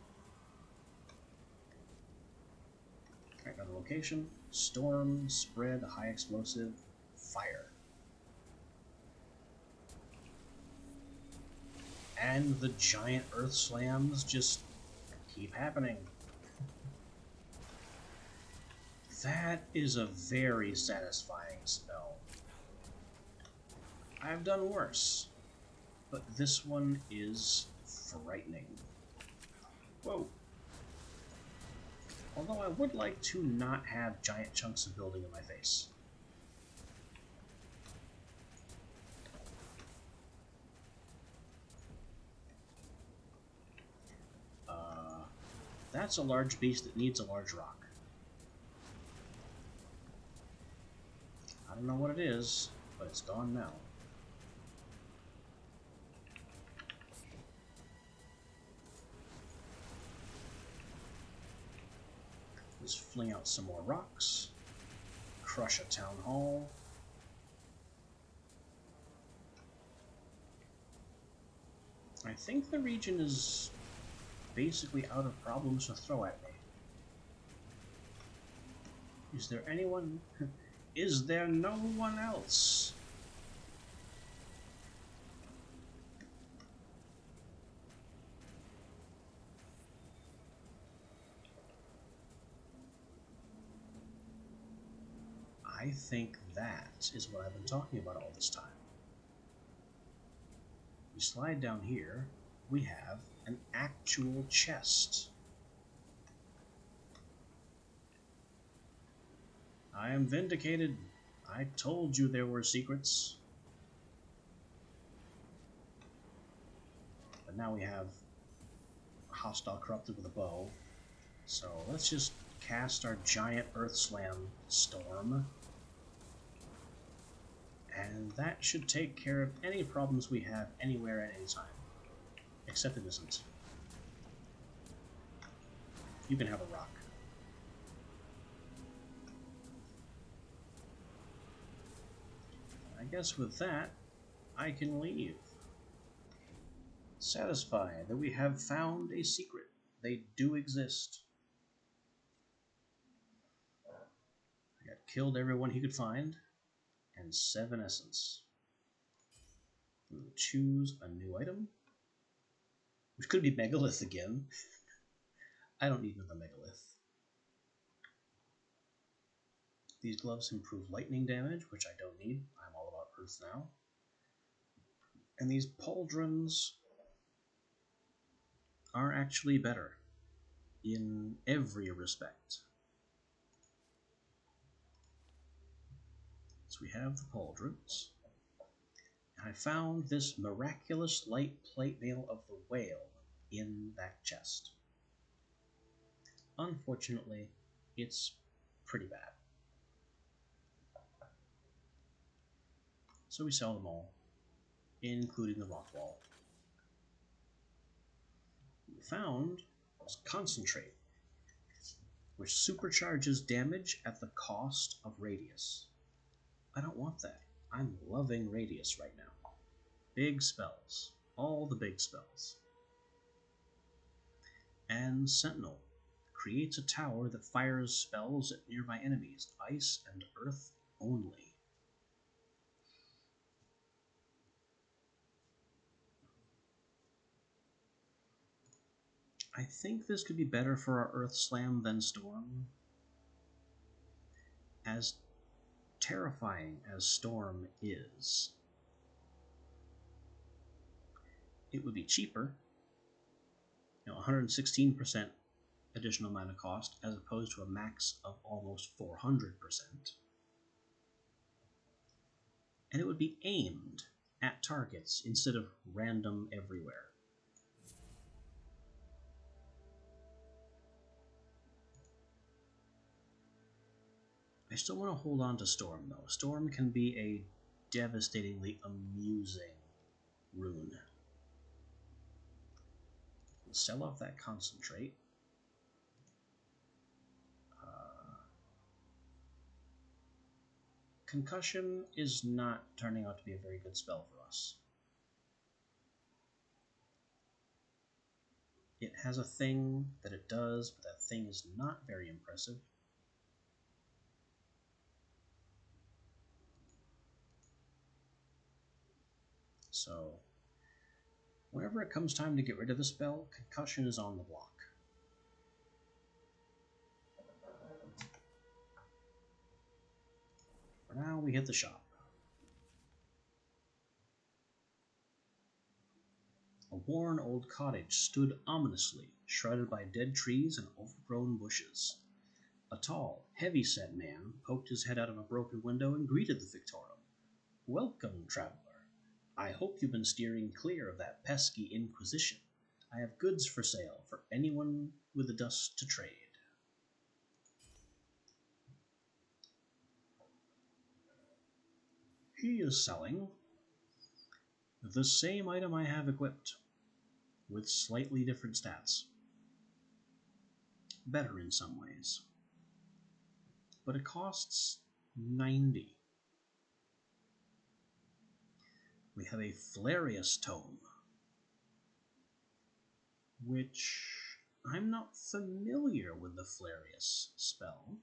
Alright, another location. Storm, spread, high explosive, fire. And the giant earth slams just keep happening. That is a very satisfying spell. I've done worse, but this one is frightening. Whoa. Although I would like to not have giant chunks of building in my face. That's a large beast that needs a large rock. I don't know what it is, but it's gone now. Let's fling out some more rocks. Crush a town hall. I think the region is basically out of problems to throw at me. Is there anyone? Is there no one else? I think that is what I've been talking about all this time. We slide down here, we have an actual chest. I am vindicated. I told you there were secrets. But now we have a hostile corrupted with a bow. So let's just cast our giant earth slam storm. And that should take care of any problems we have anywhere at any time. Except it isn't. You can have a rock. I guess with that, I can leave. Satisfied that we have found a secret. They do exist. I got killed everyone he could find, and 7 essence. We'll choose a new item, which could be Megalith again. I don't need another Megalith. These gloves improve lightning damage, which I don't need. I'm all about Earth now. And these pauldrons are actually better in every respect. So we have the pauldrons. And I found this miraculous light plate mail of the whale in that chest. Unfortunately, it's pretty bad. So we sell them all, including the rock wall. What we found was concentrate, which supercharges damage at the cost of radius. I don't want that. I'm loving radius right now. Big spells. All the big spells. And Sentinel creates a tower that fires spells at nearby enemies, ice and earth only. I think this could be better for our Earth Slam than Storm. As terrifying as Storm is, it would be cheaper, 116% additional mana cost as opposed to a max of almost 400%. And it would be aimed at targets instead of random everywhere. I still want to hold on to Storm, though. Storm can be a devastatingly amusing rune. Sell off that concentrate. Concussion is not turning out to be a very good spell for us. It has a thing that it does, but that thing is not very impressive. So, whenever it comes time to get rid of a spell, Concussion is on the block. For now, we hit the shop. A worn old cottage stood ominously, shrouded by dead trees and overgrown bushes. A tall, heavy-set man poked his head out of a broken window and greeted the Fictorum. "Welcome, traveler. I hope you've been steering clear of that pesky Inquisition. I have goods for sale for anyone with the dust to trade." He is selling the same item I have equipped, with slightly different stats. Better in some ways. But it costs 90. We have a Flarius Tome, which I'm not familiar with the Flarius spell,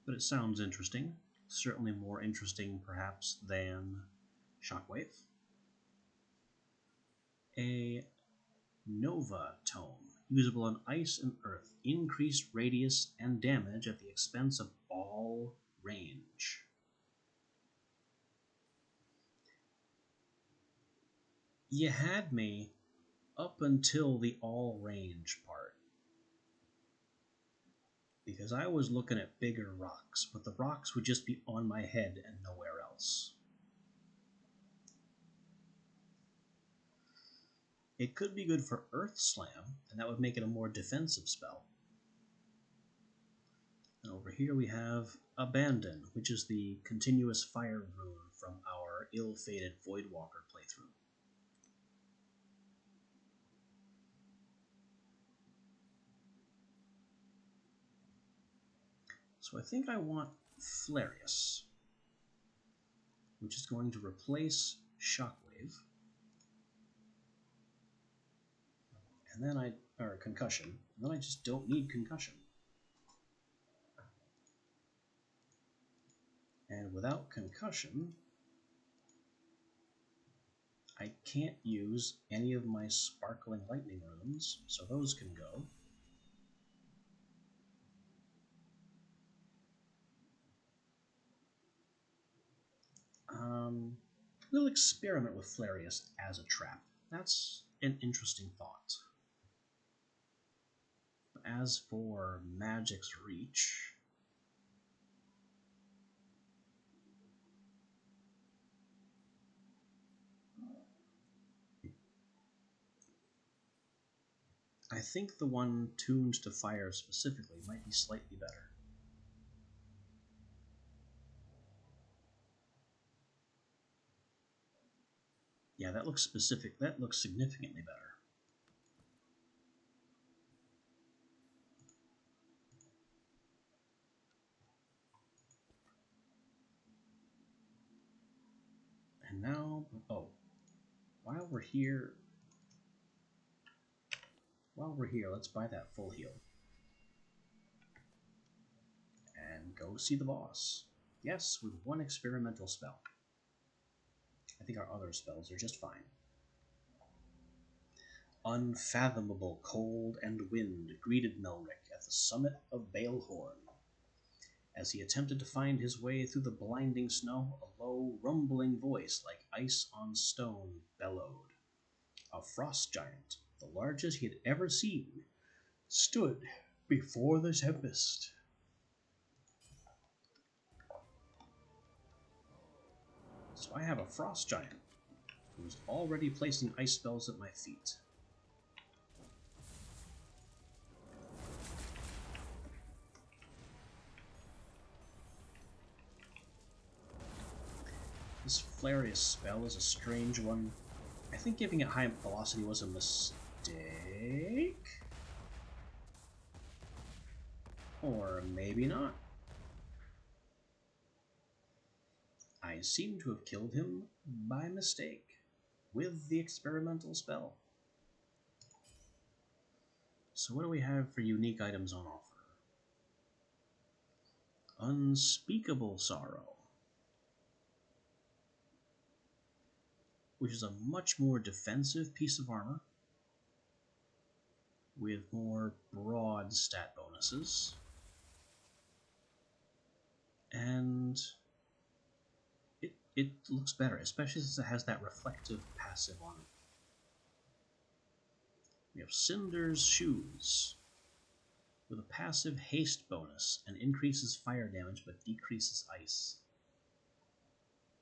but it sounds interesting. Certainly more interesting, perhaps, than Shockwave. A Nova Tome, usable on ice and earth, increased radius and damage at the expense of all range. You had me up until the all range part, because I was looking at bigger rocks, but the rocks would just be on my head and nowhere else. It could be good for Earth Slam, and that would make it a more defensive spell. And over here we have Abandon, which is the continuous fire rune from our ill-fated Voidwalker playthrough. So I think I want Flarius, which is going to replace Shockwave. And then or Concussion. And then I just don't need Concussion. And without Concussion, I can't use any of my Sparkling Lightning runes, so those can go. We'll experiment with Flarius as a trap. That's an interesting thought. As for Magic's Reach, I think the one tuned to fire specifically might be slightly better. Yeah, that looks significantly better. And now, while we're here, let's buy that full heal. And go see the boss. Yes, with one experimental spell. I think our other spells are just fine. Unfathomable cold and wind greeted Melrick at the summit of Balehorn. As he attempted to find his way through the blinding snow, a low, rumbling voice like ice on stone bellowed. A frost giant, the largest he had ever seen, stood before the tempest. So I have a frost giant who is already placing ice spells at my feet. This Flarius spell is a strange one. I think giving it high velocity was a mistake. Or maybe not. I seem to have killed him by mistake with the experimental spell. So what do we have for unique items on offer? Unspeakable Sorrow, which is a much more defensive piece of armor with more broad stat bonuses. And it looks better, especially since it has that reflective passive on it. We have Cinder's Shoes, with a passive haste bonus and increases fire damage but decreases ice.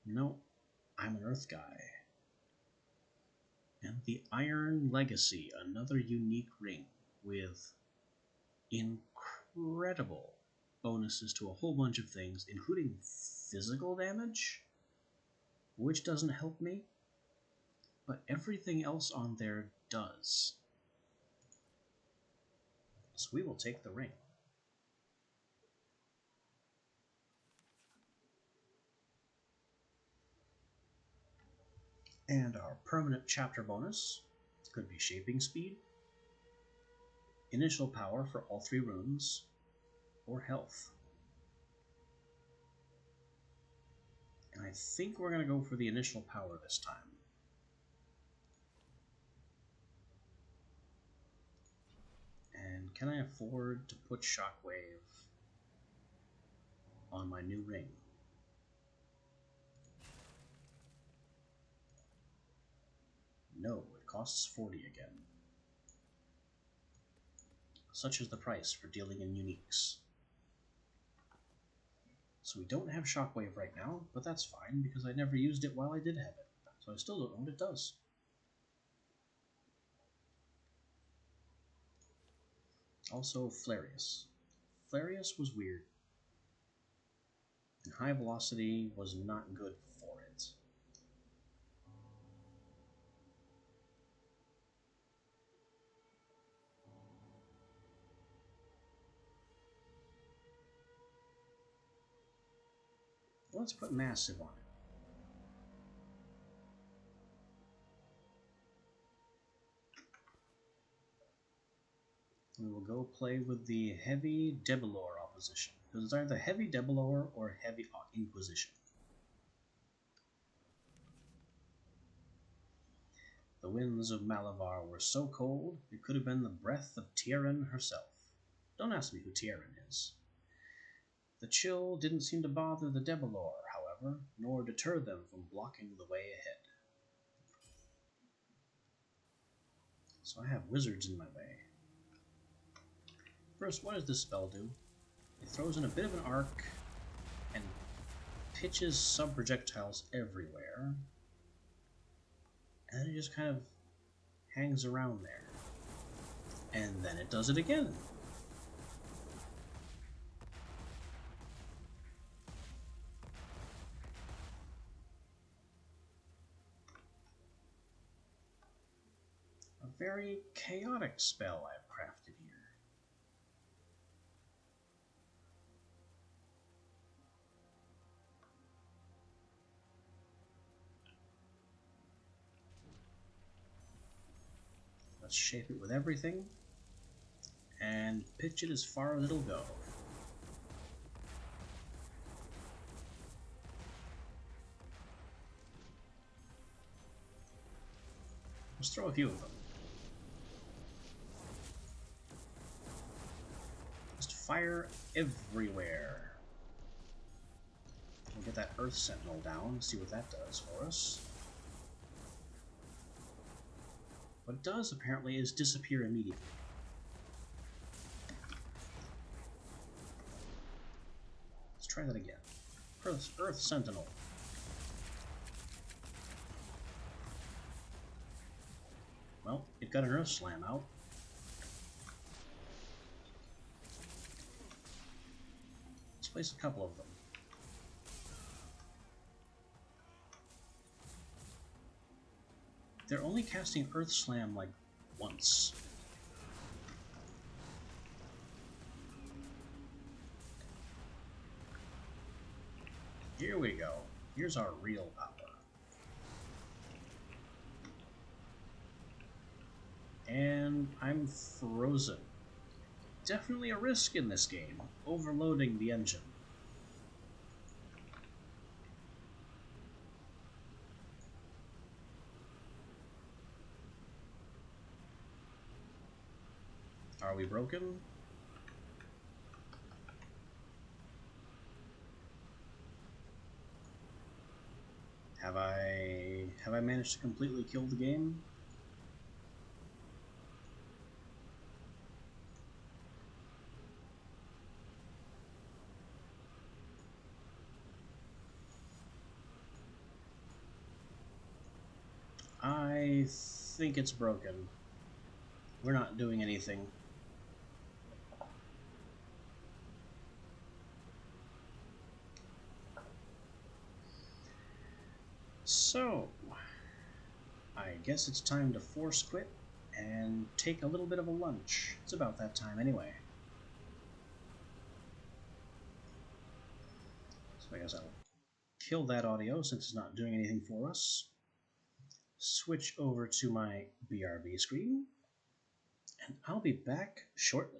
No, I'm an earth guy. And the Iron Legacy, another unique ring with incredible bonuses to a whole bunch of things, including physical damage, which doesn't help me, but everything else on there does. So we will take the ring. And our permanent chapter bonus could be Shaping Speed, Initial Power for all 3 runes, or Health. And I think we're going to go for the Initial Power this time. And can I afford to put Shockwave on my new ring? No, it costs 40 again. Such is the price for dealing in uniques. So we don't have Shockwave right now, but that's fine because I never used it while I did have it. So I still don't know what it does. Also, Flareus. Flareus was weird. And high velocity was not good for it. Let's put Massive on it. We will go play with the Heavy Debilor opposition. Because it's either Heavy Debilor or Heavy Inquisition. The winds of Malavar were so cold, it could have been the breath of Tierin herself. Don't ask me who Tierin is. The chill didn't seem to bother the Debilor, however, nor deter them from blocking the way ahead. So I have wizards in my way. First, what does this spell do? It throws in a bit of an arc and pitches sub-projectiles everywhere. And it just kind of hangs around there. And then it does it again. A very chaotic spell I've crafted here. Let's shape it with everything and pitch it as far as it'll go. Let's throw a few of them. Just fire everywhere. We'll get that Earth Sentinel down, see what that does for us. What it does, apparently, is disappear immediately. Let's try that again. Earth Sentinel. Well, it got an Earth Slam out. Let's place a couple of them. They're only casting Earth Slam like once. Here we go. Here's our real power. And I'm frozen. Definitely a risk in this game, overloading the engine. Are we broken? Have I managed to completely kill the game? I think it's broken. We're not doing anything. So, I guess it's time to force quit and take a little bit of a lunch. It's about that time anyway. So I guess I'll kill that audio since it's not doing anything for us. Switch over to my BRB screen, and I'll be back shortly.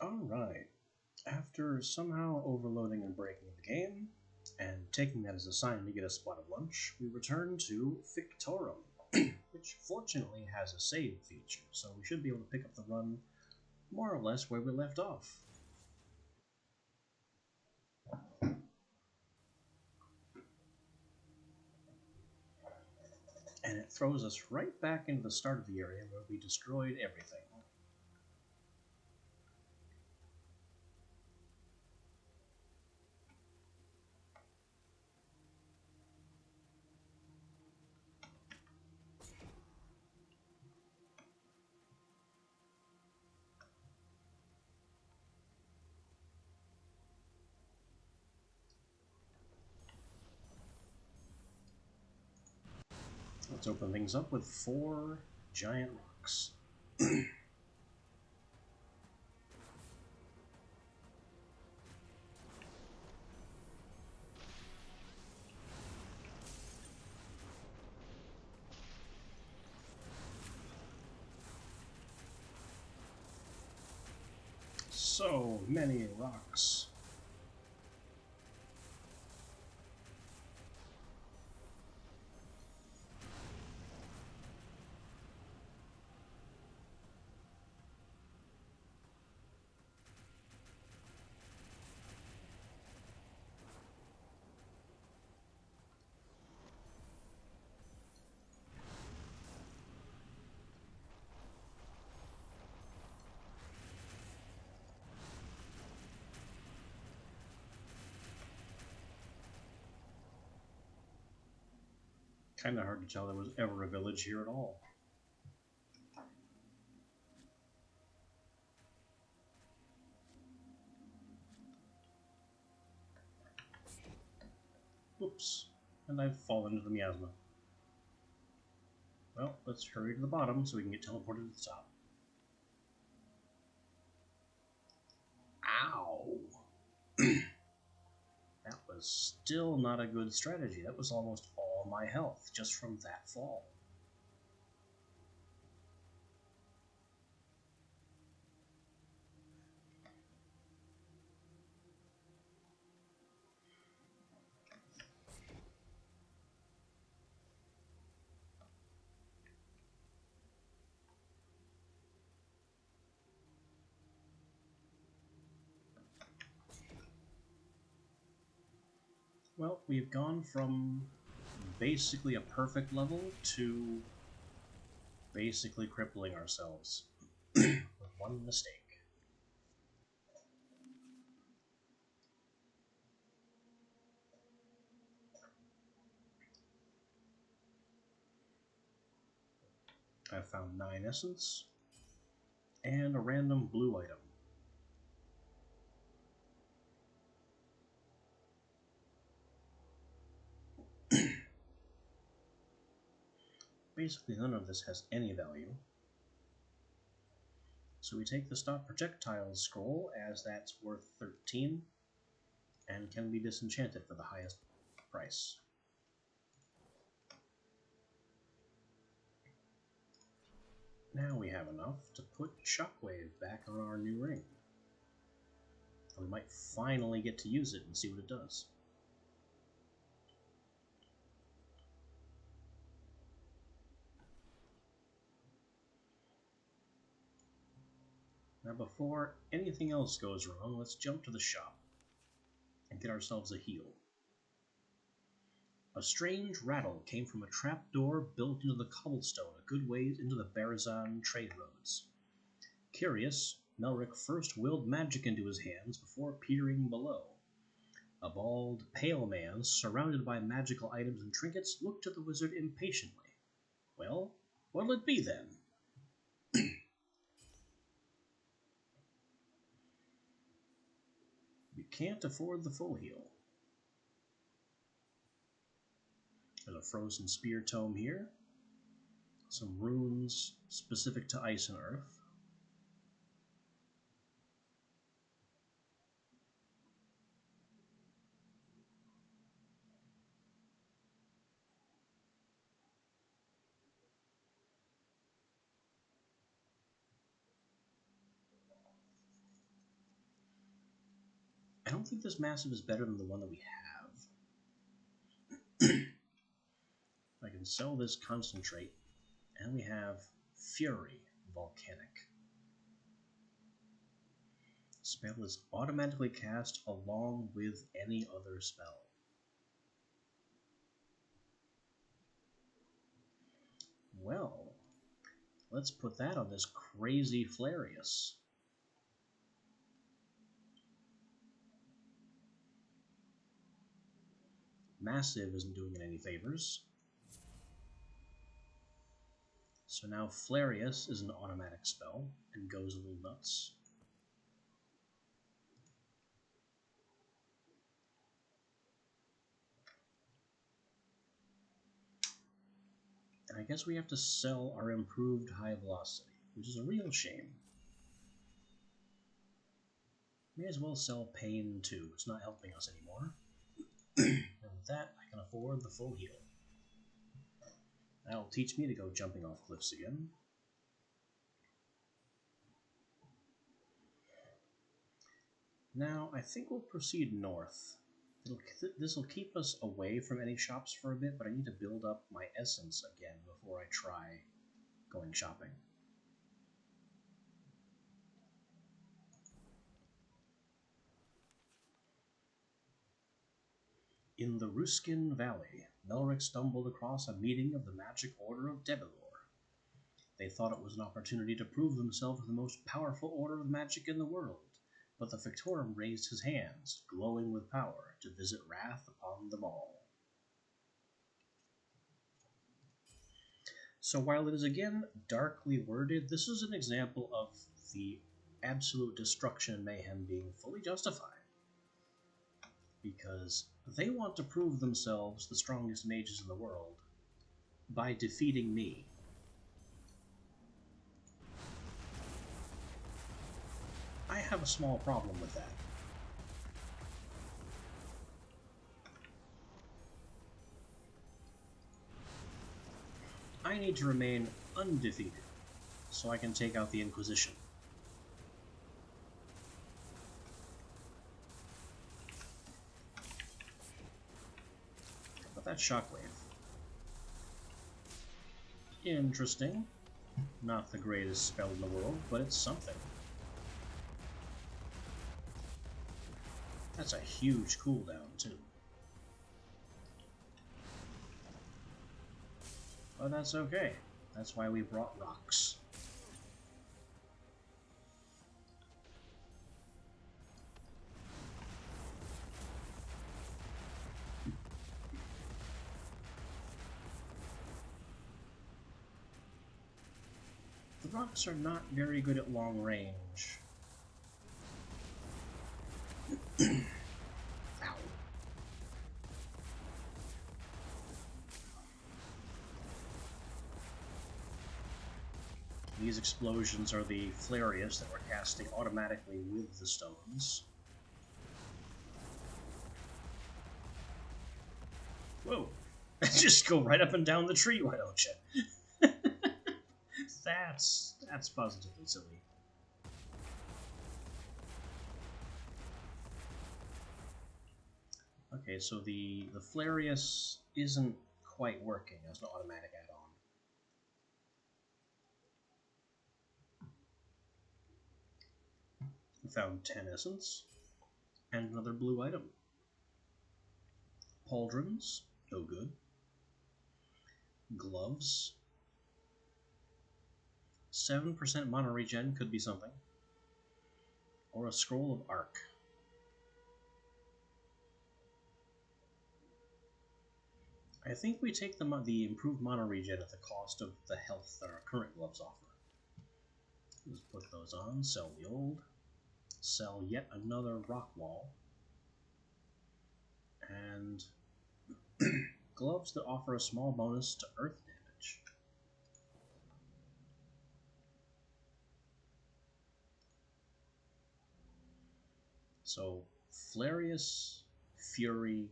Alright, after somehow overloading and breaking the game, and taking that as a sign to get a spot of lunch, we return to Fictorum, which fortunately has a save feature, so we should be able to pick up the run more or less where we left off. And it throws us right back into the start of the area where we destroyed everything. Let's open things up with 4 giant rocks. So many rocks. Kinda hard to tell there was ever a village here at all. Oops, and I've fallen into the miasma. Well, let's hurry to the bottom so we can get teleported to the top. Ow! That was still not a good strategy. That was almost all my health just from that fall. Well, we've gone from basically a perfect level to basically crippling ourselves with one mistake. I found 9 essence and a random blue item. Basically, none of this has any value. So we take the Stop Projectiles scroll, as that's worth 13, and can be disenchanted for the highest price. Now we have enough to put Shockwave back on our new ring. We might finally get to use it and see what it does. Now before anything else goes wrong, let's jump to the shop and get ourselves a heal. A strange rattle came from a trapdoor built into the cobblestone a good ways into the Barazan trade roads. Curious, Melric first willed magic into his hands before peering below. A bald, pale man, surrounded by magical items and trinkets, looked at the wizard impatiently. Well, what'll it be then? We can't afford the full heal. There's a frozen spear tome here. Some runes specific to ice and earth. I don't think this massive is better than the one that we have. I can sell this concentrate, and we have Fury Volcanic. Spell is automatically cast along with any other spell. Well, let's put that on this crazy Flarius. Massive isn't doing it any favors. So now Flarius is an automatic spell and goes a little nuts. And I guess we have to sell our improved high velocity, which is a real shame. May as well sell pain too. It's not helping us anymore. And with that, I can afford the full heal. That'll teach me to go jumping off cliffs again. Now, I think we'll proceed north. This will keep us away from any shops for a bit, but I need to build up my essence again before I try going shopping. In the Ruskin Valley, Melric stumbled across a meeting of the Magic Order of Debilor. They thought it was an opportunity to prove themselves the most powerful order of magic in the world, but the Fictorum raised his hands, glowing with power, to visit wrath upon them all. So while it is again darkly worded, this is an example of the absolute destruction and mayhem being fully justified. Because they want to prove themselves the strongest mages in the world by defeating me. I have a small problem with that. I need to remain undefeated so I can take out the Inquisition. But that shockwave. Interesting. Not the greatest spell in the world, but it's something. That's a huge cooldown, too. But that's okay. That's why we brought rocks. The rocks are not very good at long range. Ow. These explosions are the Flarius that we're casting automatically with the stones. Whoa! Just go right up and down the tree, why don't you? That's positively silly. Okay, so the Flarius isn't quite working as an automatic add-on. We found 10 essence, and another blue item. Pauldrons, no good. Gloves. 7% mana regen could be something. Or a scroll of arc. I think we take the improved mana regen at the cost of the health that our current gloves offer. Let's put those on, sell the old, sell yet another rock wall, and gloves that offer a small bonus to earth damage. So, Flarius Fury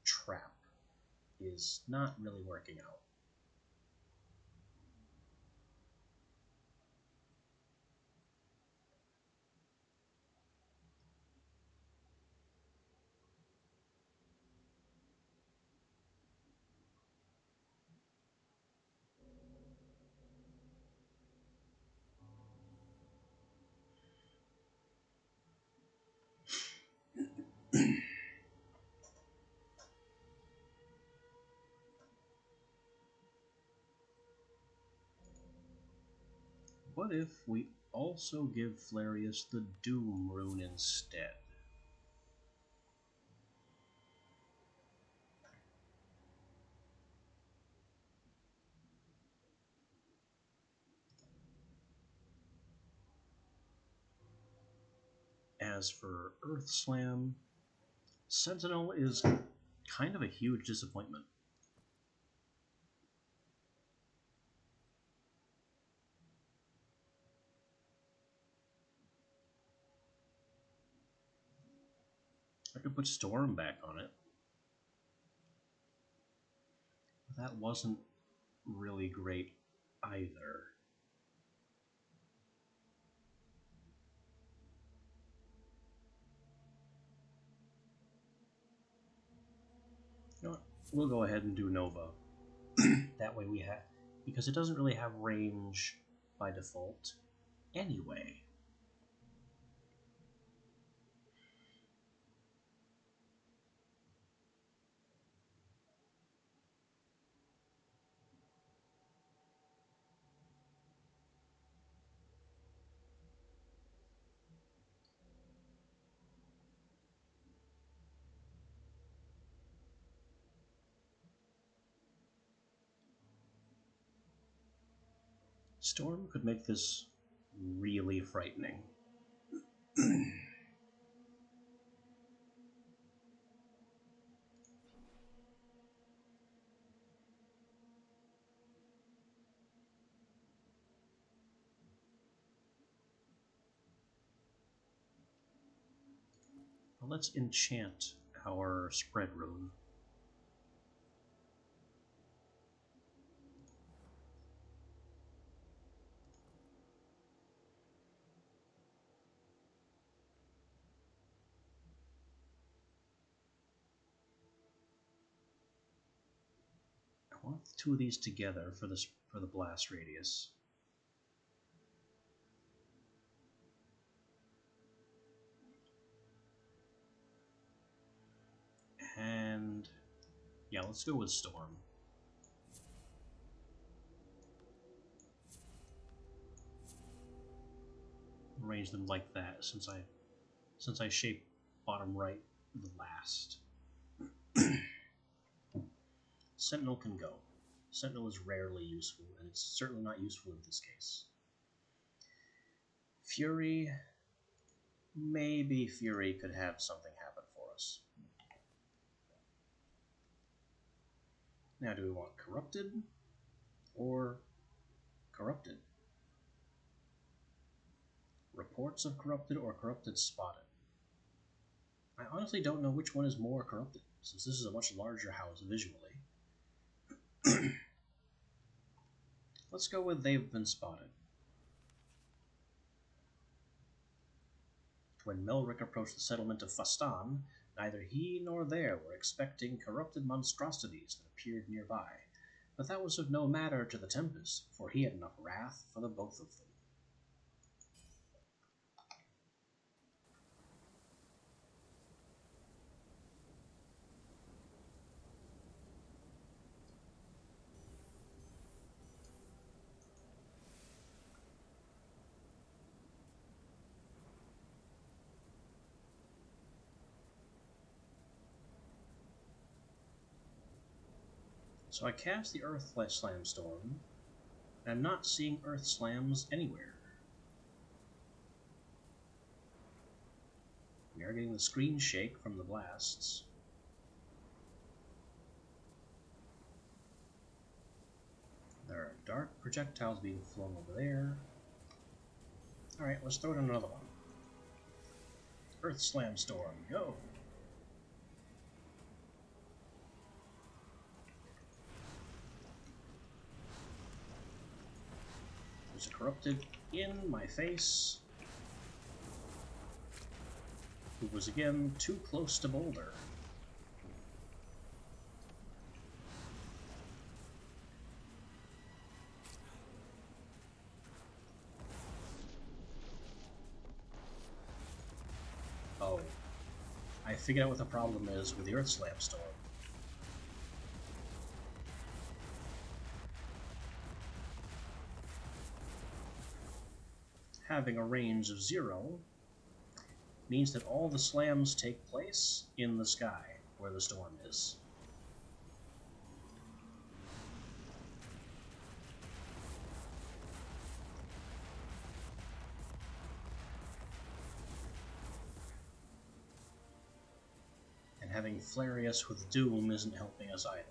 Trap is not really working out. What if we also give Flarius the Doom rune instead? As for Earth Slam, Sentinel is kind of a huge disappointment. I could put Storm back on it. That wasn't really great either. You know what? We'll go ahead and do Nova. That way we have... because it doesn't really have range by default anyway. Storm could make this really frightening. Well, let's enchant our spread rune. I want the two of these together for the blast radius. And yeah, let's go with Storm. Arrange them like that since I shaped bottom right the last. Sentinel can go. Sentinel is rarely useful, and it's certainly not useful in this case. Fury, maybe Fury could have something happen for us. Now, do we want Corrupted or Corrupted? Reports of Corrupted or Corrupted Spotted? I honestly don't know which one is more corrupted, since this is a much larger house visually. Let's go with They've Been Spotted. When Melric approached the settlement of Fastan, neither he nor they were expecting corrupted monstrosities that appeared nearby, but that was of no matter to the Tempest, for he had enough wrath for the both of them. So I cast the Earth Slam Storm, and I'm not seeing Earth Slams anywhere. We are getting the screen shake from the blasts. There are dark projectiles being flung over there. Alright, let's throw in another one. Earth Slam Storm, go! There's a corrupted in my face, who was again too close to Boulder. Oh, I figured out what the problem is with the Earth Slam Storm. Having a range of 0 means that all the slams take place in the sky where the storm is. And having Flarius with Doom isn't helping us either.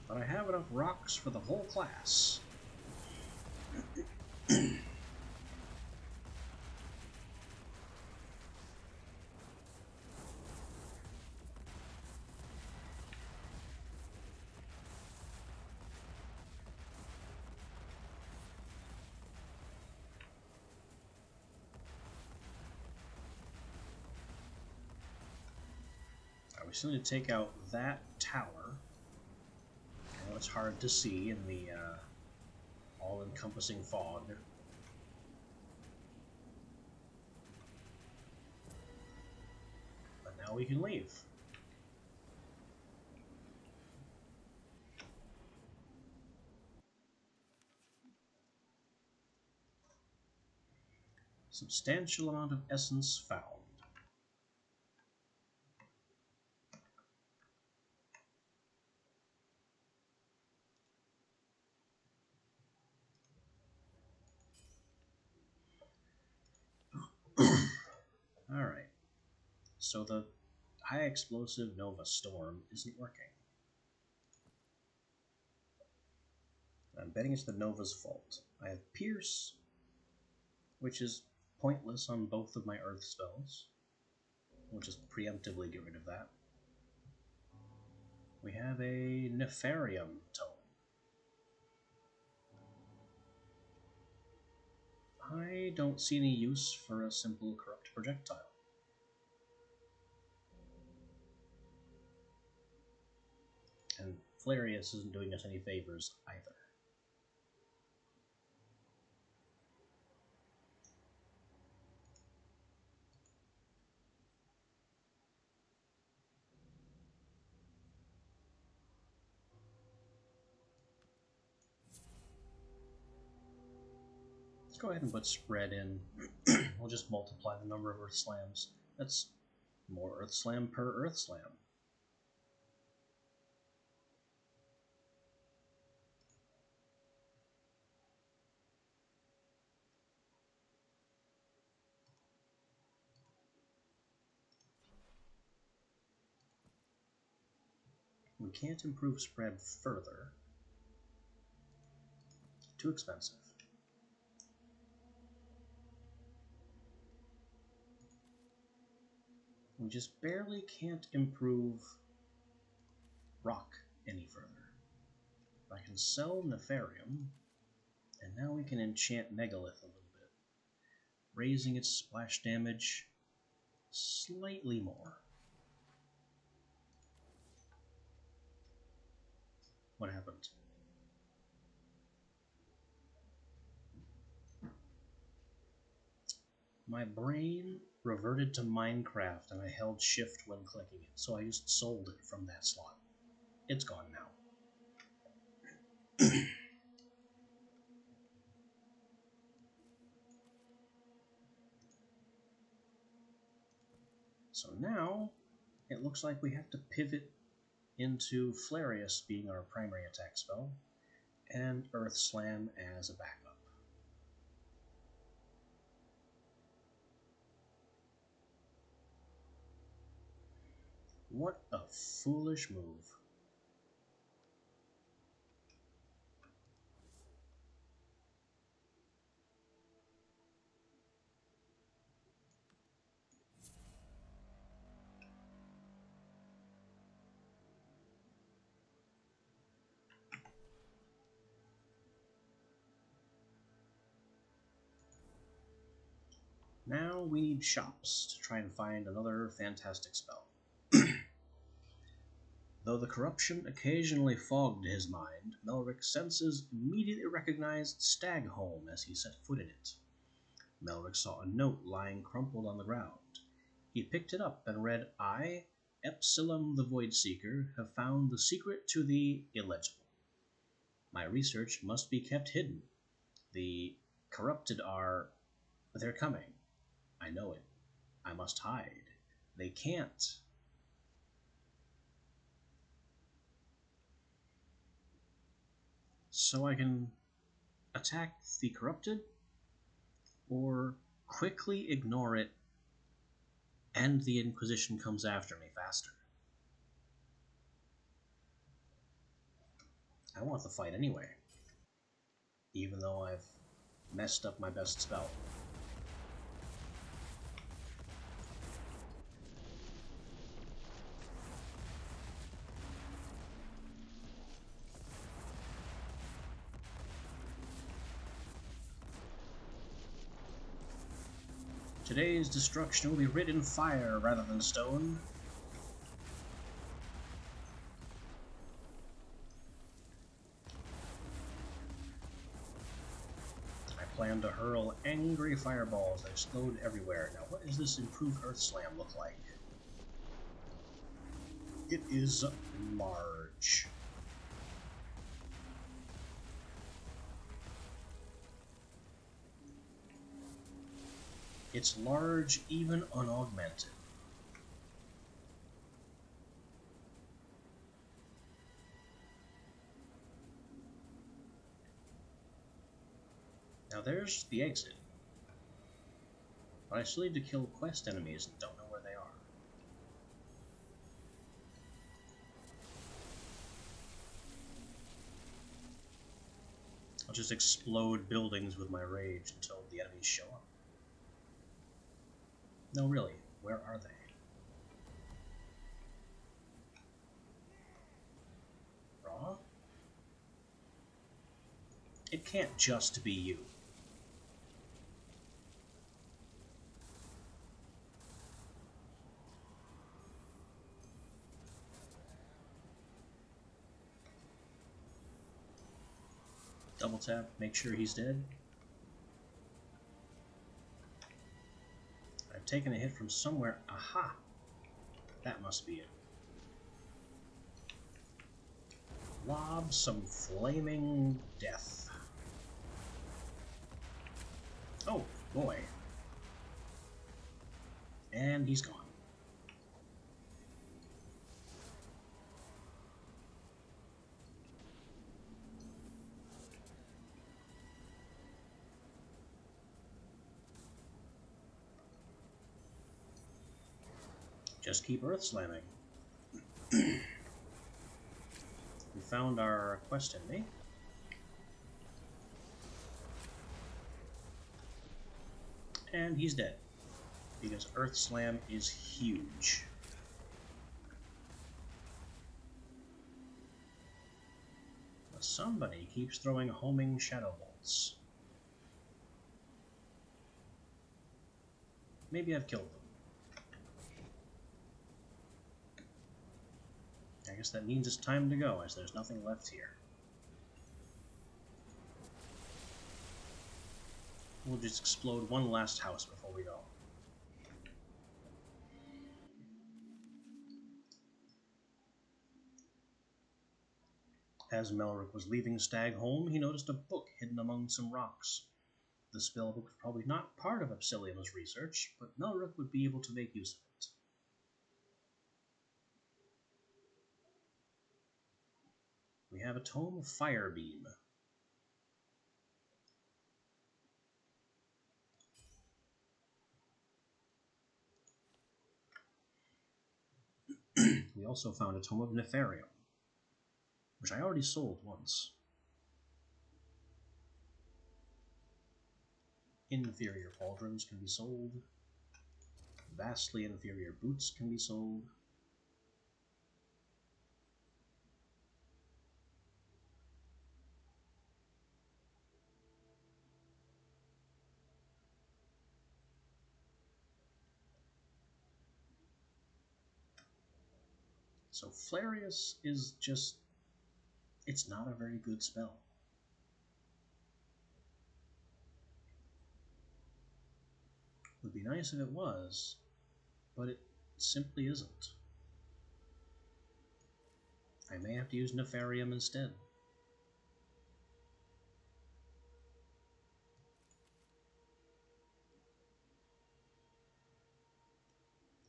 But I have enough rocks for the whole class. We still need to take out that tower. I know it's hard to see in the all-encompassing fog. But now we can leave. Substantial amount of essence found. Alright, so the high explosive Nova Storm isn't working. I'm betting it's the Nova's fault. I have Pierce, which is pointless on both of my Earth spells. We'll just preemptively get rid of that. We have a Nefarium Tome. I don't see any use for a simple Corrupt Projectile. And Flarius isn't doing us any favors either. Let's go ahead and put Spread in. We'll just multiply the number of Earth Slams. That's more Earth Slam per Earth Slam. We can't improve Spread further. Too expensive. We just barely can't improve Rock any further. I can sell Nefarium, and now we can enchant Megalith a little bit, raising its splash damage slightly more. What happened? My brain reverted to Minecraft and I held shift when clicking it, so I just sold it from that slot. It's gone now. So now, it looks like we have to pivot into Flarius being our primary attack spell, and Earth Slam as a backup. What a foolish move. Now we need shops to try and find another fantastic spell. Though the corruption occasionally fogged his mind, Melric's senses immediately recognized Stagholm as he set foot in it. Melric saw a note lying crumpled on the ground. He picked it up and read, "I, Epsilon the Voidseeker, have found the secret to the illegible. My research must be kept hidden. The corrupted are... They're coming. I know it. I must hide. They can't." So I can attack the corrupted, or quickly ignore it, and the Inquisition comes after me faster. I want the fight anyway, even though I've messed up my best spell. Today's destruction will be writ in fire rather than stone. I plan to hurl angry fireballs that explode everywhere. Now, what does this improved Earth Slam look like? It is large. It's large, even unaugmented. Now there's the exit. But I still need to kill quest enemies and don't know where they are. I'll just explode buildings with my rage until the enemies show up. No, really, where are they? Raw? It can't just be you. Double tap, make sure he's dead. I've taken a hit from somewhere. Aha! That must be it. Lob some flaming death. Oh, boy. And he's gone. Just keep earth slamming. We found our quest enemy. And he's dead. Because Earth Slam is huge. But somebody keeps throwing homing shadow bolts. Maybe I've killed them. I guess that means it's time to go, as there's nothing left here. We'll just explode one last house before we go. As Melric was leaving Stagholm, he noticed a book hidden among some rocks. The spellbook was probably not part of Epsilion's research, but Melric would be able to make use of it. We have a tome of Firebeam. We also found a tome of Nefarium, which I already sold once. Inferior pauldrons can be sold. Vastly inferior boots can be sold. So Flarius is just... it's not a very good spell. Would be nice if it was, but it simply isn't. I may have to use Nefarium instead.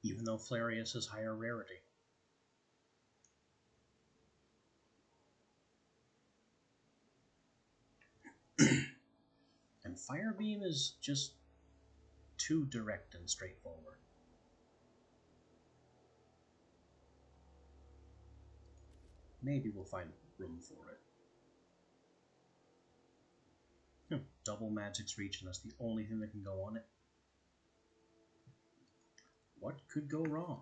Even though Flarius is higher rarity. And Fire Beam is just too direct and straightforward. Maybe we'll find room for it. Double Magic's Reach, and that's the only thing that can go on it. What could go wrong?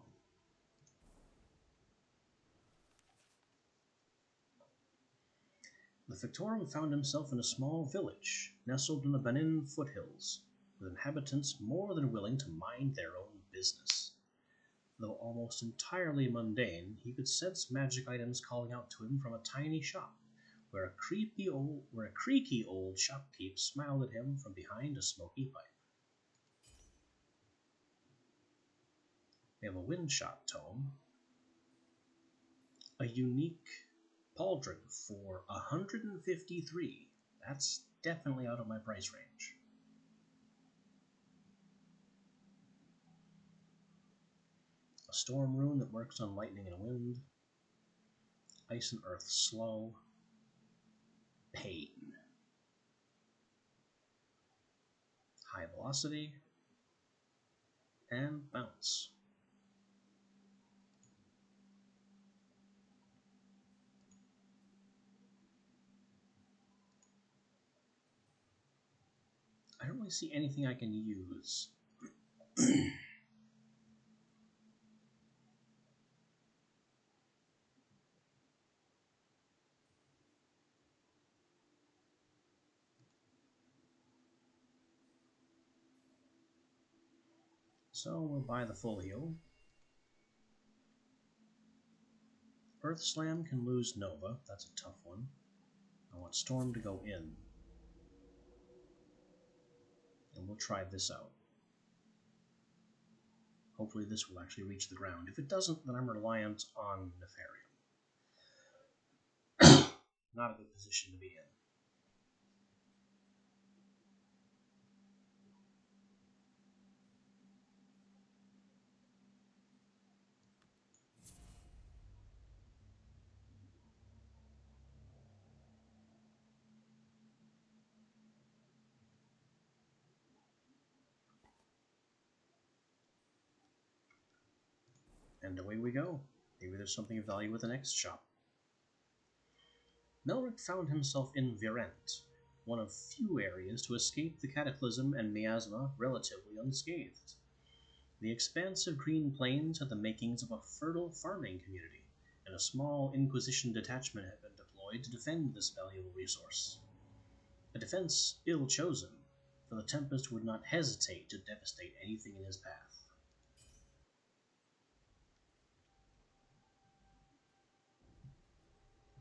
The Fictorum found himself in a small village, nestled in the Benin foothills, with inhabitants more than willing to mind their own business. Though almost entirely mundane, he could sense magic items calling out to him from a tiny shop, where a creaky old shopkeep smiled at him from behind a smoky pipe. We have a Windshot tome, a unique pauldron for 153. That's definitely out of my price range. A storm rune that works on lightning and wind. Ice and earth slow. Pain. High velocity. And bounce. I don't really see anything I can use. So we'll buy the full heal. Earth Slam can lose Nova. That's a tough one. I want Storm to go in. And we'll try this out. Hopefully this will actually reach the ground. If it doesn't, then I'm reliant on Nefarium. Not a good position to be in. And away we go. Maybe there's something of value with the next shop. Melric found himself in Virent, one of few areas to escape the cataclysm and miasma relatively unscathed. The expansive green plains had the makings of a fertile farming community, and a small Inquisition detachment had been deployed to defend this valuable resource. A defense ill-chosen, for the Tempest would not hesitate to devastate anything in his path.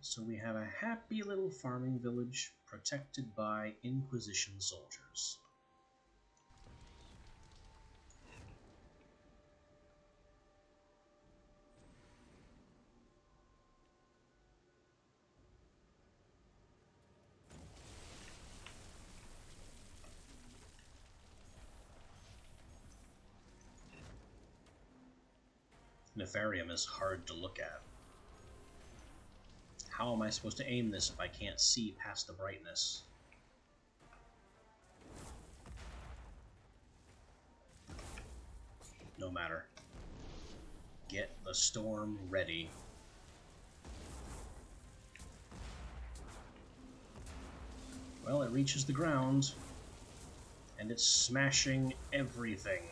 So we have a happy little farming village protected by Inquisition soldiers. Nefarium is hard to look at. How am I supposed to aim this if I can't see past the brightness? No matter. Get the storm ready. Well, it reaches the ground, and it's smashing everything.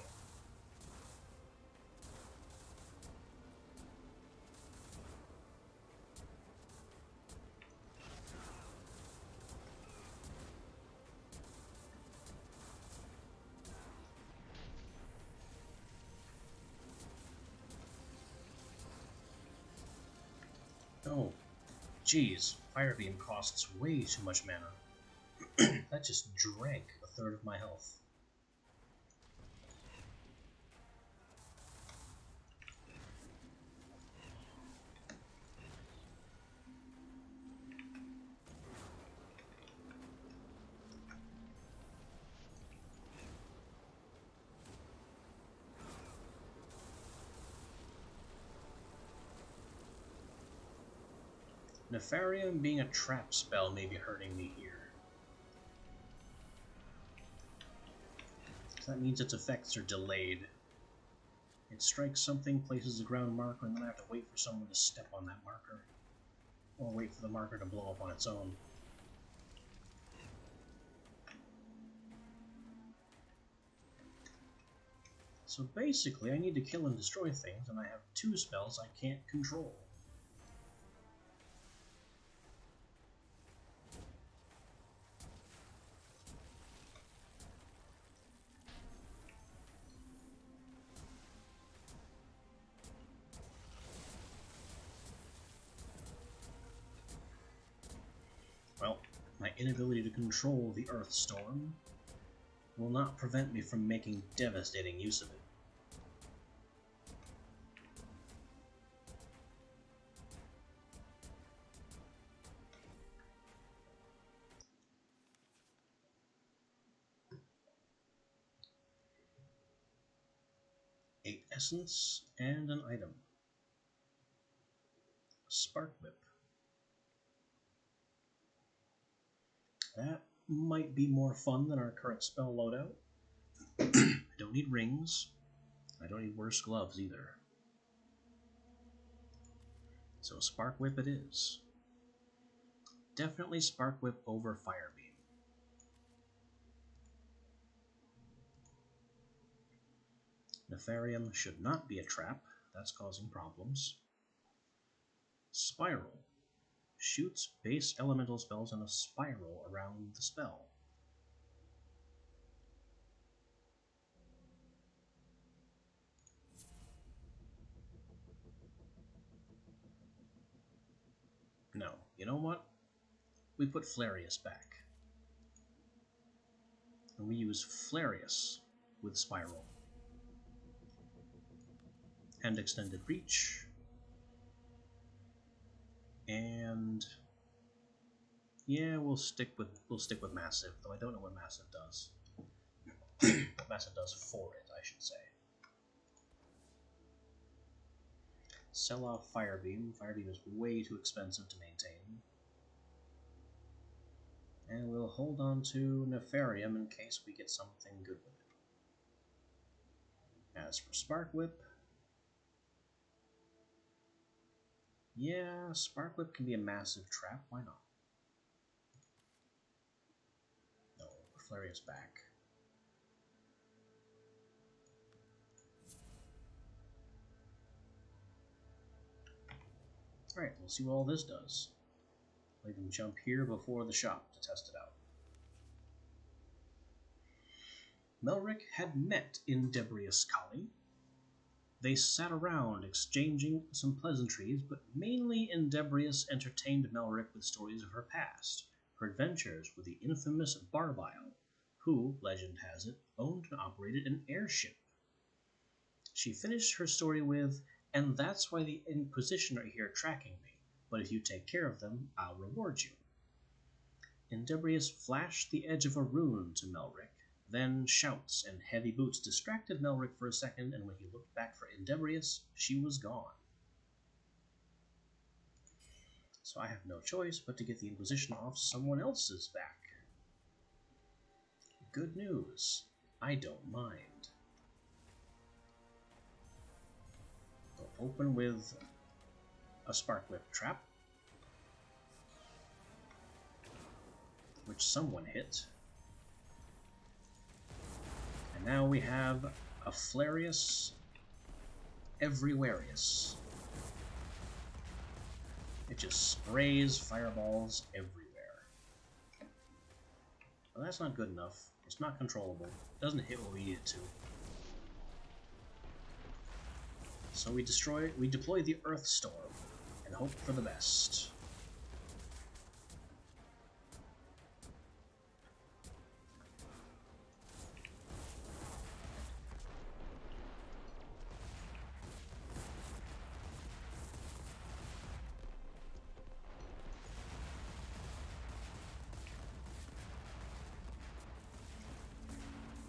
Jeez, Fire Beam costs way too much mana. That just drank a third of my health. Nefarium being a trap spell may be hurting me here. That means its effects are delayed. It strikes something, places a ground marker, and then I have to wait for someone to step on that marker. Or wait for the marker to blow up on its own. So basically, I need to kill and destroy things, and I have 2 spells I can't control. Well, my inability to control the Earth Storm will not prevent me from making devastating use of it. Eight essence and an item. Spark Whip. That might be more fun than our current spell loadout. I don't need rings. I don't need worse gloves either. So Spark Whip it is. Definitely Spark Whip over Fire Beam. Nefarium should not be a trap. That's causing problems. Spiral. Shoots base elemental spells in a spiral around the spell. No, you know what? We put Flarius back. And we use Flarius with Spiral. And Extended Reach. And yeah, we'll stick with Massive, though I don't know what Massive does. What Massive does for it, I should say. Sell off Fire Beam. Fire Beam is way too expensive to maintain. And we'll hold on to Nefarium in case we get something good with it. As for Spark Whip, yeah, Spark Whip can be a massive trap. Why not? No, Flarius back. Alright, we'll see what all this does. I'll even jump here before the shop to test it out. Melric had met Indebrius Kali. They sat around exchanging some pleasantries, but mainly Indebrius entertained Melric with stories of her past, her adventures with the infamous Barbile, who, legend has it, owned and operated an airship. She finished her story with, "And that's why the Inquisition are here tracking me, but if you take care of them, I'll reward you." Indebrius flashed the edge of a rune to Melric. Then shouts and heavy boots distracted Melric for a second, and when he looked back for Indebrius, she was gone. So I have no choice but to get the Inquisition off someone else's back. Good news. I don't mind. We'll open with a Spark Whip trap, which someone hit. And now we have a Flarius Everywhereus. It just sprays fireballs everywhere. Well, that's not good enough. It's not controllable. It doesn't hit what we need it to. So we deploy the Earth Storm and hope for the best.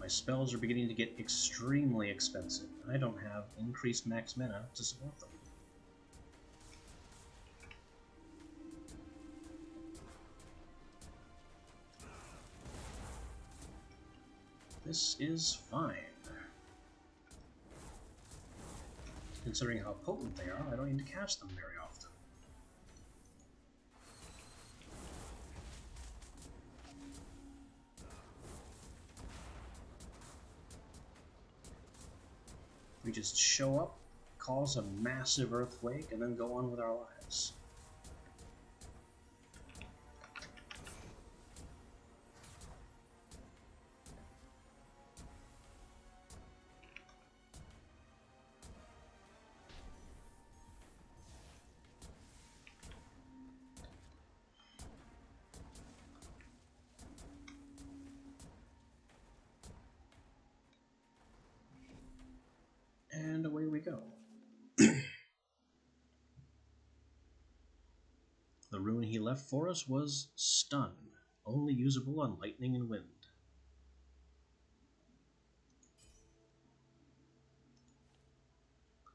My spells are beginning to get extremely expensive, and I don't have increased max mana to support them. This is fine. Considering how potent they are, I don't need to cast them very often. We just show up, cause a massive earthquake, and then go on with our lives. And away we go. The rune he left for us was Stun, only usable on lightning and wind.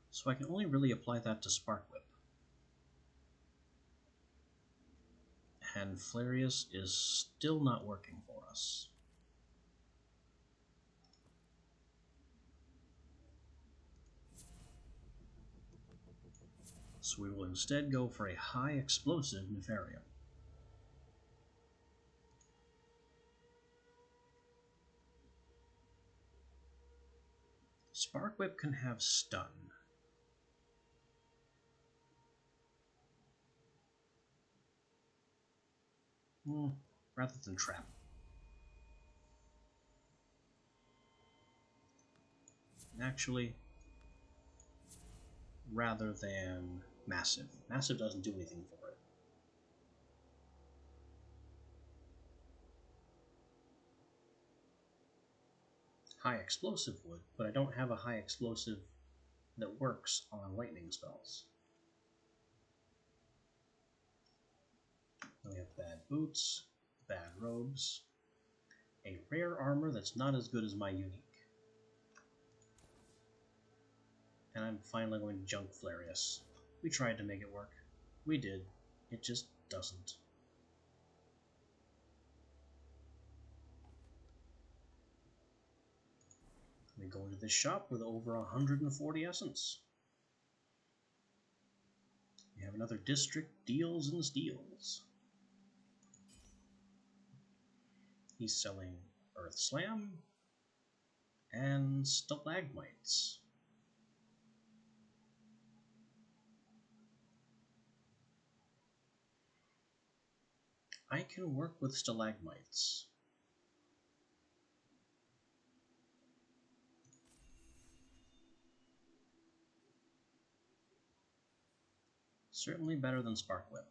So I can only really apply that to Spark Whip. And Flarius is still not working for us. So we will instead go for a high explosive Nefarium. Spark Whip can have Stun. Rather than Trap. Actually, rather than Massive. Massive doesn't do anything for it. High Explosive would, but I don't have a High Explosive that works on lightning spells. We have bad boots, bad robes, a rare armor that's not as good as my unique. And I'm finally going to junk Flarius. We tried to make it work. We did. It just doesn't. We go into this shop with over 140 essence. We have another district deals and steals. He's selling Earth Slam and Stalagmites. I can work with Stalagmites. Certainly better than Spark Whip.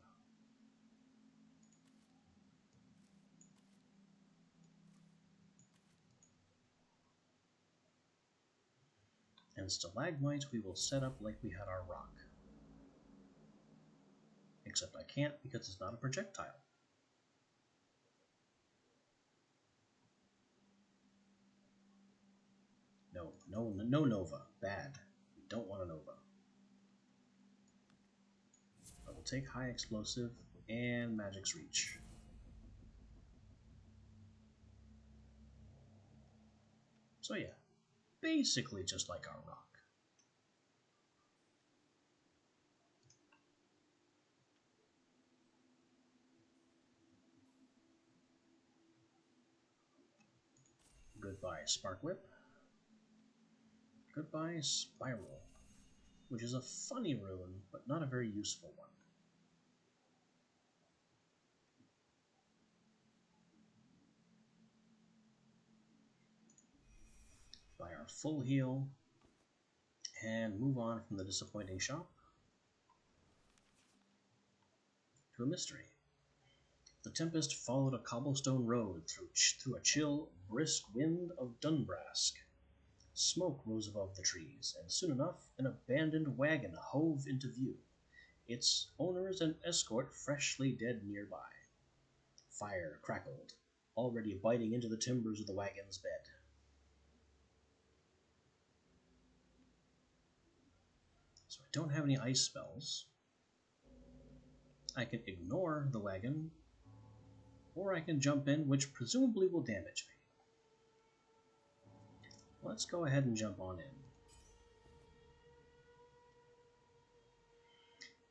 And Stalagmites we will set up like we had our rock. Except I can't because it's not a projectile. No Nova. Bad. We don't want a Nova. I will take High Explosive and Magic's Reach. So yeah, basically just like our rock. Goodbye Spark Whip. Goodbye Spiral, which is a funny rune, but not a very useful one. Buy our full heal, and move on from the disappointing shop to a mystery. The Tempest followed a cobblestone road through a chill, brisk wind of Dunbrask. Smoke rose above the trees, and soon enough an abandoned wagon hove into view, its owners and escort freshly dead nearby. Fire crackled, already biting into the timbers of the wagon's bed. So I don't have any ice spells. I can ignore the wagon, or I can jump in, which presumably will damage me. Let's go ahead and jump on in.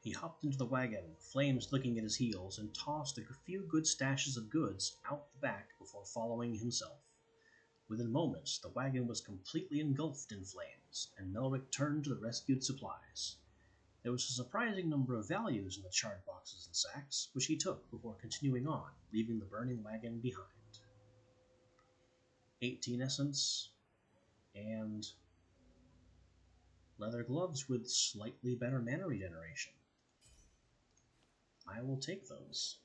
He hopped into the wagon, Flames licking at his heels, and tossed a few good stashes of goods out the back before following himself. Within moments, the wagon was completely engulfed in flames, and Melrick turned to the rescued supplies. There was a surprising number of values in the charred boxes and sacks, which he took before continuing on, leaving the burning wagon behind. 18 essence, and leather gloves with slightly better mana regeneration. I will take those.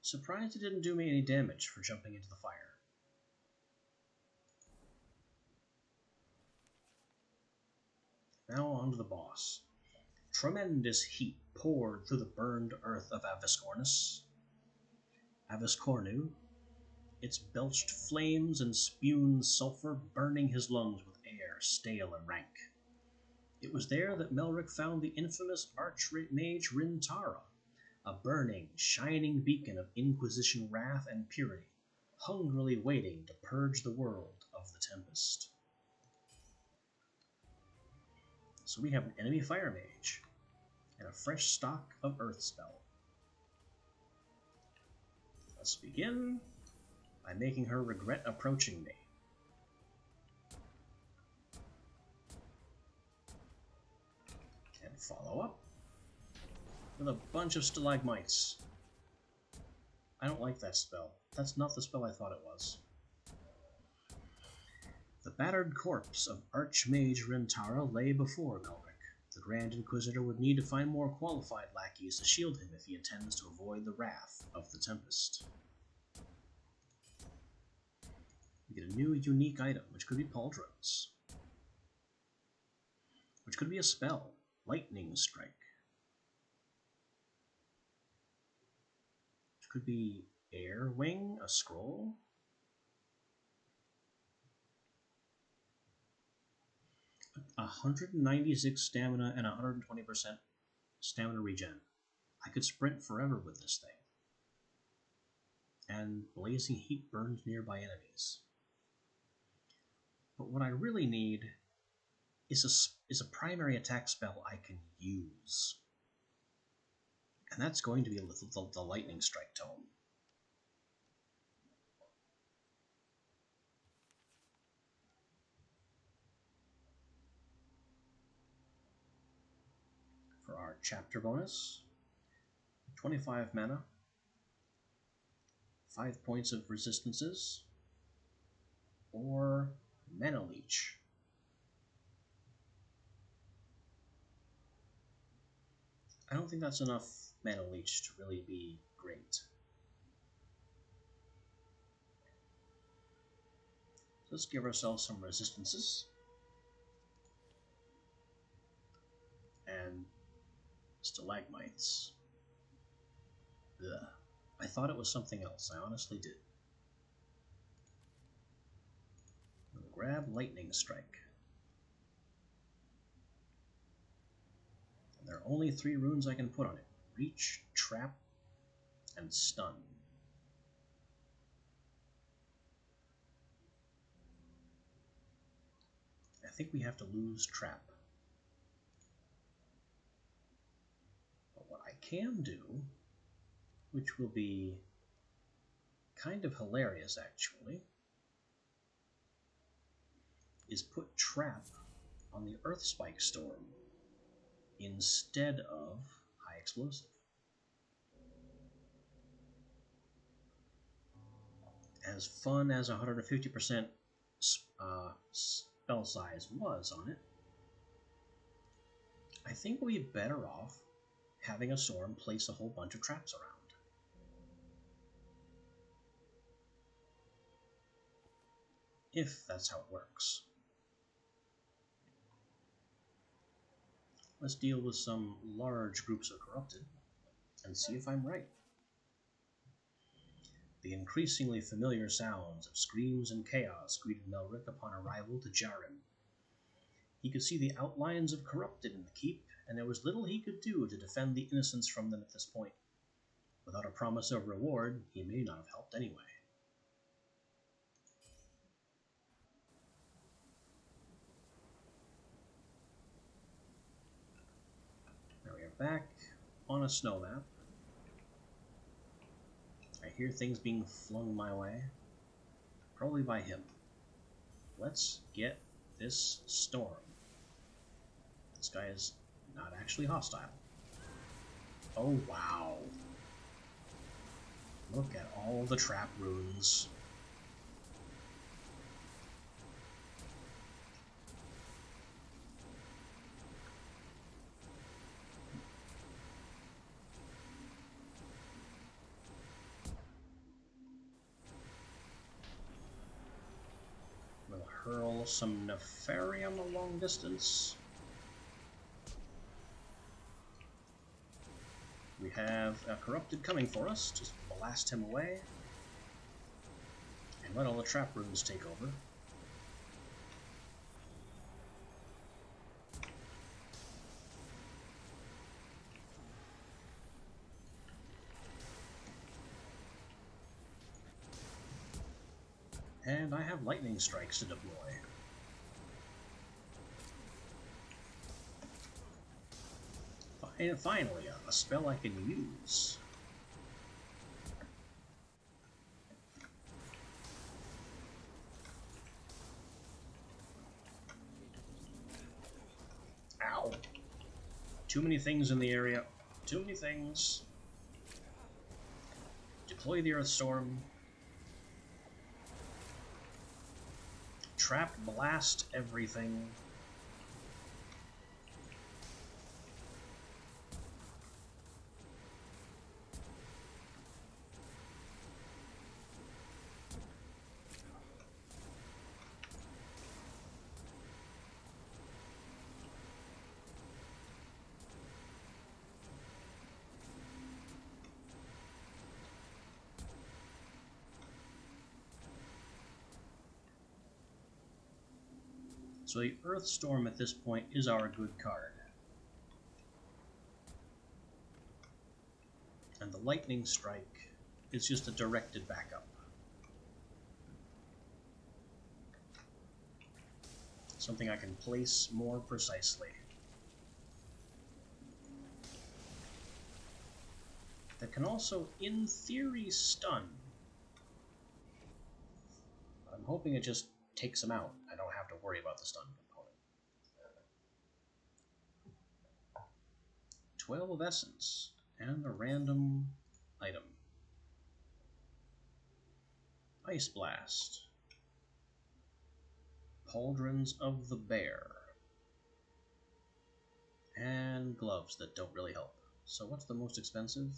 Surprised it didn't do me any damage for jumping into the fire. Now on to the boss. Tremendous heat poured through the burned earth of Aviscornu. Its belched flames and spewed sulfur burning his lungs with air stale and rank. It was there that Melrick found the infamous Archmage Rintara, a burning, shining beacon of Inquisition wrath and purity, hungrily waiting to purge the world of the Tempest. So we have an enemy fire mage, and a fresh stock of earth spell. Let's begin by making her regret approaching me. And follow up with a bunch of stalagmites. I don't like that spell. That's not the spell I thought it was. The battered corpse of Archmage Rintara lay before Melrick. The Grand Inquisitor would need to find more qualified lackeys to shield him if he intends to avoid the wrath of the Tempest. We get a new unique item, which could be pauldrons. Which could be a spell, Lightning Strike. Which could be Air Wing, a scroll. A 196 stamina and 120% stamina regen. I could sprint forever with this thing. And blazing heat burns nearby enemies. But what I really need is a primary attack spell I can use. And that's going to be the Lightning Strike tome. For our chapter bonus, 25 mana, 5 points of resistances, or Mana Leech. I don't think that's enough Mana Leech to really be great. Let's give ourselves some resistances. And stalagmites. Ugh. I thought it was something else. I honestly did. We'll grab Lightning Strike. And there are only 3 runes I can put on it. Reach, Trap, and Stun. I think we have to lose Trap. But what I can do, which will be kind of hilarious actually, is put Trap on the Earth Spike Storm instead of High Explosive. As fun as 150% spell size was on it, I think we'll be better off having a storm place a whole bunch of traps around. If that's how it works. Let's deal with some large groups of corrupted and see if I'm right. The increasingly familiar sounds of screams and chaos greeted Melrick upon arrival to Jarin. He could see the outlines of corrupted in the keep, and there was little he could do to defend the innocents from them at this point. Without a promise of reward, he may not have helped anyway. Now we are back on a snow map. I hear things being flung my way. Probably by him. Let's get this storm. This guy is not actually hostile. Oh, wow. Look at all the trap runes. We'll hurl some Nefarium a long distance. We have a Corrupted coming for us. Just blast him away. And let all the trap runes take over. And I have lightning strikes to deploy. And finally, a spell I can use. Ow. Too many things in the area. Too many things. Deploy the Earthstorm. Trap blast everything. So the Earthstorm at this point is our good card. And the Lightning Strike is just a directed backup. Something I can place more precisely. That can also, in theory, stun. But I'm hoping it just takes him out. I don't have to worry about the stun component. 12 of Essence, and a random item. Ice Blast. Pauldrons of the Bear. And gloves that don't really help. So what's the most expensive?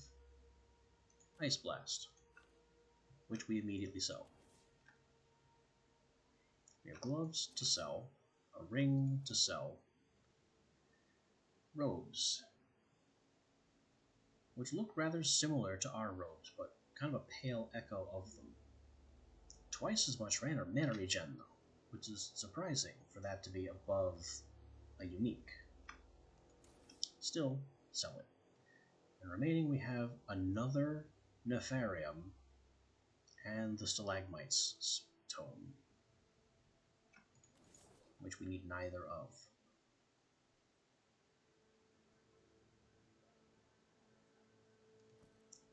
Ice Blast, which we immediately sell. We have gloves to sell, a ring to sell, robes, which look rather similar to our robes, but kind of a pale echo of them. Twice as much mana regen, though, which is surprising for that to be above a unique. Still, sell it. And remaining, we have another Nefarium and the Stalagmites tome, which we need neither of.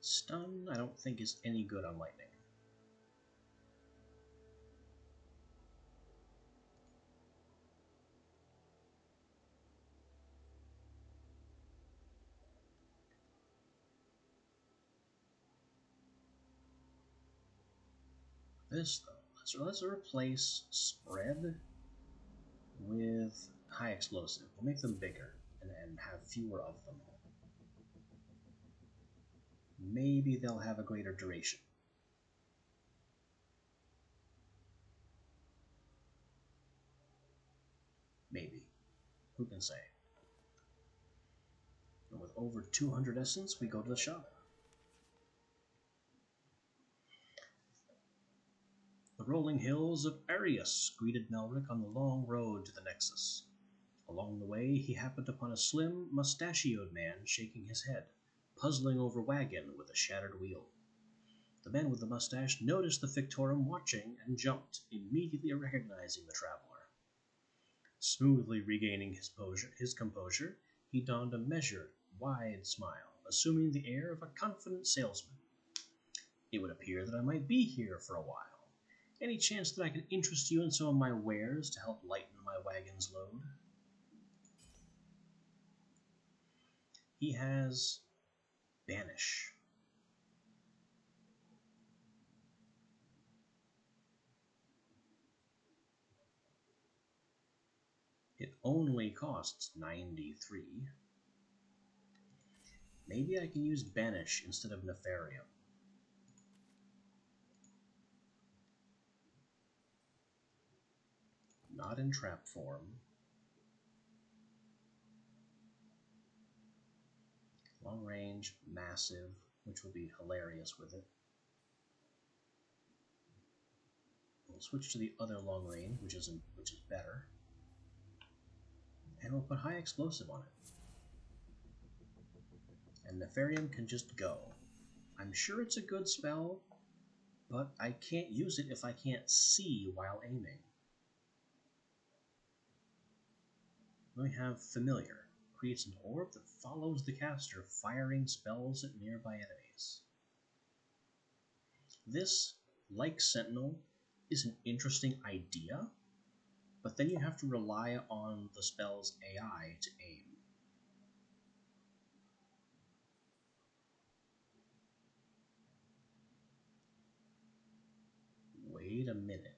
Stun, I don't think is any good on lightning. This, though, let's replace Spread with High Explosive. We'll make them bigger and have fewer of them. Maybe they'll have a greater duration. Maybe. Who can say? And with over 200 essence, we go to the shop. rolling hills of Arius greeted Melrick on the long road to the Nexus. Along the way, he happened upon a slim, mustachioed man shaking his head, puzzling over wagon with a shattered wheel. The man with the mustache noticed the Fictorum watching and jumped, immediately recognizing the traveler. Smoothly regaining his composure, he donned a measured, wide smile, assuming the air of a confident salesman. It would appear that I might be here for a while. Any chance that I could interest you in some of my wares to help lighten my wagon's load? He has Banish. It only costs 93. Maybe I can use Banish instead of Nefarium. Not in trap form. Long range, massive, which will be hilarious with it. We'll switch to the other long range, which is better. And we'll put high explosive on it. And Nefarium can just go. I'm sure it's a good spell, but I can't use it if I can't see while aiming. We have Familiar. Creates an orb that follows the caster, firing spells at nearby enemies. This, like Sentinel, is an interesting idea, but then you have to rely on the spell's AI to aim. Wait a minute.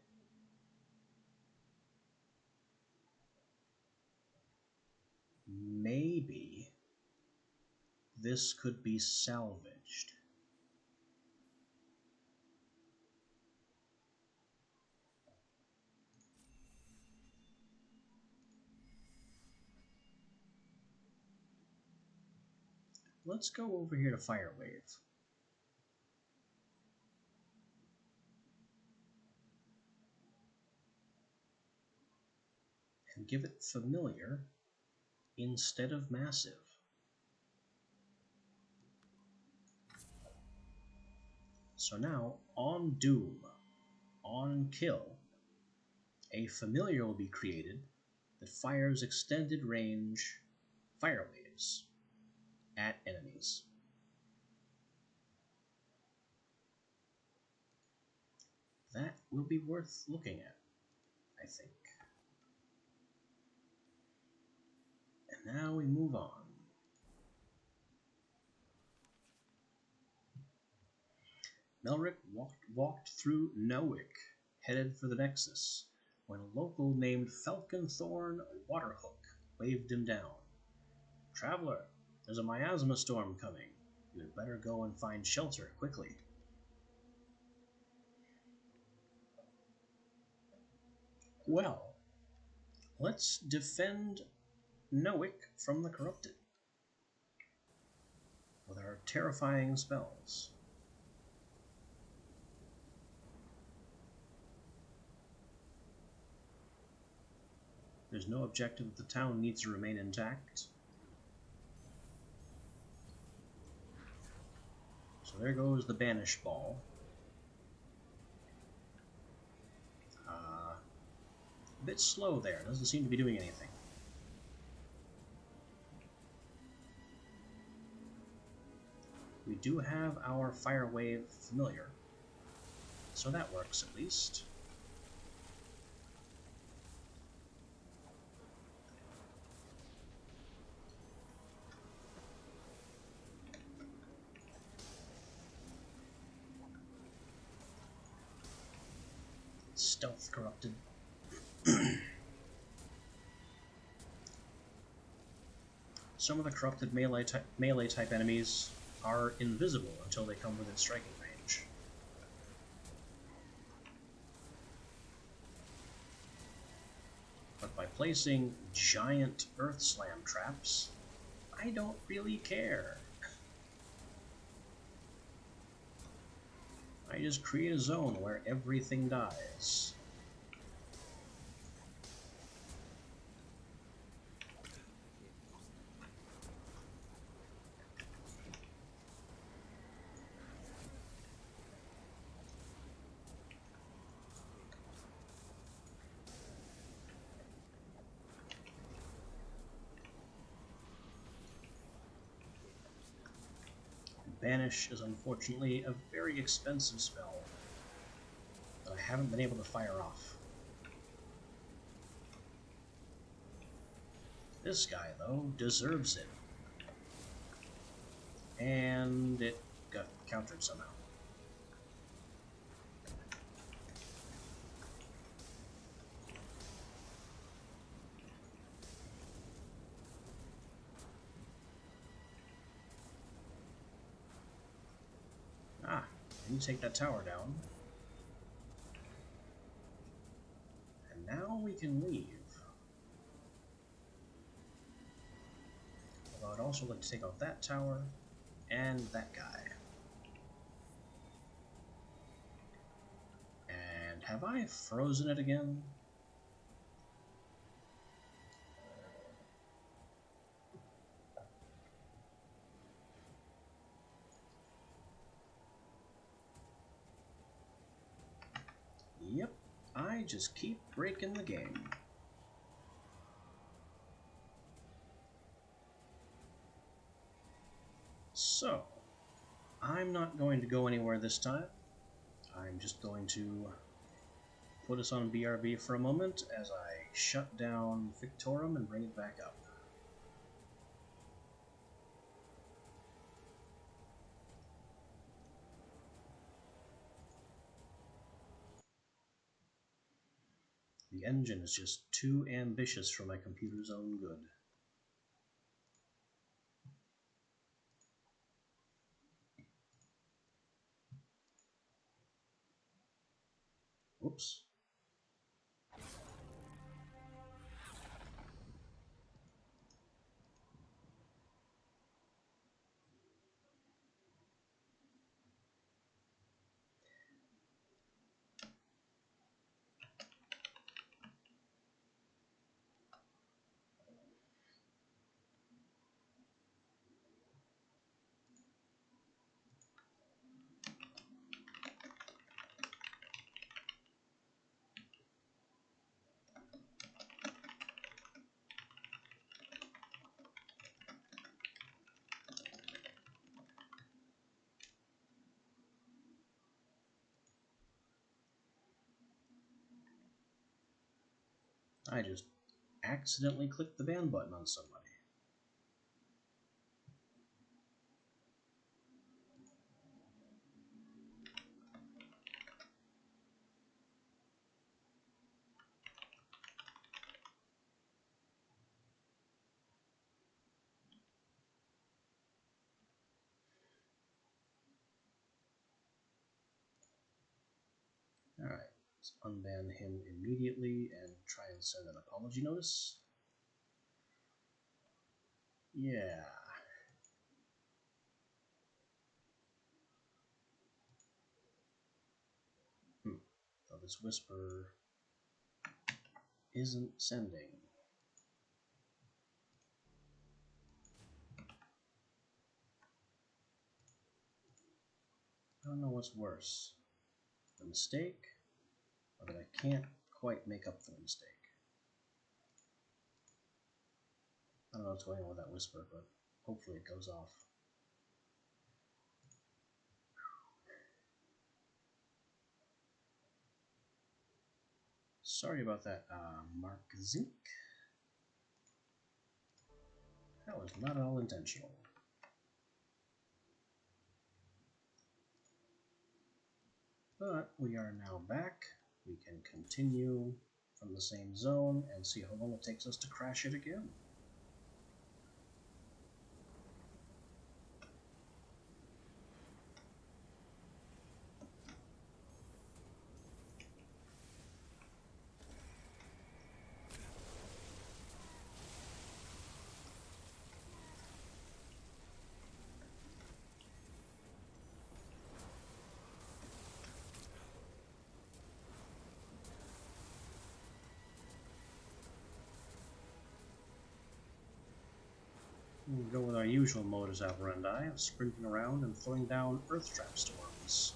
Maybe this could be salvaged. Let's go over here to Firewave. And give it Familiar instead of Massive. So now, on Doom, on Kill, a Familiar will be created that fires extended range fire waves at enemies. That will be worth looking at, I think. And now we move on. Melrick walked through Nowick, headed for the Nexus, when a local named Falconthorn Waterhook waved him down. "Traveler, there's a miasma storm coming. You had better go and find shelter quickly." Well, let's defend Nowick from the corrupted with our terrifying spells. There's no objective. The town needs to remain intact. So there goes the Banish Ball. A bit slow there. Doesn't seem to be doing anything. We do have our Fire Wave Familiar, so that works at least. Stealth corrupted. Some of the corrupted melee type enemies are invisible until they come within striking range. But by placing giant Earth Slam traps, I don't really care. I I just create a zone where everything dies. Banish is unfortunately a very expensive spell that I haven't been able to fire off. This guy, though, deserves it. And it got countered somehow. Ah, didn't take that tower down. And now we can leave. Although I'd also like to take out that tower and that guy. And have I frozen it again? Yep, I just keep breaking the game. So, I'm not going to go anywhere this time. I'm just going to put us on BRB for a moment as I shut down Fictorum and bring it back up. The engine is just too ambitious for my computer's own good. Whoops. I just accidentally clicked the ban button on somebody. Alright, let's unban him immediately and try and send an apology notice. Yeah. So this whisper isn't sending. I don't know what's worse. The mistake, or that I can't quite make up for the mistake. I don't know what's going on with that whisper, but hopefully it goes off. Sorry about that, Mark Zink. That was not at all intentional. But we are now back. We can continue from the same zone and see how long it takes us to crash it again. We'll go with our usual modus operandi of sprinting around and throwing down earth trap storms.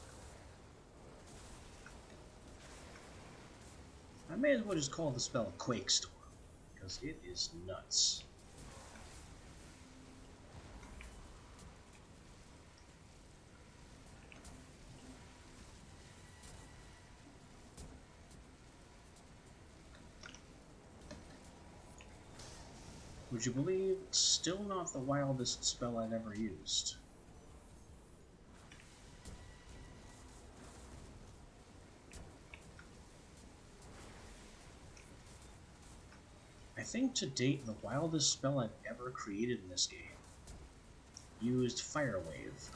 I may as well just call the spell Quake Storm, because it is nuts. Would you believe, still not the wildest spell I've ever used. I think to date the wildest spell I've ever created in this game used Fire Wave.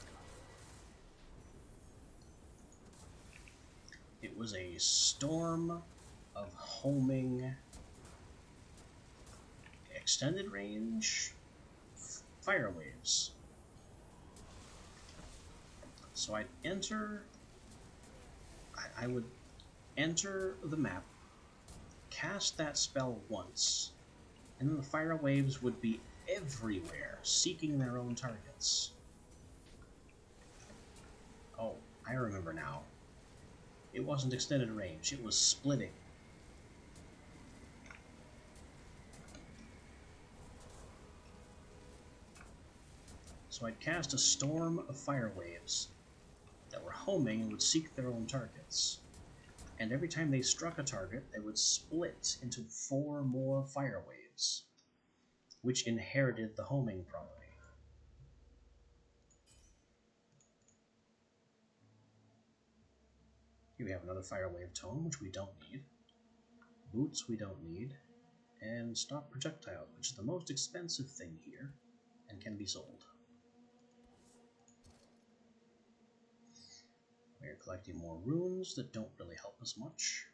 It was a storm of homing, extended range fire waves. So I would enter the map, cast that spell once, and then the fire waves would be everywhere, seeking their own targets. Oh, I remember now. It wasn't extended range, it was splitting. So I'd cast a storm of fire waves that were homing and would seek their own targets. And every time they struck a target, they would split into 4 more fire waves, which inherited the homing property. Here we have another fire wave tome, which we don't need. Boots we don't need. And stop projectiles, which is the most expensive thing here, and can be sold. We're collecting more runes that don't really help us much.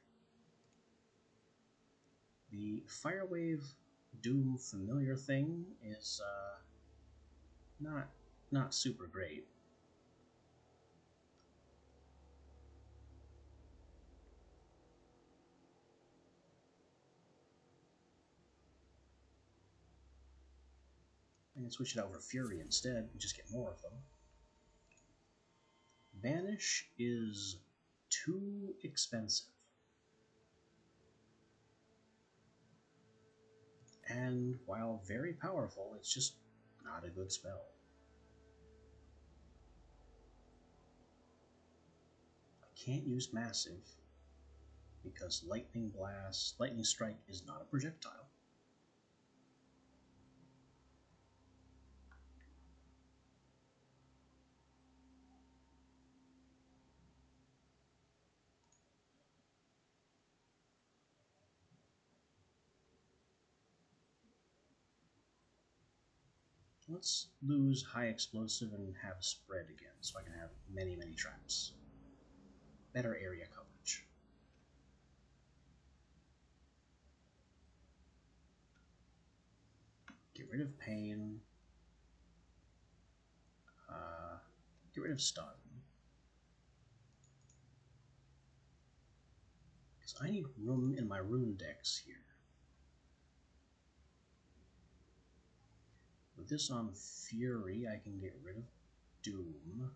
The Fire Wave Doom familiar thing is not super great. I can switch it out for Fury instead and just get more of them. Vanish is too expensive. And while very powerful, it's just not a good spell. I can't use Massive because Lightning Strike is not a projectile. Let's lose High Explosive and have Spread again, so I can have many traps. Better area coverage. Get rid of Pain. Get rid of Stun. Because I need room in my rune decks here. With this on Fury, I can get rid of Doom.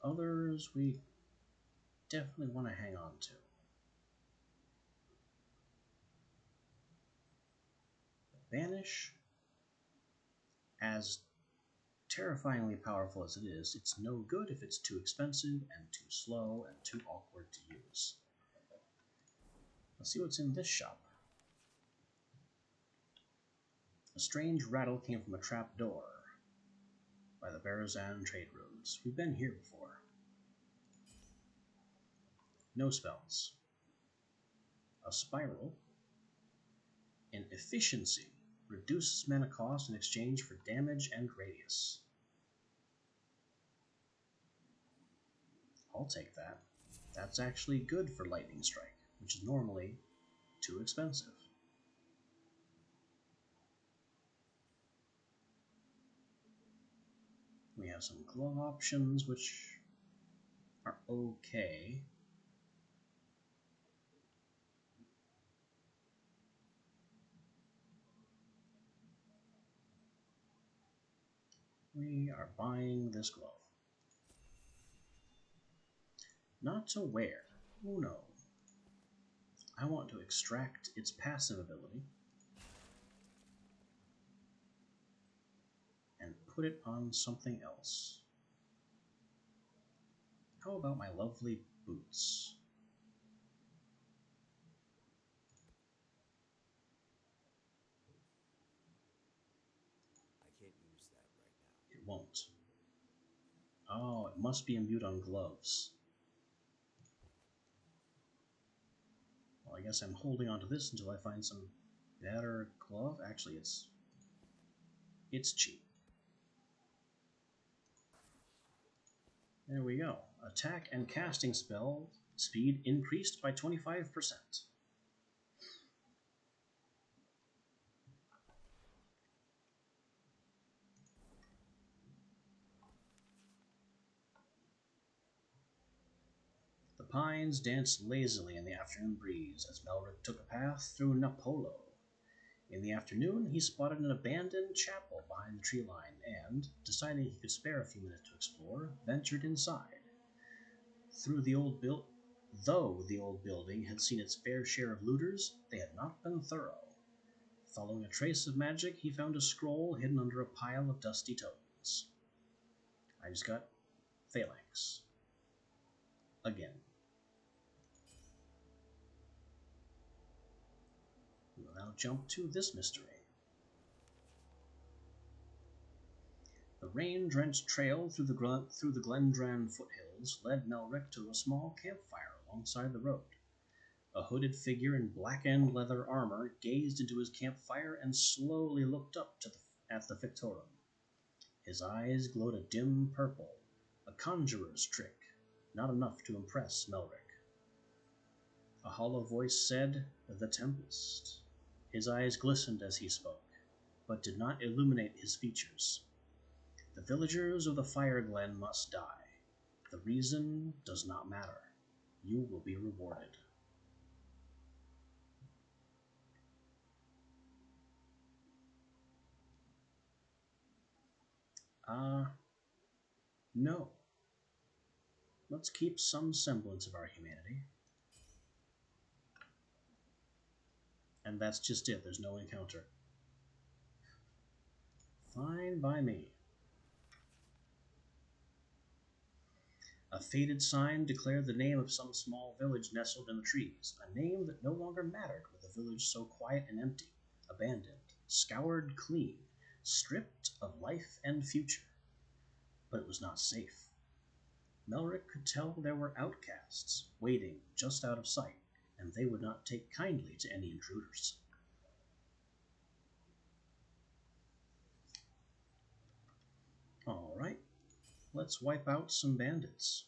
Others we definitely want to hang on to. Vanish, as terrifyingly powerful as it is, it's no good if it's too expensive and too slow and too awkward to use. Let's see what's in this shop. A strange rattle came from a trap door by the Barazan trade rooms. We've been here before. No spells. A spiral. An efficiency. Reduces mana cost in exchange for damage and radius. I'll take that. That's actually good for Lightning Strike, which is normally too expensive. We have some glove options, which are okay. We are buying this glove. Not to wear. Oh no. I want to extract its passive ability and put it on something else. How about my lovely boots? I can't use that right now. It won't. Oh, it must be imbued on gloves. Well, I guess I'm holding on to this until I find some better glove. Actually, it's cheap. There we go. Attack and casting spell speed increased by 25%. The pines danced lazily in the afternoon breeze as Melrick took a path through Napolo. In the afternoon, he spotted an abandoned chapel behind the tree line and, deciding he could spare a few minutes to explore, ventured inside. Though the old building had seen its fair share of looters, they had not been thorough. Following a trace of magic, he found a scroll hidden under a pile of dusty tomes. I just got phalanx. Again. We will now jump to this mystery. The rain-drenched trail through the Glendran foothills led Melrick to a small campfire alongside the road. A hooded figure in blackened leather armor gazed into his campfire and slowly looked up at the Fictorum. His eyes glowed a dim purple, a conjurer's trick, not enough to impress Melrick. A hollow voice said, "The Tempest." His eyes glistened as he spoke, but did not illuminate his features. "The villagers of the Fire Glen must die. The reason does not matter. You will be rewarded." No. Let's keep some semblance of our humanity. And that's just it. There's no encounter. Fine by me. A faded sign declared the name of some small village nestled in the trees, a name that no longer mattered with a village so quiet and empty, abandoned, scoured clean, stripped of life and future. But it was not safe. Melrick could tell there were outcasts, waiting just out of sight, and they would not take kindly to any intruders. All right, let's wipe out some bandits.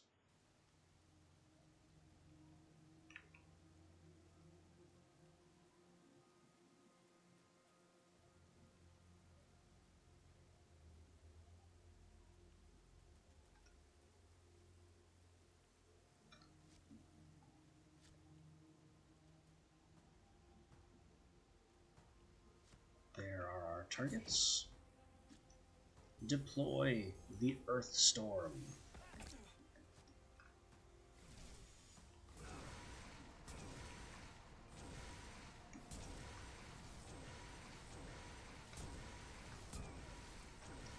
There are our targets. Deploy the Earth Storm.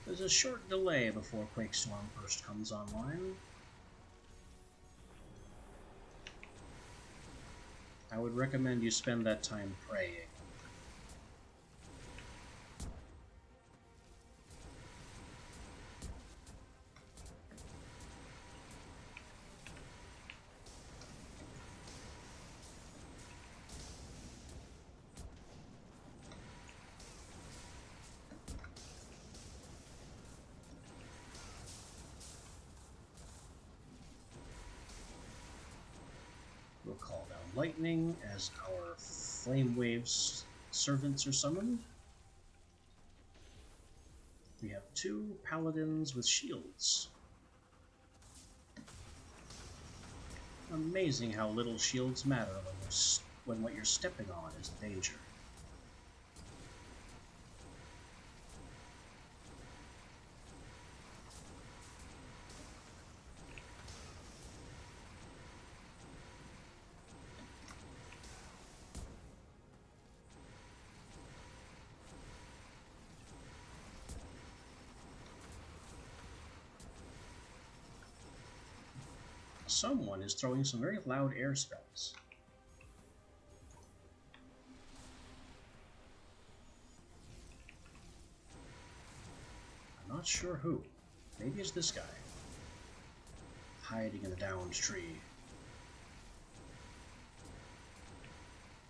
There's a short delay before Quakestorm first comes online. I would recommend you spend that time praying. We'll call down lightning as our flame waves servants are summoned. We have 2 paladins with shields. Amazing how little shields matter when what you're stepping on is danger. Someone is throwing some very loud air spells. I'm not sure who. Maybe it's this guy. Hiding in the downed tree.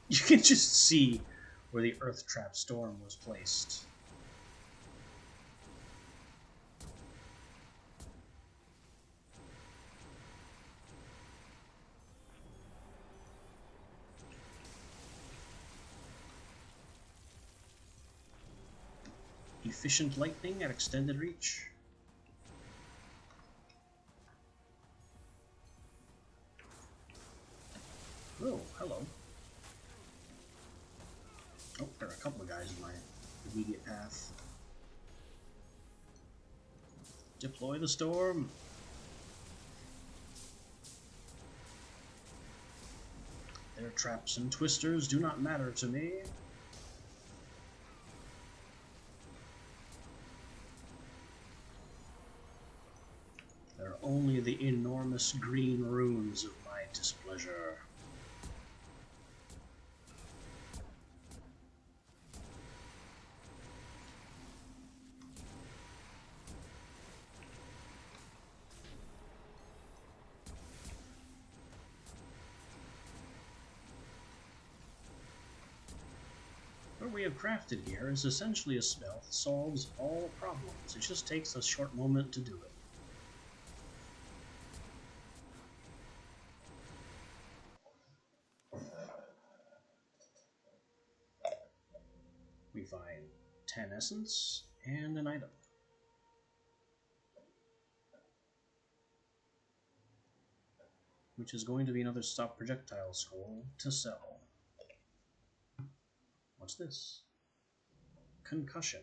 You can just see where the Earth Trap Storm was placed. Efficient lightning at extended reach. Oh, hello. Oh, there are a couple of guys in my immediate path. Deploy the storm. Their traps and twisters do not matter to me. They're only the enormous green runes of my displeasure. What we have crafted here is essentially a spell that solves all problems. It just takes a short moment to do it. We find 10 essence and an item. Which is going to be another stop projectile scroll to sell. What's this? Concussion.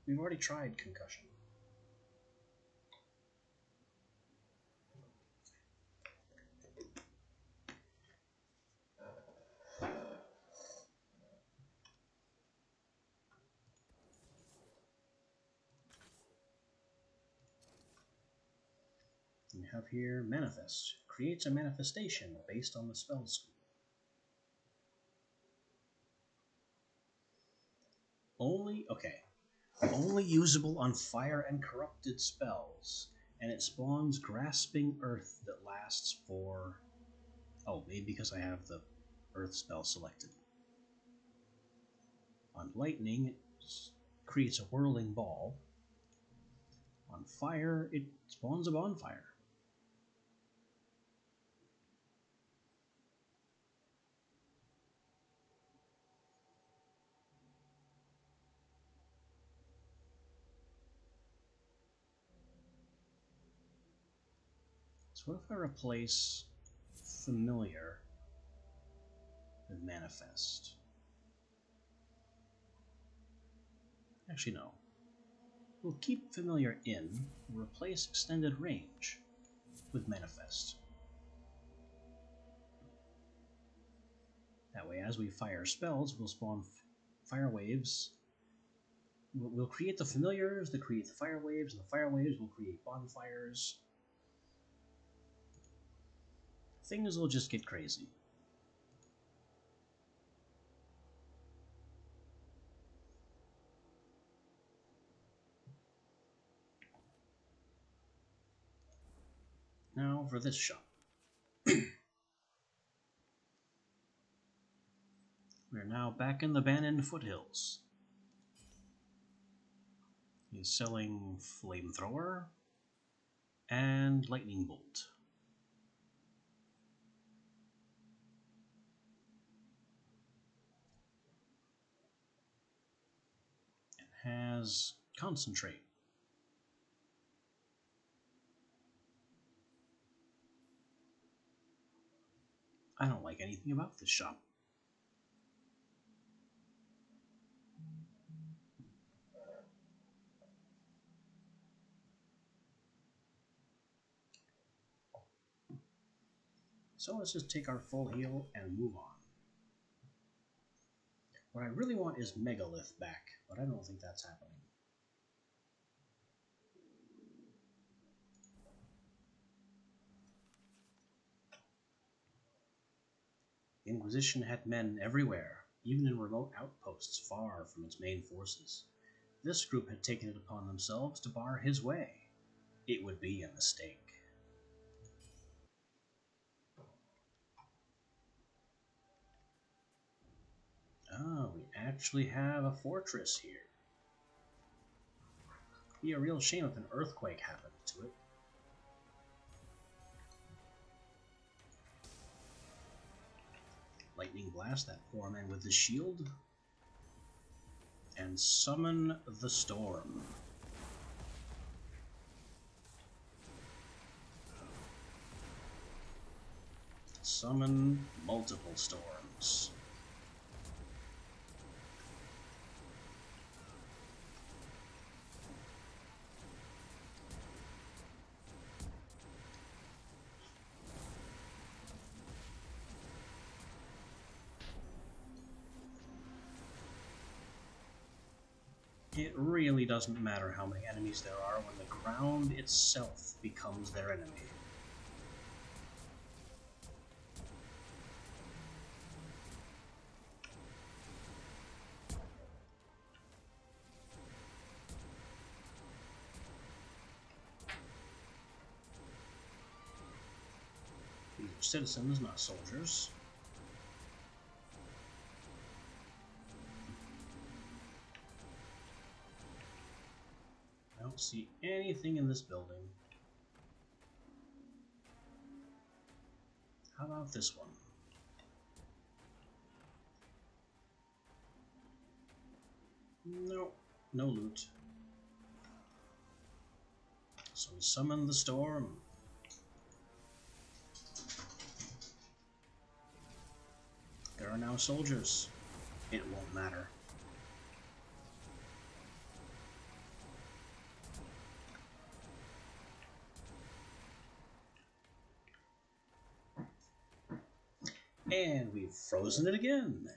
We've already tried concussion. We have here Manifest. Creates a manifestation based on the spell school. Only usable on fire and corrupted spells, and it spawns Grasping Earth that lasts for... Oh, maybe because I have the Earth spell selected. On Lightning, it creates a whirling ball. On Fire, it spawns a bonfire. So what if I replace Familiar with Manifest? Actually, no. We'll keep Familiar in and replace Extended Range with Manifest. That way, as we fire spells, we'll spawn fire waves. We'll create the familiars that create the fire waves, and the fire waves will create bonfires. Things will just get crazy. Now for this shop. We're now back in the Bannon foothills. He's selling Flamethrower and Lightning Bolt. It has Concentrate. I don't like anything about this shop. So let's just take our full heal and move on. What I really want is Megalith back, but I don't think that's happening. The Inquisition had men everywhere, even in remote outposts far from its main forces. This group had taken it upon themselves to bar his way. It would be a mistake. Ah, we actually have a fortress here. It'd be a real shame if an earthquake happened to it. Lightning blast that poor man with the shield. And summon the storm. Summon multiple storms. It really doesn't matter how many enemies there are when the ground itself becomes their enemy. These are citizens, not soldiers. I don't see anything in this building. How about this one? No, no loot. So we summon the storm. There are now soldiers. It won't matter. And we've frozen it again.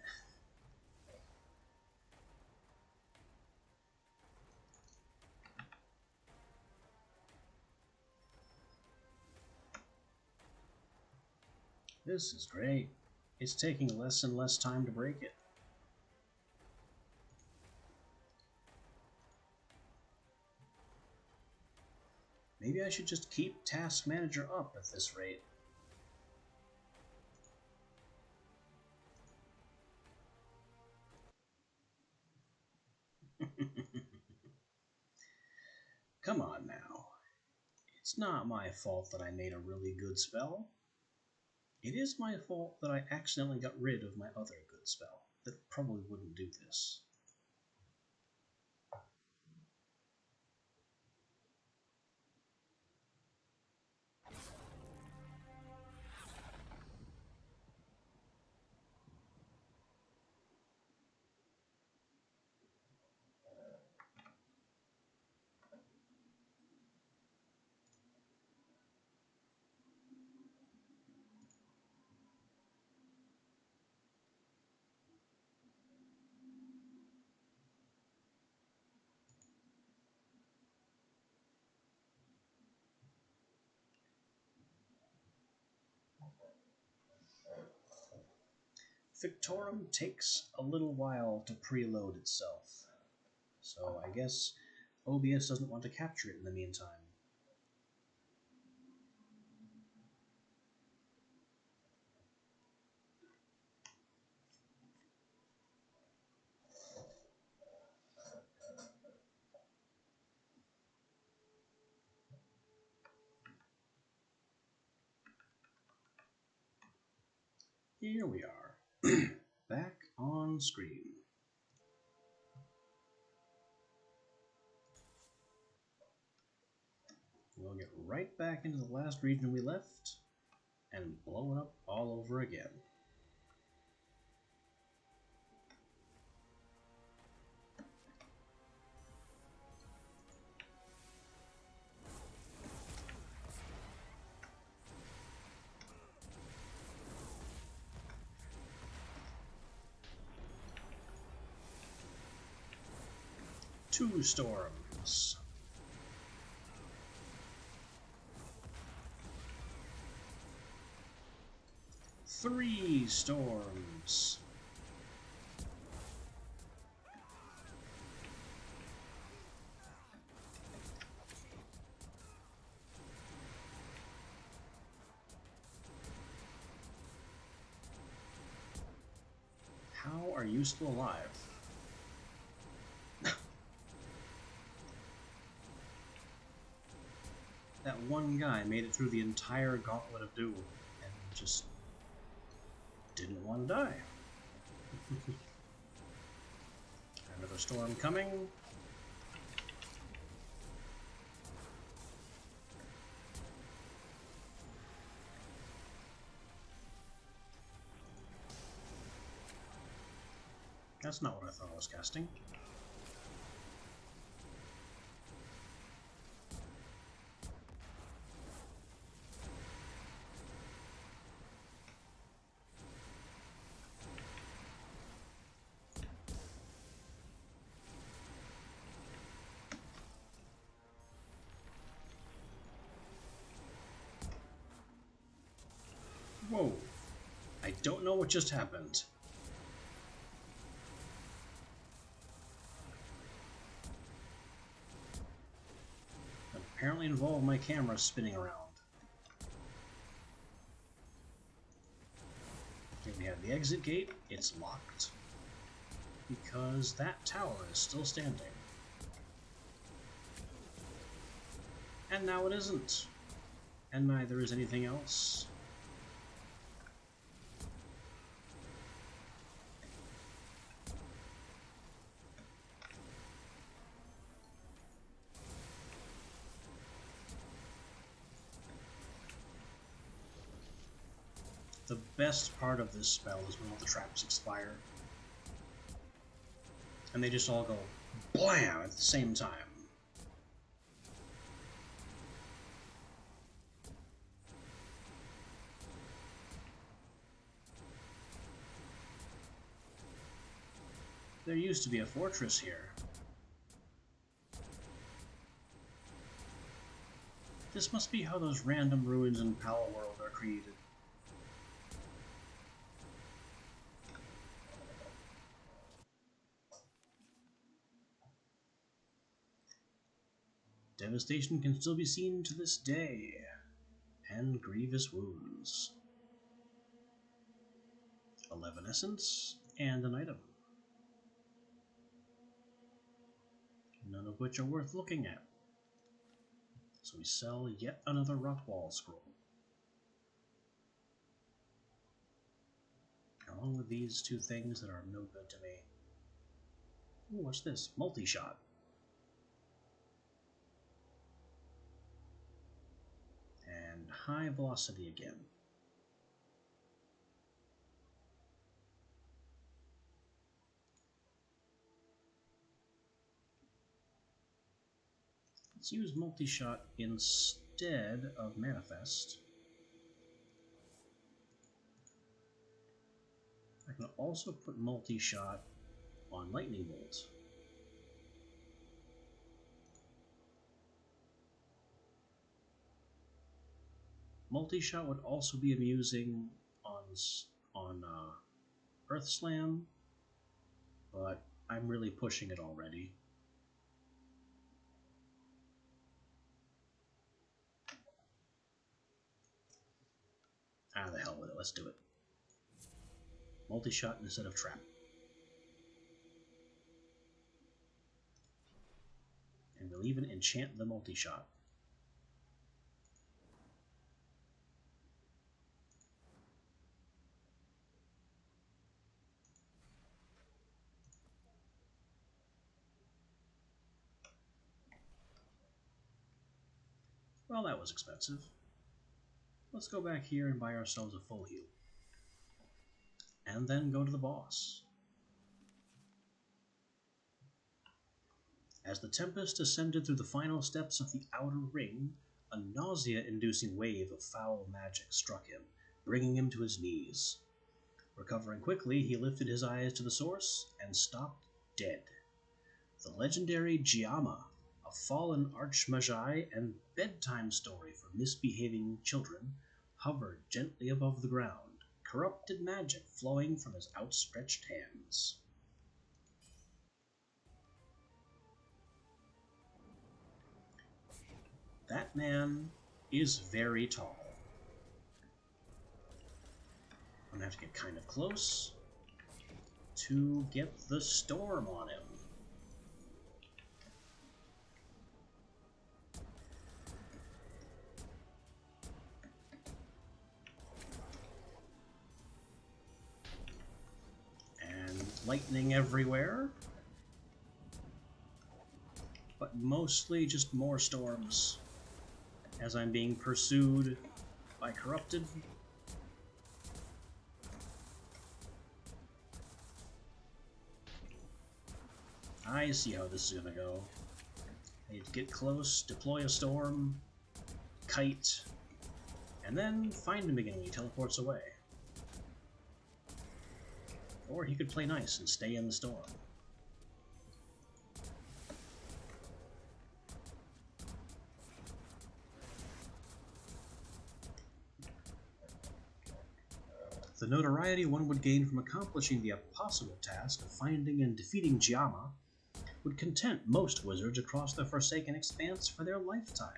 This is great. It's taking less and less time to break it. Maybe I should just keep Task Manager up at this rate. Come on now. It's not my fault that I made a really good spell. It is my fault that I accidentally got rid of my other good spell that probably wouldn't do this. Fictorum takes a little while to preload itself, so I guess OBS doesn't want to capture it in the meantime. Here we are, back on screen. We'll get right back into the last region we left, and blow it up all over again. Two storms. Three storms. How are you still alive? That one guy made it through the entire Gauntlet of Doom and just didn't want to die. Another storm coming. That's not what I thought I was casting. Whoa. I don't know what just happened. It apparently involved my camera spinning around. Okay, we have the exit gate. It's locked. Because that tower is still standing. And now it isn't. And neither is anything else. The best part of this spell is when all the traps expire. And they just all go BLAM at the same time. There used to be a fortress here. This must be how those random ruins in Power World are created. Devastation can still be seen to this day, and grievous wounds. 11 essence, and an item. None of which are worth looking at. So we sell yet another Rotwall scroll. Along with these two things that are no good to me. Ooh, what's this? Multi-shot. And high velocity again. Let's use multi-shot instead of manifest. I can also put multi-shot on lightning bolt. Multi-shot would also be amusing on Earth Slam, but I'm really pushing it already. Ah, the hell with it, let's do it. Multi-shot instead of trap. And we'll even enchant the multi-shot. Well, that was expensive. Let's go back here and buy ourselves a full heal. And then go to the boss. As the Tempest ascended through the final steps of the Outer Ring, a nausea-inducing wave of foul magic struck him, bringing him to his knees. Recovering quickly, he lifted his eyes to the source and stopped dead. The legendary Giamma, a fallen archmagi and bedtime story for misbehaving children, hovered gently above the ground, corrupted magic flowing from his outstretched hands. That man is very tall. I'm gonna have to get kind of close to get the storm on him. And lightning everywhere. But mostly just more storms as I'm being pursued by corrupted. I see how this is gonna go. I need to get close, deploy a storm, kite, and then find him again when he teleports away. Or he could play nice and stay in the storm. The notoriety one would gain from accomplishing the impossible task of finding and defeating Giamma would content most wizards across the Forsaken Expanse for their lifetime.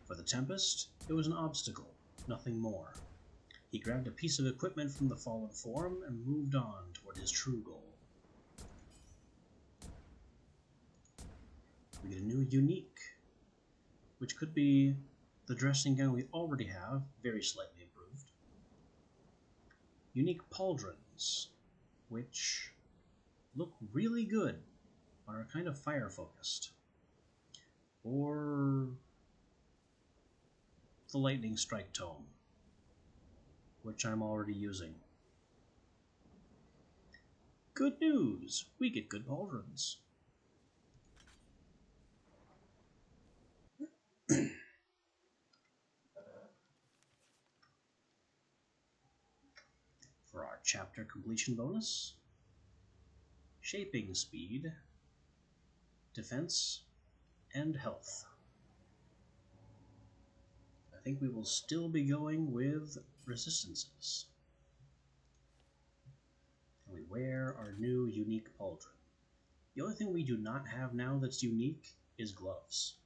For the Tempest, it was an obstacle, nothing more. He grabbed a piece of equipment from the fallen form and moved on toward his true goal. We get a new unique, which could be the dressing gown we already have, very slightly improved. Unique pauldrons, which look really good, but are kind of fire focused. Or the lightning strike tome, which I'm already using. Good news! We get good pauldrons. For our chapter completion bonus, shaping speed, defense, and health. I think we will still be going with resistances. And we wear our new unique pauldron. The only thing we do not have now that's unique is gloves.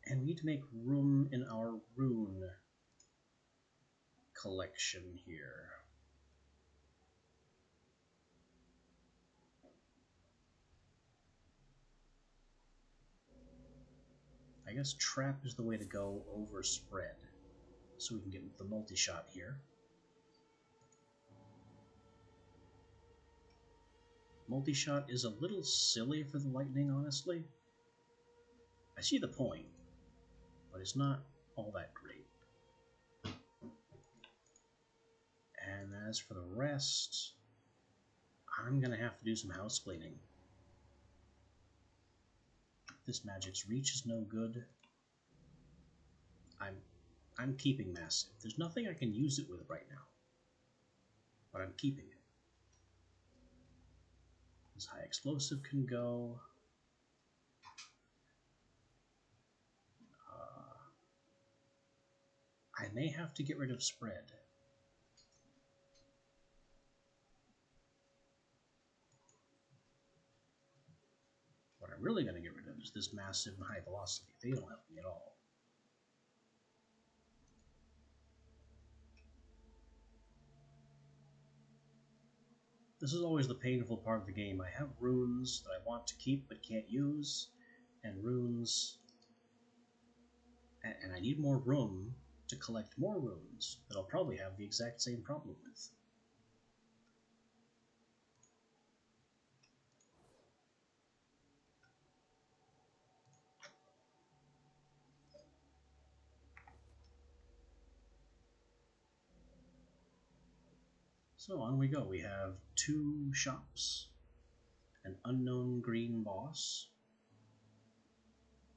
And we need to make room in our rune collection here. I guess trap is the way to go over spread, so we can get the multi-shot here. Multi-shot is a little silly for the lightning, honestly. I see the point, but it's not all that great. And as for the rest, I'm gonna have to do some house cleaning. This magic's reach is no good. I'm keeping massive. There's nothing I can use it with right now, but I'm keeping it. This high explosive can go. I may have to get rid of spread. What I'm really going to get rid of is this massive and high velocity. They don't help me at all. This is always the painful part of the game. I have runes that I want to keep but can't use, and runes... and I need more room to collect more runes that I'll probably have the exact same problem with. So on we go. We have 2 shops, an unknown green boss.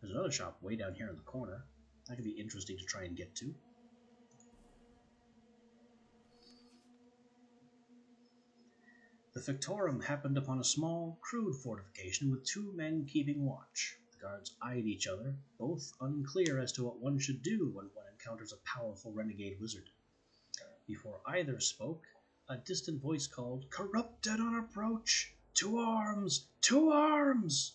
There's another shop way down here in the corner. That could be interesting to try and get to. The Fictorum happened upon a small, crude fortification with 2 men keeping watch. The guards eyed each other, both unclear as to what one should do when one encounters a powerful renegade wizard. Before either spoke, a distant voice called, "Corrupted on approach! To arms! To arms!"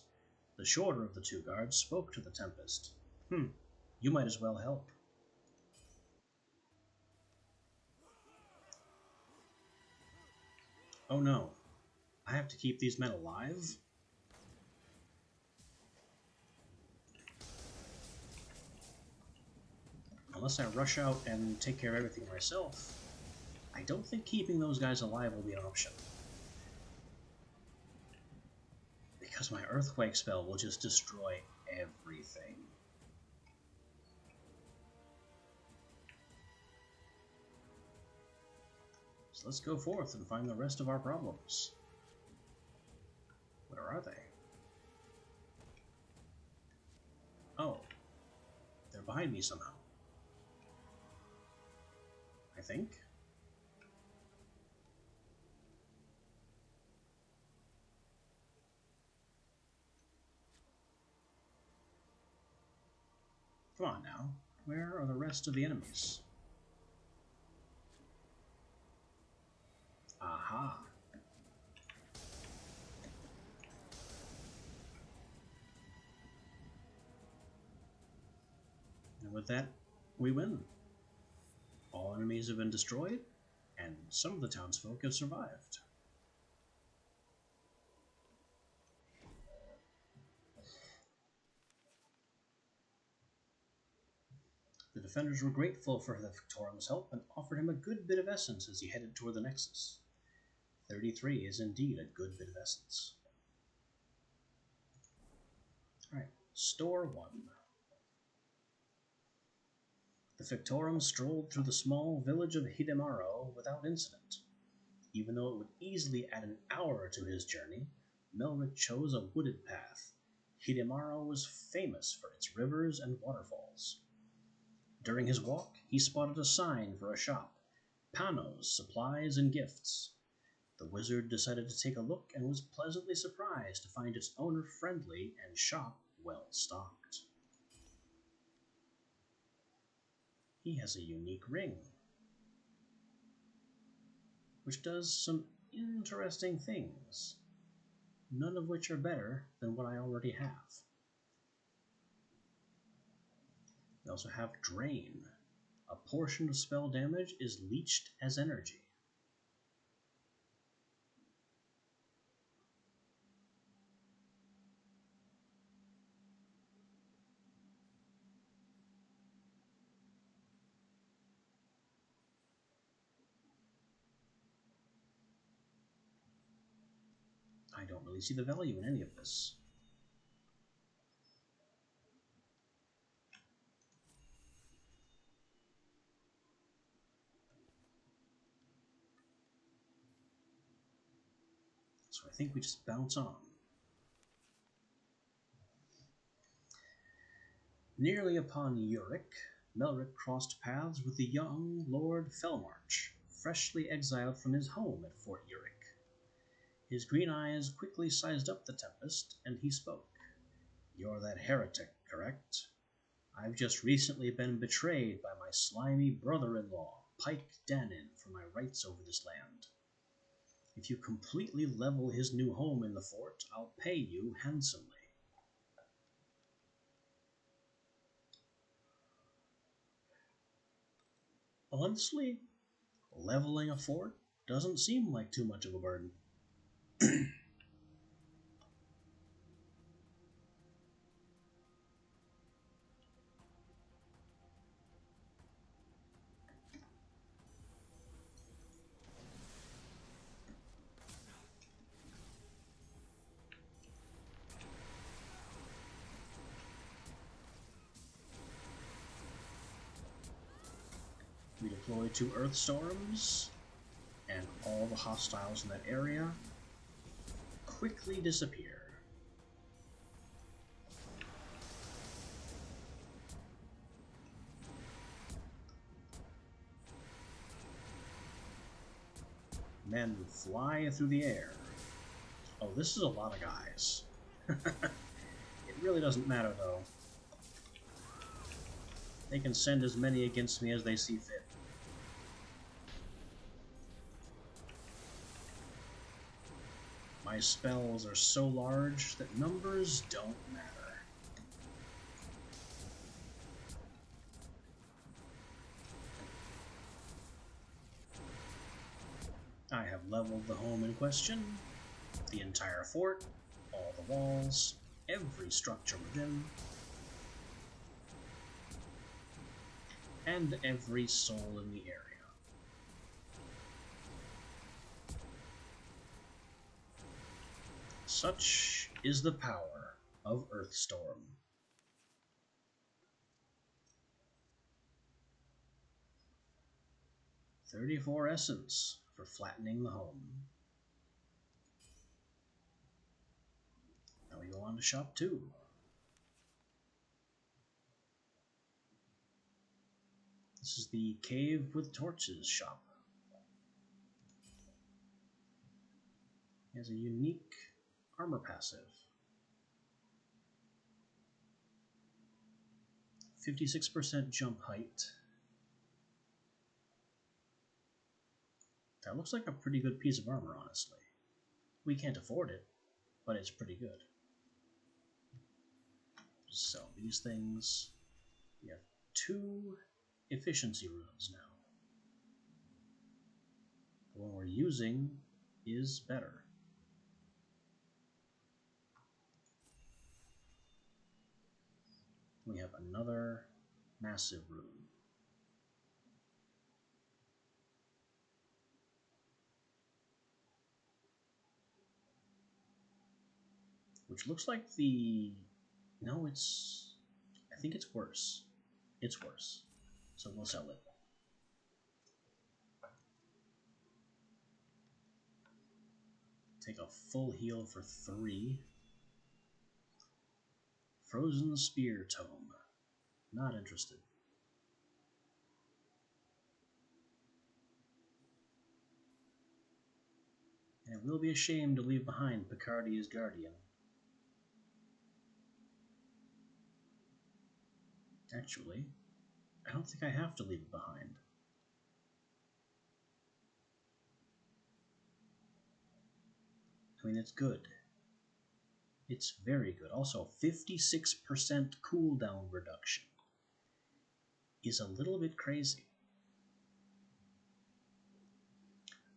The shorter of the 2 guards spoke to the Tempest. You might as well help. Oh no, I have to keep these men alive? Unless I rush out and take care of everything myself, I don't think keeping those guys alive will be an option. Because my earthquake spell will just destroy everything. So let's go forth and find the rest of our problems. Where are they? Oh, they're behind me somehow. I think. Come on now. Where are the rest of the enemies? Aha. And with that, we win. All enemies have been destroyed, and some of the townsfolk have survived. The defenders were grateful for the Fictorum's help and offered him a good bit of essence as he headed toward the Nexus. 33 is indeed a good bit of essence. Alright, Store 1. The Fictorum strolled through the small village of Hidemaro without incident. Even though it would easily add an hour to his journey, Melrick chose a wooded path. Hidemaro was famous for its rivers and waterfalls. During his walk, he spotted a sign for a shop. Panos, supplies, and gifts. The wizard decided to take a look and was pleasantly surprised to find its owner friendly and shop well stocked. He has a unique ring, which does some interesting things, none of which are better than what I already have. We also have Drain. A portion of spell damage is leached as energy. I don't really see the value in any of this. So I think we just bounce on. Nearly upon Uric, Melrick crossed paths with the young Lord Felmarch, freshly exiled from his home at Fort Uric. His green eyes quickly sized up the Tempest, and he spoke. "You're that heretic, correct? I've just recently been betrayed by my slimy brother-in-law, Pike Danin, for my rights over this land. If you completely level his new home in the fort, I'll pay you handsomely." Honestly, leveling a fort doesn't seem like too much of a burden. We deploy 2 Earth Storms, and all the hostiles in that area quickly disappear. Men fly through the air. Oh, this is a lot of guys. It really doesn't matter, though. They can send as many against me as they see fit. My spells are so large that numbers don't matter. I have leveled the home in question, the entire fort, all the walls, every structure within, and every soul in the area. Such is the power of Earthstorm. "34 essence for flattening the home." Now we go on to shop 2. This is the Cave with Torches shop. It has a unique armor passive. 56% jump height. That looks like a pretty good piece of armor, honestly. We can't afford it, but it's pretty good. Just sell these things. We have 2 efficiency runes now. The one we're using is better. We have another massive rune. Which looks like the... No, it's... I think it's worse. It's worse. So we'll sell it. Take a full heal for 3. Frozen Spear Tome. Not interested. And it will be a shame to leave behind Picardy's Guardian. Actually, I don't think I have to leave it behind. I mean, it's good. It's very good. Also, 56% cooldown reduction is a little bit crazy.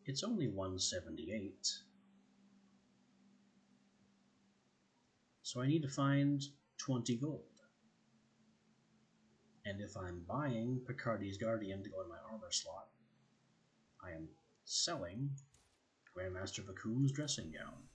It's only 178. So I need to find 20 gold. And if I'm buying Picardy's Guardian to go in my armor slot, I am selling Grandmaster Vacuum's dressing gown.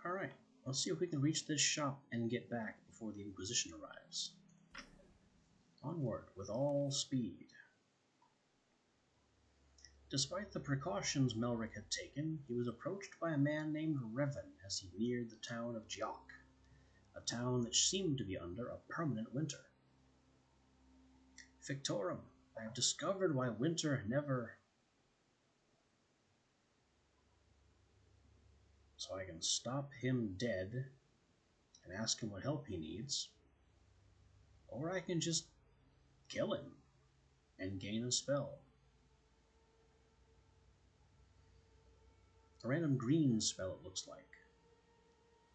Alright, let's see if we can reach this shop and get back before the Inquisition arrives. Onward with all speed. Despite the precautions Melric had taken, he was approached by a man named Revan as he neared the town of Jock, a town that seemed to be under a permanent winter. "Fictorum, I have discovered why winter never..." So I can stop him dead and ask him what help he needs, or I can just kill him and gain a spell. A random green spell, it looks like.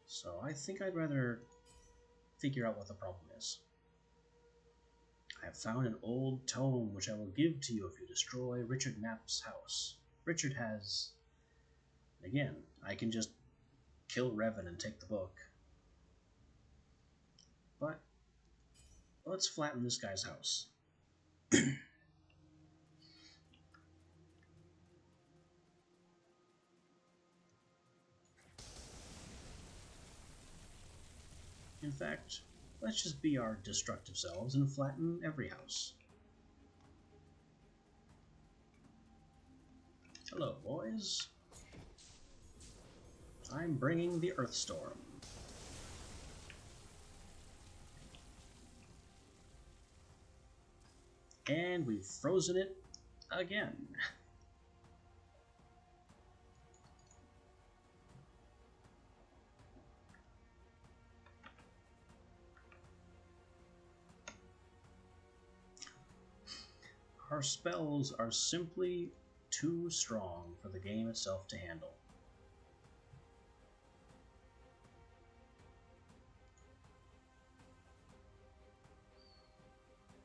So I think I'd rather figure out what the problem is. "I have found an old tome which I will give to you if you destroy Richard Knapp's house. Richard has..." Again, I can just kill Revan and take the book. But let's flatten this guy's house. fact, let's just be our destructive selves and flatten every house. Hello, boys. I'm bringing the Earth Storm. And we've frozen it again. Our spells are simply too strong for the game itself to handle.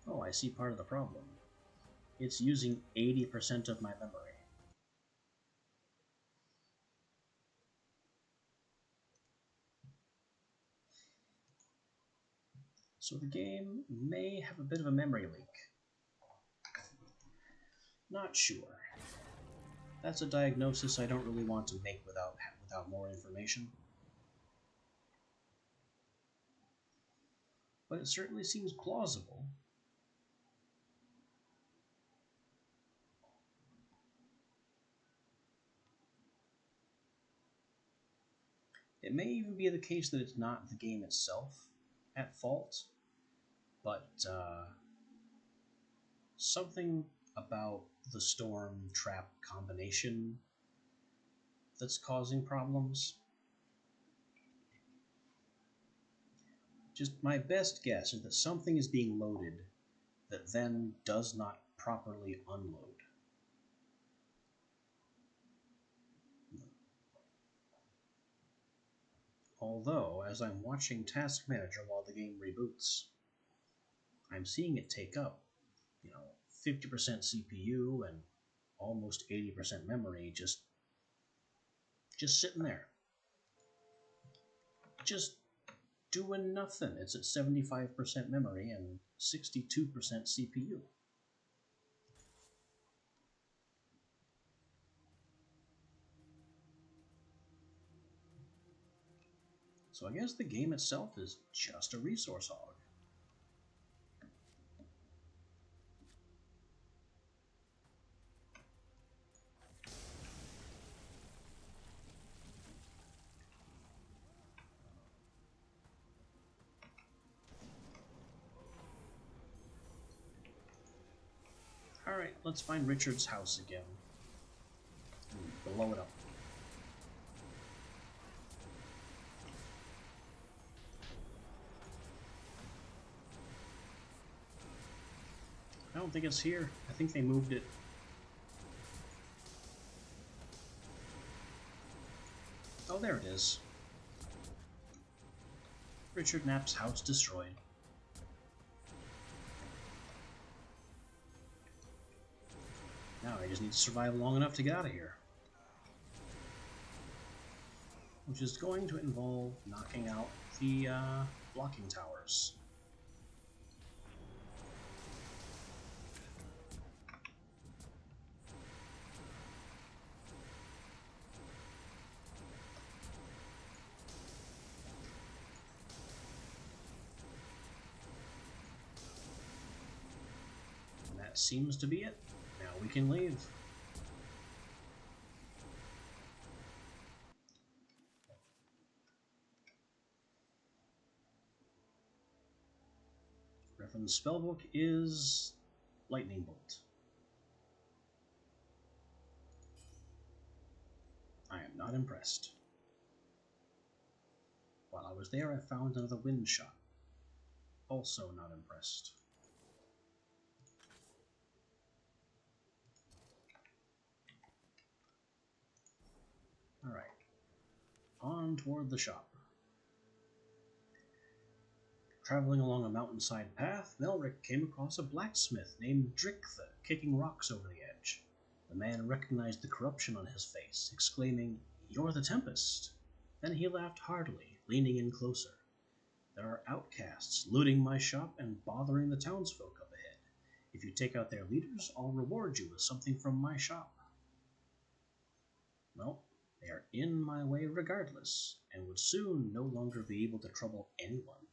Oh, I see part of the problem. It's using 80% of my memory. So the game may have a bit of a memory leak. Not sure. That's a diagnosis I don't really want to make without more information. But it certainly seems plausible. It may even be the case that it's not the game itself at fault, but something about the storm trap combination that's causing problems. Just my best guess is that something is being loaded that then does not properly unload. Although, as I'm watching Task Manager while the game reboots, I'm seeing it take up, 50% CPU and almost 80% memory just sitting there. Just doing nothing. It's at 75% memory and 62% CPU. So I guess the game itself is just a resource hog. Alright, let's find Richard's house again. And blow it up. I don't think it's here. I think they moved it. Oh, there it is. Richard Knapp's house destroyed. Now I just need to survive long enough to get out of here. Which is going to involve knocking out the blocking towers. And that seems to be it. Now we can leave. Reference spellbook is Lightning Bolt. I am not impressed. While I was there, I found another wind shot. Also not impressed. Alright. On toward the shop. Traveling along a mountainside path, Melrick came across a blacksmith named Drichtha kicking rocks over the edge. The man recognized the corruption on his face, exclaiming, "You're the Tempest!" Then he laughed heartily, leaning in closer. "There are outcasts looting my shop and bothering the townsfolk up ahead. If you take out their leaders, I'll reward you with something from my shop." Well, they are in my way regardless, and would soon no longer be able to trouble anyone.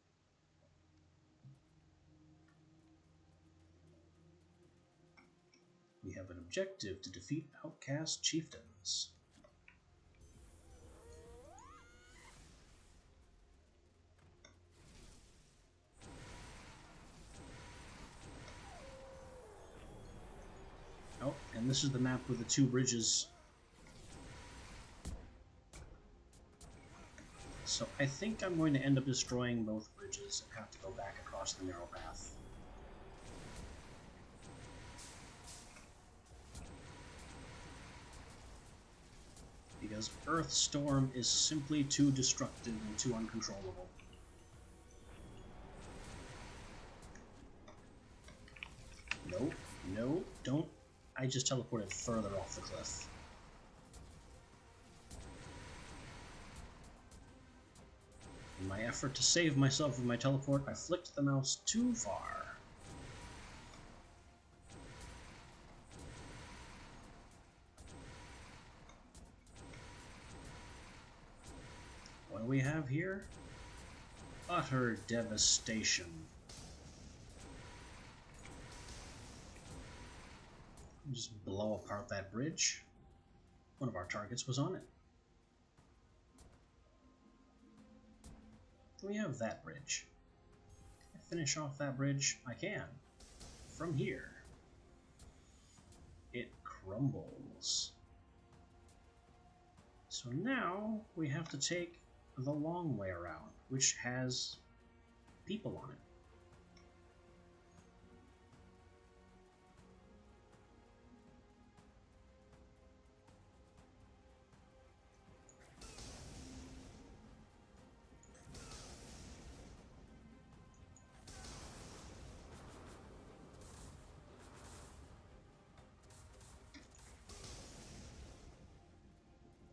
Objective to defeat outcast chieftains. Oh, and this is the map with the two bridges. So I think I'm going to end up destroying both bridges and have to go back across the narrow path. Because Earthstorm is simply too destructive and too uncontrollable. No, no, don't. I just teleported further off the cliff. In my effort to save myself with my teleport, I flicked the mouse too far. What do we have here? Utter devastation. Just blow apart that bridge. One of our targets was on it. We have that bridge. Can I finish off that bridge? I can. From here. It crumbles. So now we have to take the long way around, which has people on it.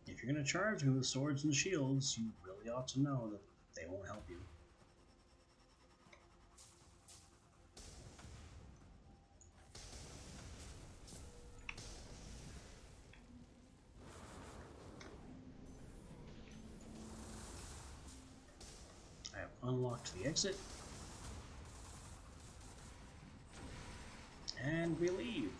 If you're going to charge me with swords and shields, you really ought to know that they won't help you. I have unlocked the exit. And we leave.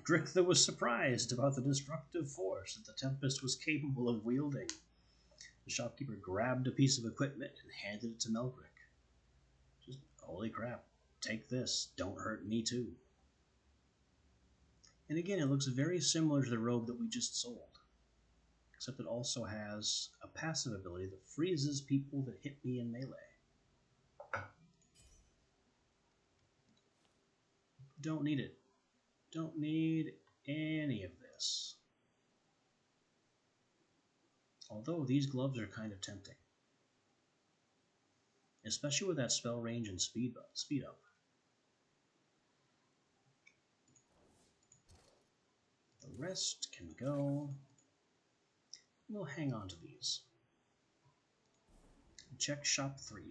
Drichtha was surprised about the destructive force that the Tempest was capable of wielding. The shopkeeper grabbed a piece of equipment and handed it to Melkrick. Just, holy crap, take this, don't hurt me too. And again, it looks very similar to the robe that we just sold, except it also has a passive ability that freezes people that hit me in melee. Don't need it. Don't need any of this. Although these gloves are kind of tempting. Especially with that spell range and speed up. The rest can go. We'll hang on to these. Check shop 3.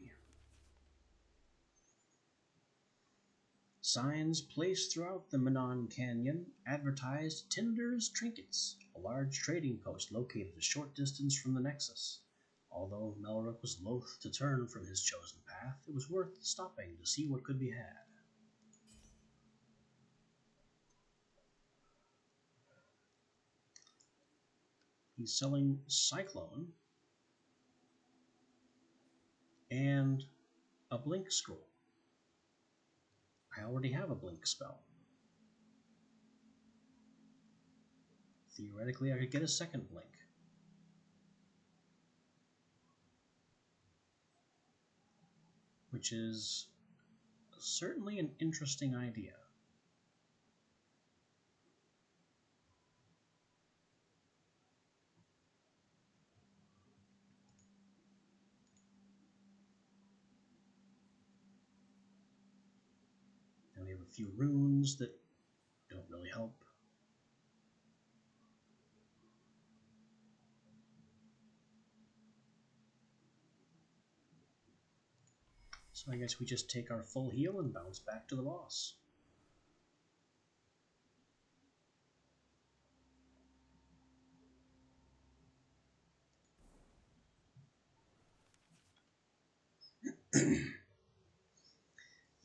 Signs placed throughout the Manon Canyon advertised Tinder's Trinkets, a large trading post located a short distance from the Nexus. Although Melkrick was loath to turn from his chosen path, it was worth stopping to see what could be had. He's selling Cyclone and a Blink Scroll. I already have a Blink spell. Theoretically, I could get a second Blink. Which is certainly an interesting idea. And we have a few runes that don't really help. So I guess we just take our full heal and bounce back to the boss.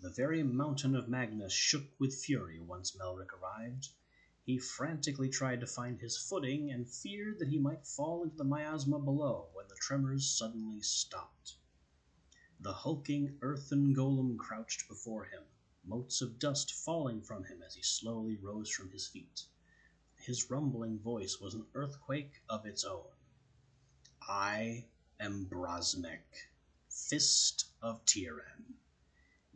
The very mountain of Magnus shook with fury once Melric arrived. He frantically tried to find his footing and feared that he might fall into the miasma below when the tremors suddenly stopped. The hulking earthen golem crouched before him, motes of dust falling from him as he slowly rose from his feet. His rumbling voice was an earthquake of its own. I am Brosmek, Fist of Tyran.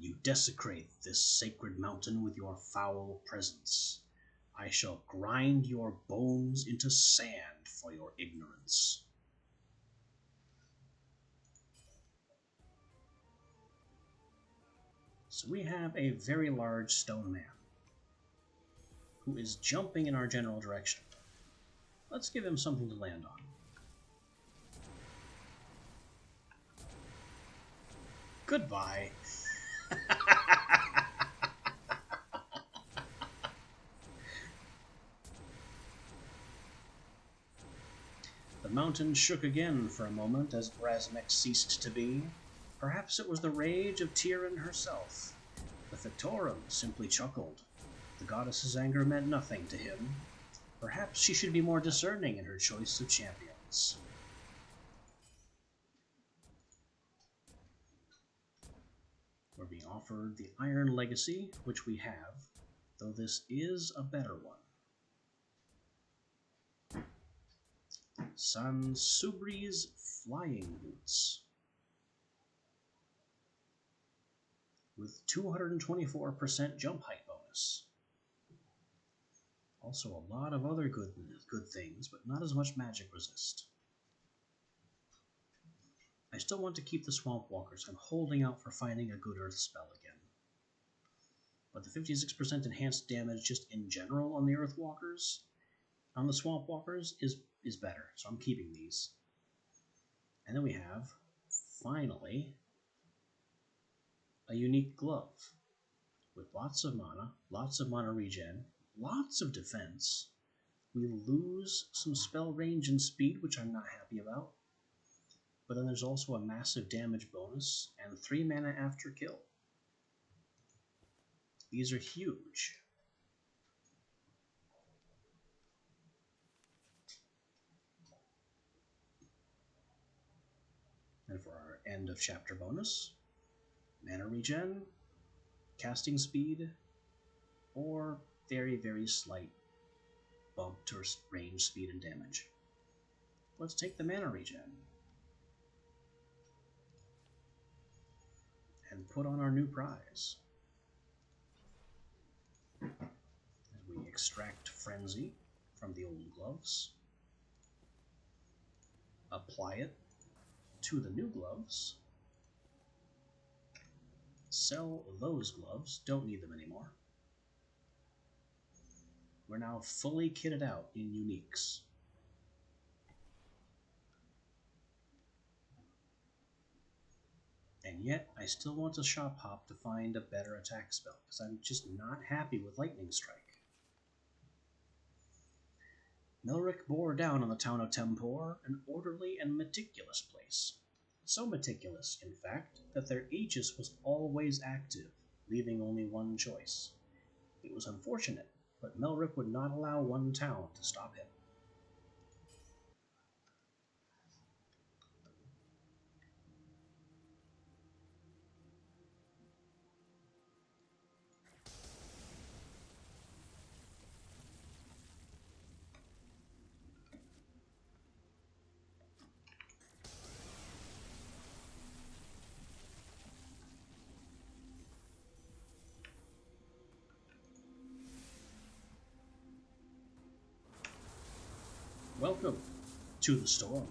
You desecrate this sacred mountain with your foul presence. I shall grind your bones into sand for your ignorance. So we have a very large stone man who is jumping in our general direction. Let's give him something to land on. Goodbye. The mountain shook again for a moment as Brasmek ceased to be. Perhaps it was the rage of Tyran herself. The Fictorum simply chuckled. The goddess's anger meant nothing to him. Perhaps she should be more discerning in her choice of champions. We're being offered the Iron Legacy, which we have, though this is a better one. Sansubri's Flying Boots, with 224% jump height bonus. Also a lot of other good things, but not as much magic resist. I still want to keep the Swamp Walkers. I'm holding out for finding a good Earth spell again. But the 56% enhanced damage just in general on the Earth Walkers, on the Swamp Walkers, is better, so I'm keeping these. And then we have, finally, a unique glove with lots of mana regen, lots of defense. We lose some spell range and speed, which I'm not happy about. But then there's also a massive damage bonus and 3 mana after kill. These are huge. And for our end of chapter bonus, mana regen, casting speed, or very, very slight bump to range, speed, and damage. Let's take the mana regen and put on our new prize. As we extract Frenzy from the old gloves, apply it to the new gloves, sell those gloves, don't need them anymore. We're now fully kitted out in uniques. And yet, I still want to shop hop to find a better attack spell, because I'm just not happy with Lightning Strike. Melric bore down on the town of Tempor, an orderly and meticulous place. So meticulous, in fact, that their Aegis was always active, leaving only one choice. It was unfortunate, but Melric would not allow one town to stop him. Welcome to the storm.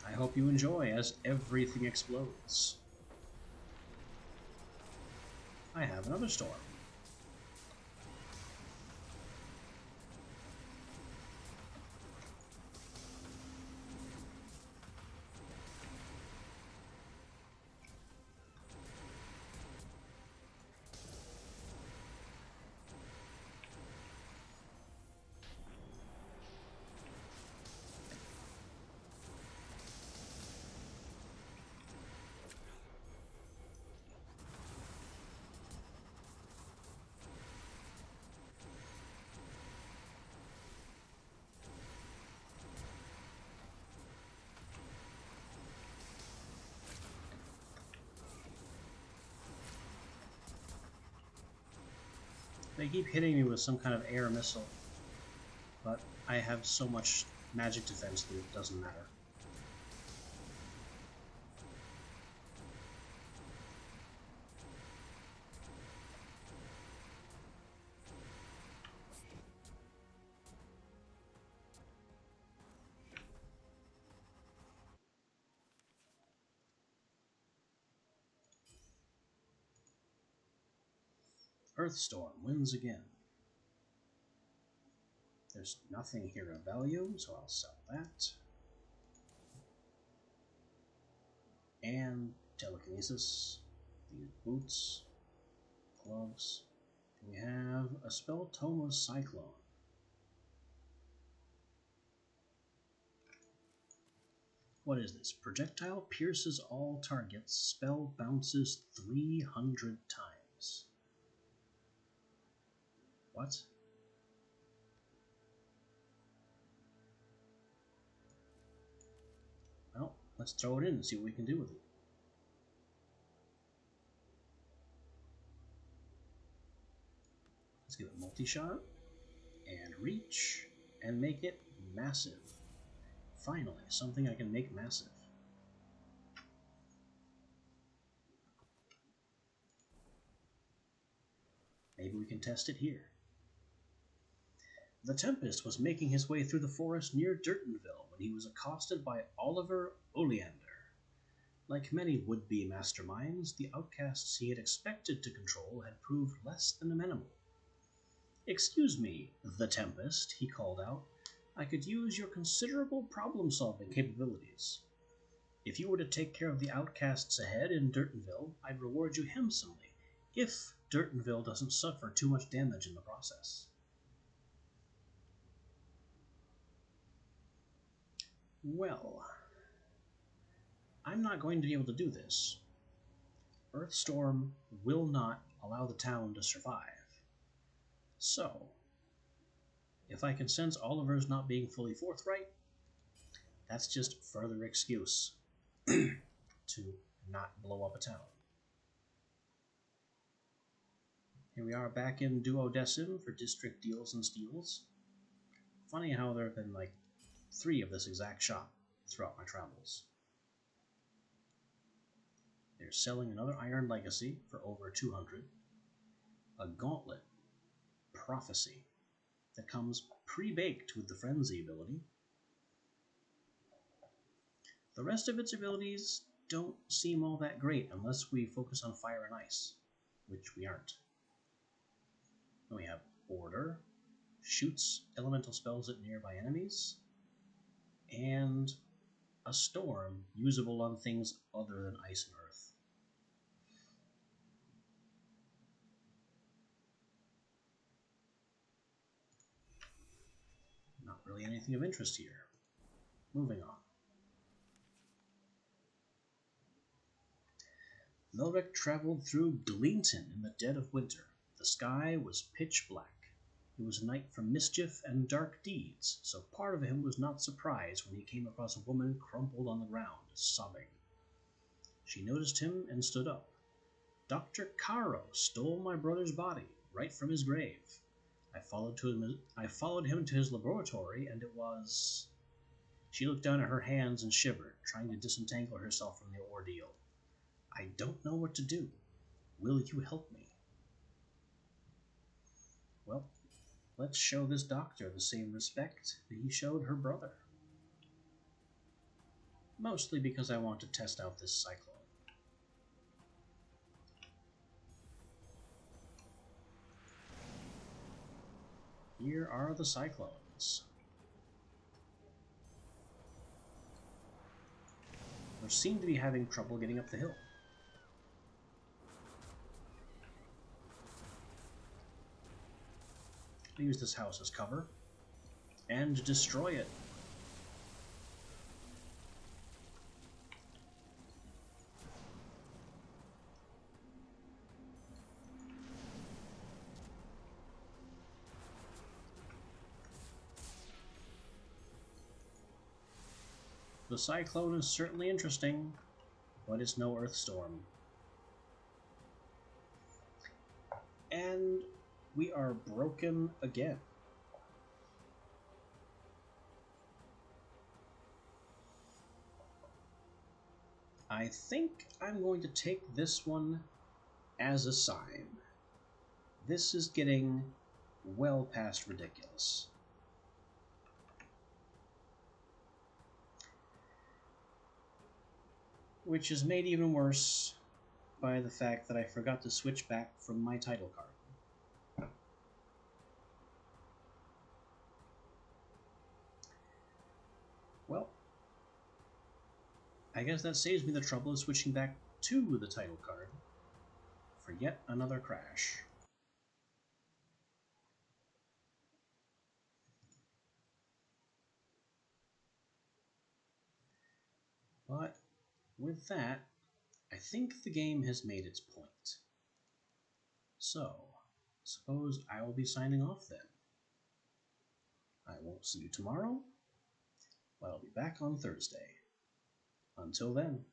I hope you enjoy as everything explodes. I have another storm. They keep hitting me with some kind of air missile, but I have so much magic defense that it doesn't matter. Earthstorm wins again. There's nothing here of value, so I'll sell that. And telekinesis. These boots. Gloves. We have a Spelltoma Cyclone. What is this? Projectile pierces all targets. Spell bounces 300 times. What? Well, let's throw it in and see what we can do with it. Let's give it multi-shot, and reach, and make it massive. Finally, something I can make massive. Maybe we can test it here. The Tempest was making his way through the forest near Durtonville when he was accosted by Oliver Oleander. Like many would-be masterminds, the outcasts he had expected to control had proved less than amenable. "Excuse me, The Tempest," he called out. "I could use your considerable problem-solving capabilities. If you were to take care of the outcasts ahead in Durtonville, I'd reward you handsomely, if Durtonville doesn't suffer too much damage in the process." Well, I'm not going to be able to do this. Earthstorm will not allow the town to survive. So, if I can sense Oliver's not being fully forthright, that's just further excuse to not blow up a town. Here we are back in Duodecim for district deals and steals. Funny how there have been like 3 of this exact shop throughout my travels. They're selling another Iron Legacy for over 200. A Gauntlet Prophecy that comes pre-baked with the Frenzy ability. The rest of its abilities don't seem all that great unless we focus on Fire and Ice, which we aren't. Then we have Order, shoots elemental spells at nearby enemies, and a Storm usable on things other than Ice and Earth. Not really anything of interest here. Moving on. Melrick traveled through Gleanton in the dead of winter. The sky was pitch black. He was a knight from mischief and dark deeds, so part of him was not surprised when he came across a woman crumpled on the ground, sobbing. She noticed him and stood up. "Dr. Caro stole my brother's body, right from his grave. I followed him to his laboratory, and it was..." She looked down at her hands and shivered, trying to disentangle herself from the ordeal. "I don't know what to do. Will you help me?" Well, let's show this doctor the same respect that he showed her brother. Mostly because I want to test out this cyclone. Here are the cyclones. They seem to be having trouble getting up the hill. I'll use this house as cover and destroy it. The cyclone is certainly interesting, but it's no Earthstorm. And we are broken again. I think I'm going to take this one as a sign. This is getting well past ridiculous. Which is made even worse by the fact that I forgot to switch back from my title card. Well, I guess that saves me the trouble of switching back to the title card for yet another crash. But with that, I think the game has made its point. So, suppose I will be signing off then. I won't see you tomorrow, but I'll be back on Thursday. Until then.